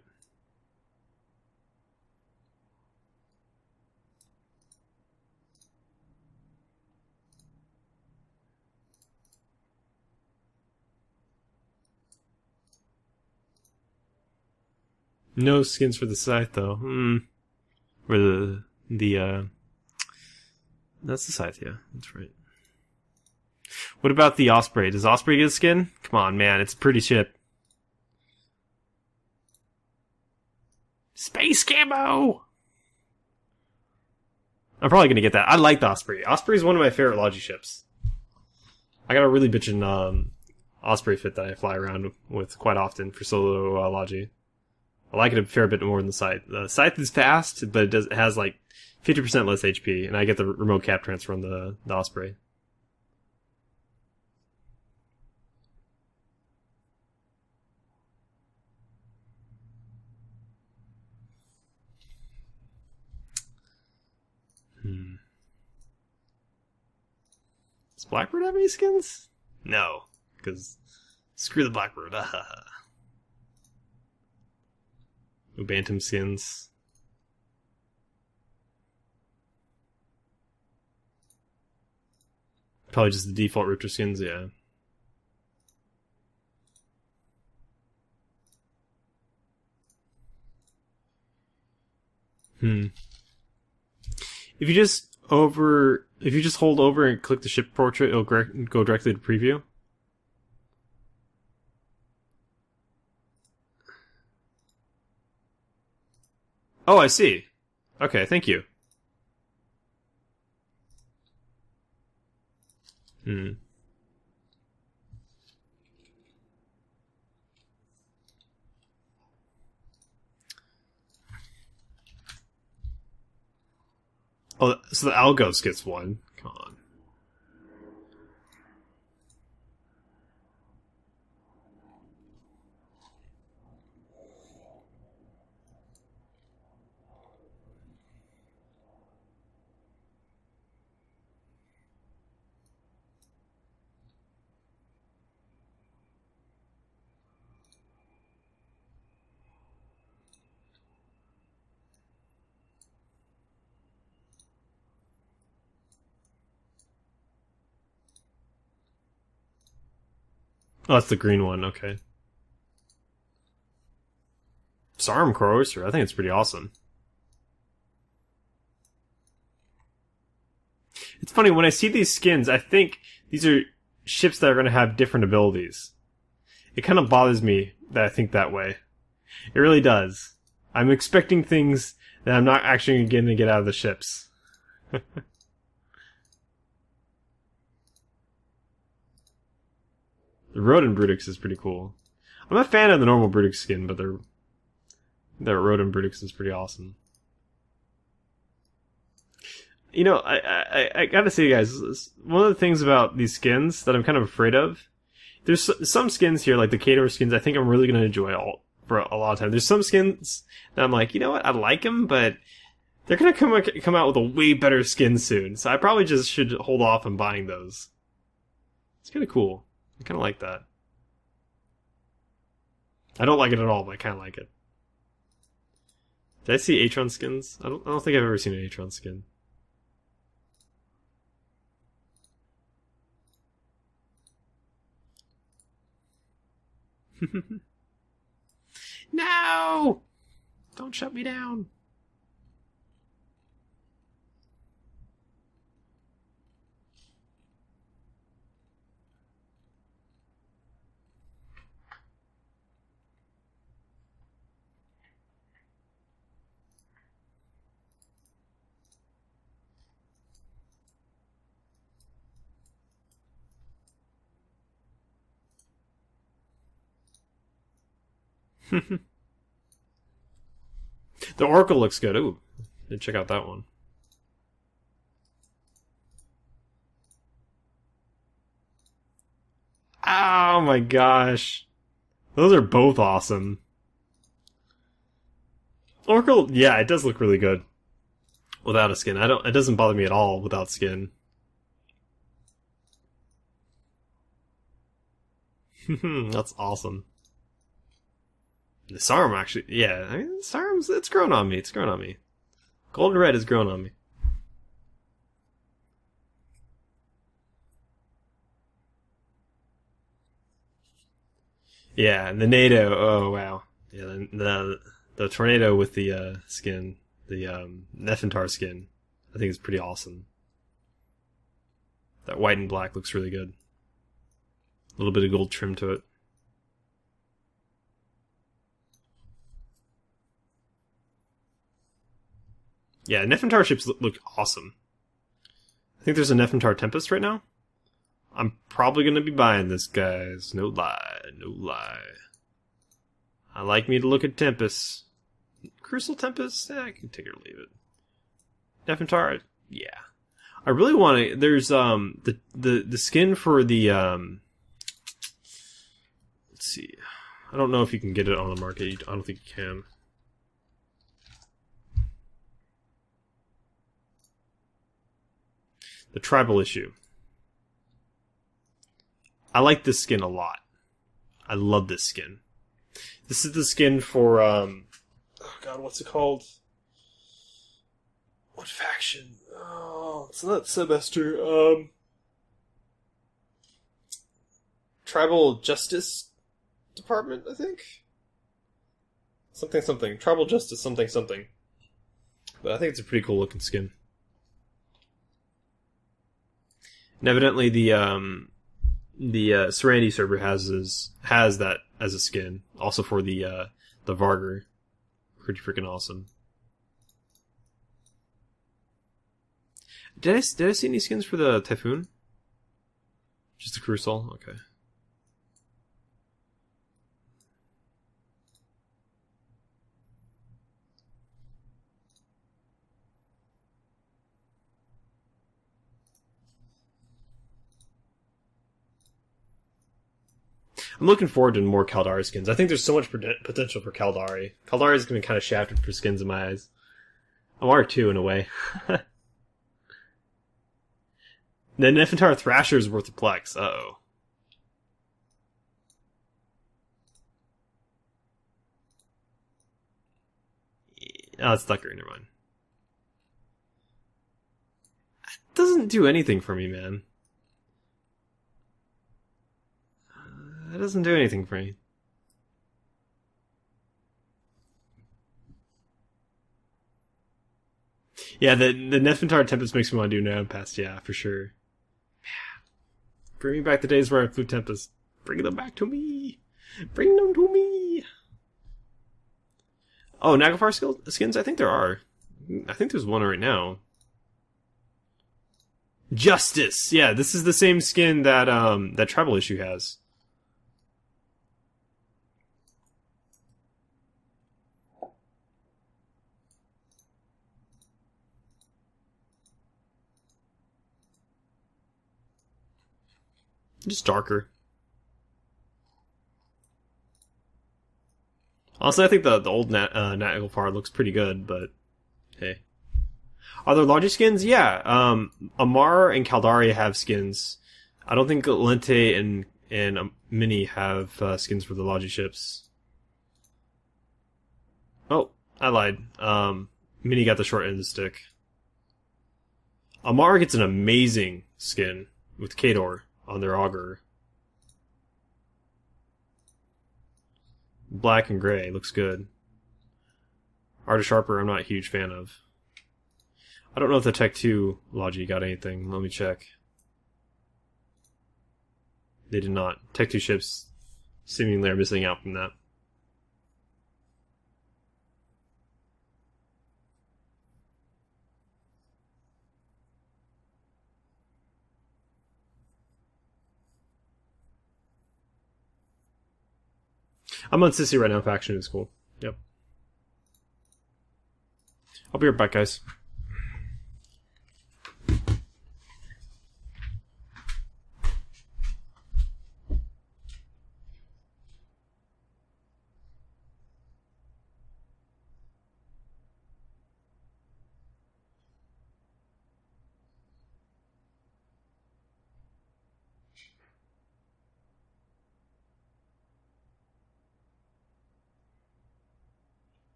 No skins for the Scythe, though. Or that's the Scythe, yeah. That's right. What about the Osprey? Does Osprey get a skin? Come on, man. It's a pretty ship. Space Camo! I'm probably gonna get that. I like the Osprey. Osprey is one of my favorite Logi ships. I got a really bitchin' Osprey fit that I fly around with quite often for solo Logi. I like it a fair bit more than the Scythe. The Scythe is fast, but it has like 50% less HP, and I get the remote cap transfer on the Osprey. Does Blackbird have any skins? No, because screw the Blackbird. No Bantam skins. Probably just the default Riptor skins, yeah. If you just hold over and click the ship portrait, it'll go directly to preview. Oh, I see. Okay, thank you. Oh, so the Algos gets one. Come on. Oh, that's the green one. Okay. Sarum Croaster. I think it's pretty awesome. It's funny, when I see these skins, I think these are ships that are going to have different abilities. It kind of bothers me that I think that way. It really does. I'm expecting things that I'm not actually going to get out of the ships. The Rodent Brutix is pretty cool. I'm a fan of the normal Brutix skin, but the Rodent Brutix is pretty awesome. You know, I gotta say, guys, one of the things about these skins that I'm kind of afraid of, there's some skins here, like the Khador skins, I think I'm really gonna enjoy for a lot of time. There's some skins that I'm like, you know what, I like them, but they're gonna come out with a way better skin soon, so I probably just should hold off on buying those. It's kinda cool. I kinda like that. I don't like it at all, but I kinda like it. Did I see Atron skins? I don't think I've ever seen an Atron skin. No! Don't shut me down. The Oracle looks good. Ooh, check out that one. Oh my gosh. Those are both awesome. Oracle, yeah, it does look really good without a skin. It doesn't bother me at all without skin. That's awesome. The Sarum actually, yeah, I mean, Sarum's, it's grown on me. It's grown on me. Gold and red has grown on me. Yeah, and the NATO. Oh wow. Yeah, the tornado with the skin, the Nefintar skin, I think is pretty awesome. That white and black looks really good. A little bit of gold trim to it. Yeah, Nefintar ships look awesome. I think there's a Nefintar Tempest right now. I'm probably going to be buying this, guys. No lie, no lie. I like me to look at Tempest. Crystal Tempest? Yeah, I can take it or leave it. Nefintar? Yeah. I really want to... There's the skin for the... let's see. I don't know if you can get it on the market. I don't think you can. The tribal issue. I like this skin a lot. I love this skin. This is the skin for, oh god, what's it called? What faction? Oh, it's not Sebester. Tribal Justice Department, I think? Something. Tribal Justice something. But I think it's a pretty cool looking skin. And evidently the Serenity server has that as a skin, also for the Vargur. Pretty freaking awesome. Did I see any skins for the Typhoon? Just the Crucial? Okay. I'm looking forward to more Caldari skins. I think there's so much potential for Caldari. Caldari is going to be kind of shafted for skins in my eyes. I'm too, in a way. The Nefintar Thrasher is worth a plex. Uh-oh. Oh, it's Thucker, never mind. It doesn't do anything for me, man. That doesn't do anything for me. Yeah, the Nefertar Tempest makes me want to do Nav Pass, yeah, for sure. Bring me back the days where I flew Tempest. Bring them back to me. Bring them to me. Oh, Naglfar skins? I think there are. I think there's one right now. Justice! Yeah, this is the same skin that that Tribal Issue has. Just darker. Honestly, I think the old Naglfar looks pretty good, but hey. Are there Logi skins? Yeah. Amar and Caldari have skins. I don't think Lente and Mini have skins for the Logi ships. Oh, I lied. Mini got the short end of the stick. Amar gets an amazing skin with Khador on their auger. Black and gray looks good. Art of Sharper, I'm not a huge fan of. I don't know if the Tech 2 Logi got anything. Let me check. They did not. Tech 2 ships seemingly are missing out from that. I'm on Sissy right now. Faction is cool. Yep. I'll be right back, guys.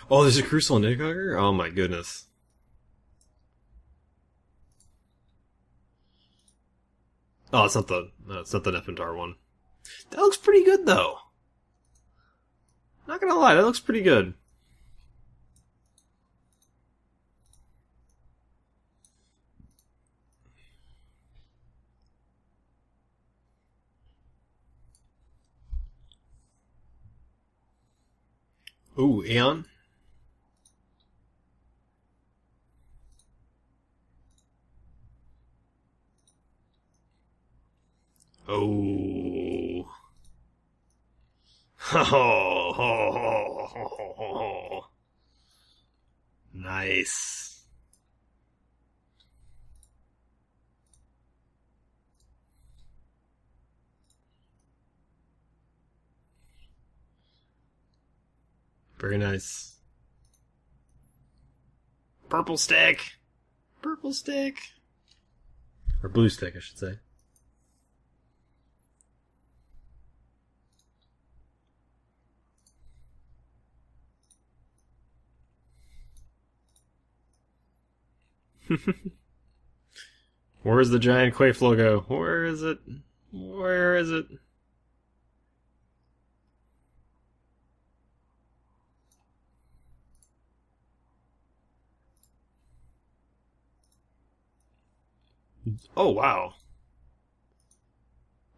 Oh, there's a Crucial Nidhugger? Oh my goodness. Oh, it's not the Nefertar one. That looks pretty good though. Not gonna lie, that looks pretty good. Ooh, Aeon? Oh. Nice. Very nice. Purple stick. Purple stick. Or blue stick, I should say. Where's the giant Quaif logo? Where is it? Where is it? Oh, wow.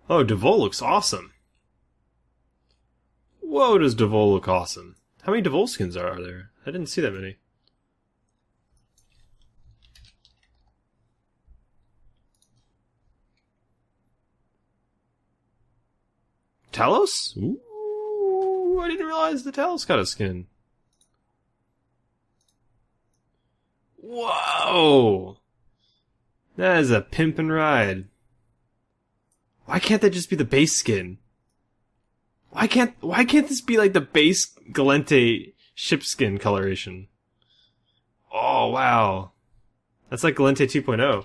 Oh, Devol looks awesome. Whoa, does Devol look awesome. How many Devol skins are there? I didn't see that many. Talos? Ooh, I didn't realize the Talos got a skin. Whoa! That is a pimpin' ride. Why can't that just be the base skin? Why can't this be like the base Gallente ship skin coloration? Oh, wow. That's like Gallente 2.0.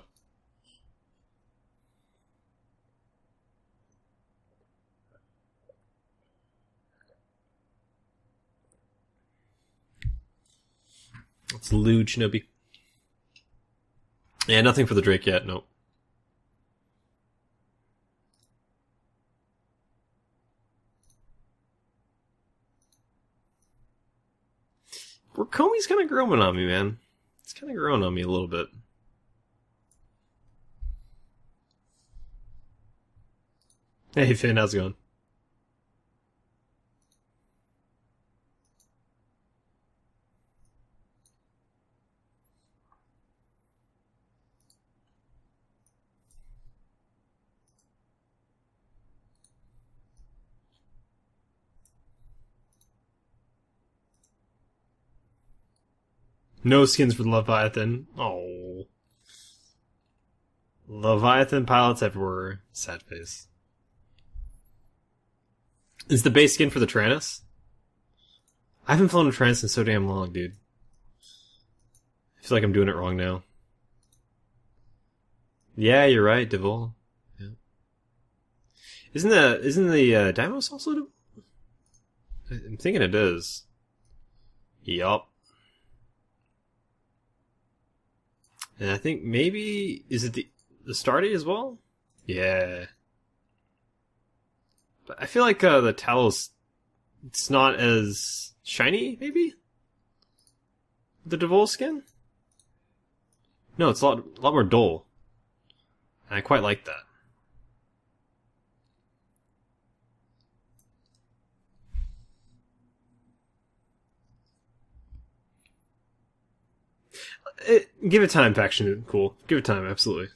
It's Lou Shinobi. Yeah, nothing for the Drake yet, nope. Comey's kind of growing on me, man. It's kind of growing on me a little bit. Hey, Finn, how's it going? No skins for Leviathan. Oh. Leviathan pilots everywhere. Sad face. Is the base skin for the Tyrannus? I haven't flown a Tyrannus in so damn long, dude. I feel like I'm doing it wrong now. Yeah, you're right, Devol. Yeah. Isn't the Deimos also? I'm thinking it is. Yup. And I think maybe... Is it the Stardate as well? Yeah. But I feel like the Talos... It's not as shiny, maybe? The Devol skin? No, it's a lot more dull. And I quite like that. Give it time, Faction. Cool. Give it time, absolutely.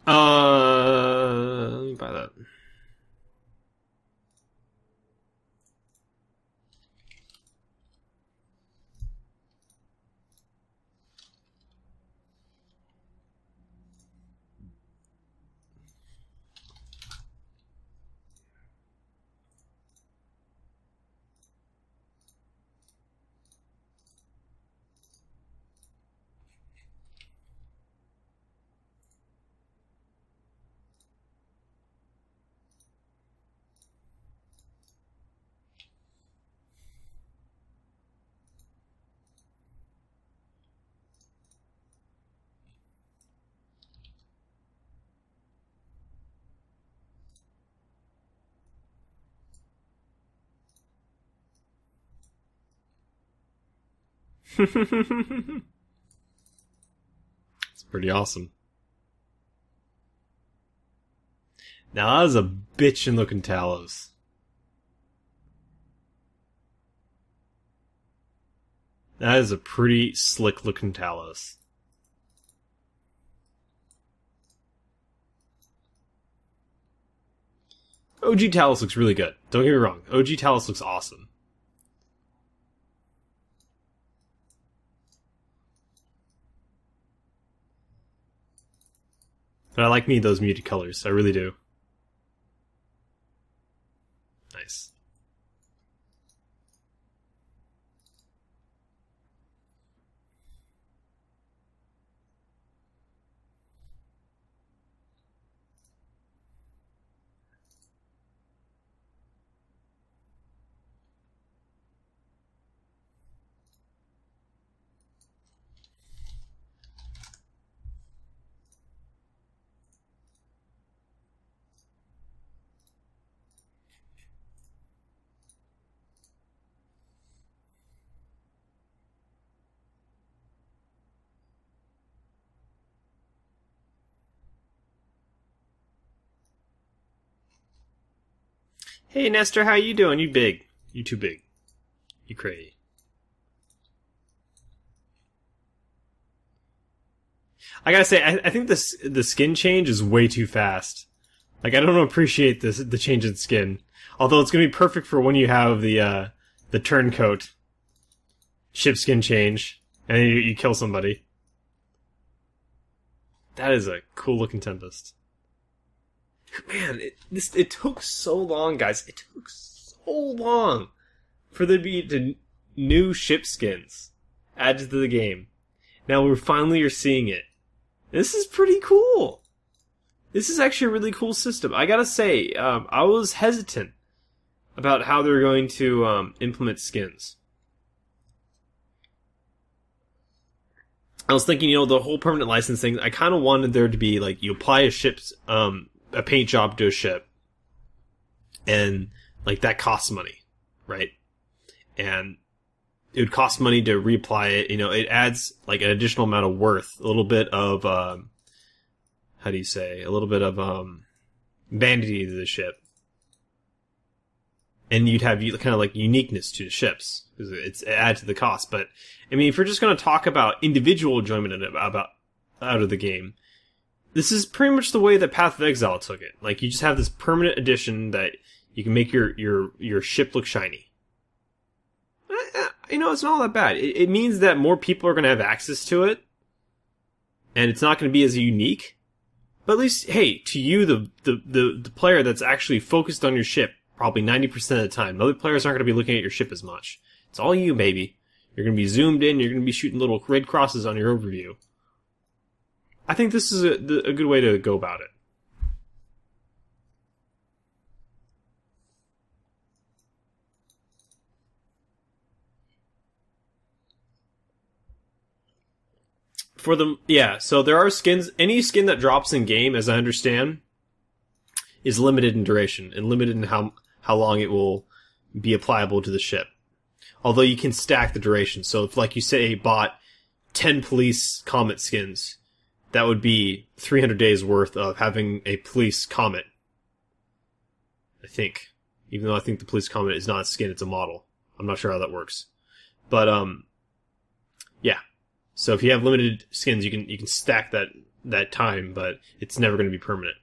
Let me buy that. It's pretty awesome. Now that is a bitchin' looking Talos. That is a pretty slick looking Talos. OG Talos looks really good. Don't get me wrong. OG Talos looks awesome. But I like me those muted colors. I really do. Nice. Hey Nestor, how you doing? You big. You too big. You crazy. I gotta say, I think the skin change is way too fast. Like, I don't appreciate the change in skin. Although it's gonna be perfect for when you have the turncoat ship skin change, and then you kill somebody. That is a cool looking Tempest. Man, it took so long, guys. It took so long for there to be new ship skins added to the game. Now we finally are seeing it. This is pretty cool. This is actually a really cool system. I gotta say, I was hesitant about how they're going to implement skins. I was thinking, the whole permanent license thing, I kind of wanted there to be, like, you apply a ship's, a paint job to a ship, and, like, that costs money, right? And it would cost money to reapply it, it adds, like, an additional amount of worth, a little bit of, a little bit of, vanity to the ship. And you'd have kind of like uniqueness to the ships, because it adds to the cost. But I mean, if we're just going to talk about individual enjoyment out of the game, this is pretty much the way that Path of Exile took it. Like, you just have this permanent addition that you can make your ship look shiny. It's not all that bad. It means that more people are going to have access to it, and it's not going to be as unique. But at least, hey, to you, the player that's actually focused on your ship, probably 90% of the time. The other players aren't going to be looking at your ship as much. It's all you, baby. You're going to be zoomed in. You're going to be shooting little red crosses on your overview. I think this is a good way to go about it. So there are skins. Any skin that drops in game, as I understand, is limited in duration and limited in how long it will be applicable to the ship. Although you can stack the duration. So if, like you say, bought 10 police comet skins, that would be 300 days worth of having a police comet. I think. Even though I think the police comet is not a skin, it's a model. I'm not sure how that works. But, yeah. So if you have limited skins, you can stack that time, but it's never going to be permanent.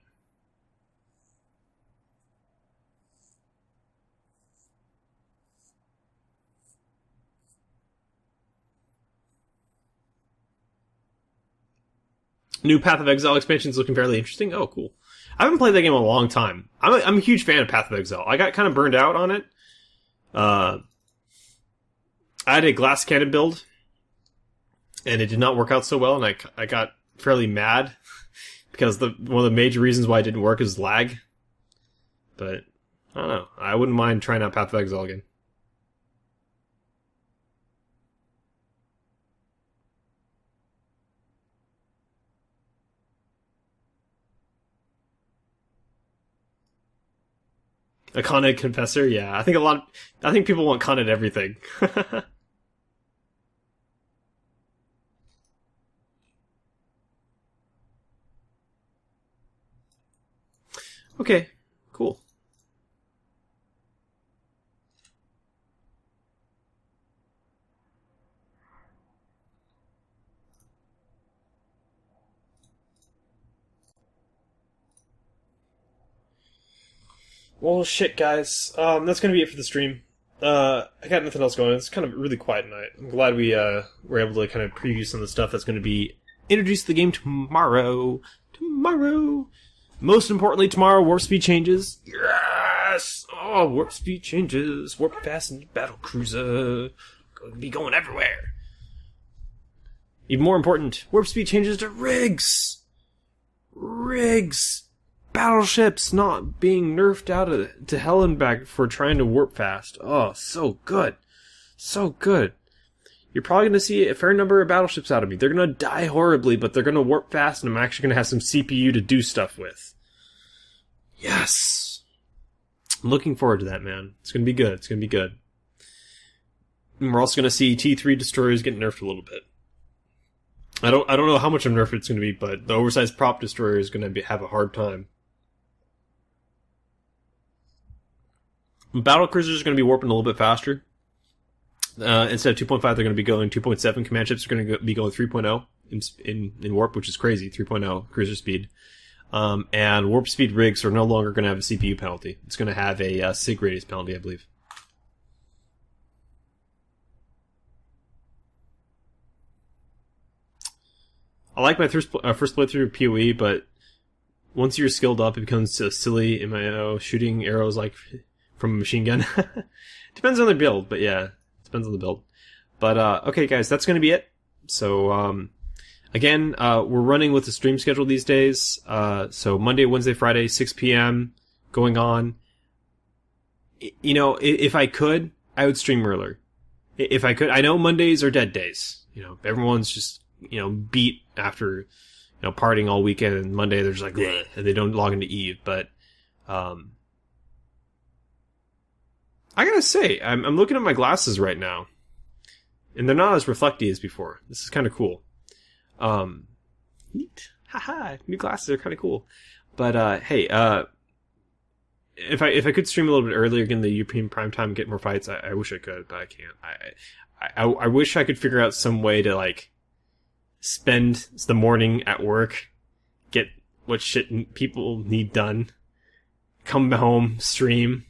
New Path of Exile expansion is looking fairly interesting. Oh, cool. I haven't played that game in a long time. I'm a huge fan of Path of Exile. I got kind of burned out on it. I had a glass cannon build, and it did not work out so well, and I got fairly mad because one of the major reasons why it didn't work is lag. But I don't know. I wouldn't mind trying out Path of Exile again. A Con-Ed confessor? Yeah, I think people want Con-Ed everything. Okay, cool. Well, shit, guys. That's gonna be it for the stream. I got nothing else going on. It's kind of a really quiet night. I'm glad we were able to kind of preview some of the stuff that's going to be introduced to the game tomorrow. Most importantly, tomorrow, warp speed changes. Yes! Oh, warp speed changes. Warp fast and battle cruiser. Going to be going everywhere. Even more important, warp speed changes to rigs. Battleships not being nerfed out to hell and back for trying to warp fast. Oh, so good. So good. You're probably going to see a fair number of battleships out of me. They're going to die horribly, but they're going to warp fast, and I'm actually going to have some CPU to do stuff with. Yes! I'm looking forward to that, man. It's going to be good. It's going to be good. And we're also going to see T3 destroyers get nerfed a little bit. I don't know how much of nerf it's going to be, but the oversized prop destroyer is going to have a hard time. Battle cruisers are going to be warping a little bit faster. Instead of 2.5, they're going to be going 2.7. Command ships are going to be going 3.0 in warp, which is crazy. 3.0 cruiser speed. And warp speed rigs are no longer going to have a CPU penalty. It's going to have a sig radius penalty, I believe. I like my first playthrough of PoE, but once you're skilled up, it becomes silly in shooting arrows like from a machine gun. Depends on the build, but yeah, depends on the build. But okay, guys, that's going to be it. So Again, we're running with the stream schedule these days. So Monday, Wednesday, Friday, 6 p.m. going on. You know, if I could, I would stream earlier. If I could. I know Mondays are dead days. You know, everyone's just, beat after, partying all weekend, and Monday they're just like, bleh, and they don't log into Eve. But, I gotta say, I'm looking at my glasses right now, and they're not as reflecty as before. This is kind of cool. Neat. Haha, new glasses are kind of cool. But, hey, if I could stream a little bit earlier, get in the European primetime, get more fights, I wish I could, but I can't. I wish I could figure out some way to, like, spend the morning at work, get what shit people need done, come home, stream,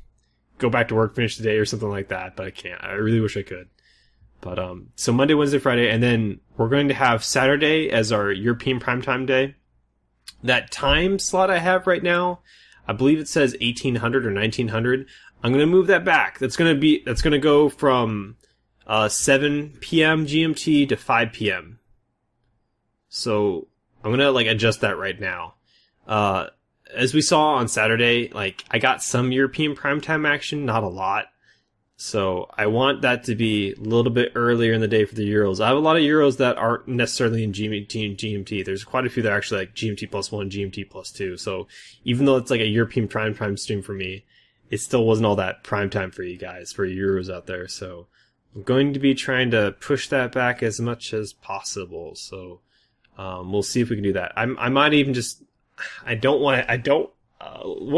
go back to work, finish the day or something like that, but I can't. I really wish I could. But, so Monday, Wednesday, Friday, and then we're going to have Saturday as our European primetime day. That time slot I have right now, I believe it says 1800 or 1900. I'm going to move that back. That's going to go from 7 p.m. GMT to 5 p.m. So I'm going to like adjust that right now. As we saw on Saturday, like I got some European primetime action, not a lot. So I want that to be a little bit earlier in the day for the Euros. I have a lot of Euros that aren't necessarily in GMT and GMT. There's quite a few that are actually like GMT plus 1, GMT plus 2. So even though it's like a European primetime stream for me, it still wasn't all that primetime for you guys, for Euros out there. So I'm going to be trying to push that back as much as possible. So we'll see if we can do that. I might even just, one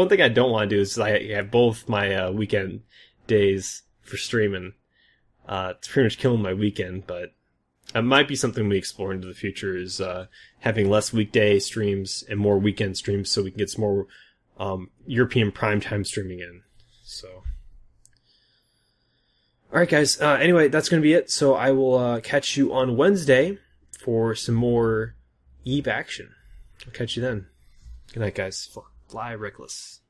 thing I don't want to do is I have both my weekend days for streaming. It's pretty much killing my weekend, but it might be something we explore into the future is having less weekday streams and more weekend streams so we can get some more European primetime streaming in. So, alright guys, anyway, that's going to be it. So I will catch you on Wednesday for some more Eve action. I'll catch you then. Good night, guys. Fly reckless.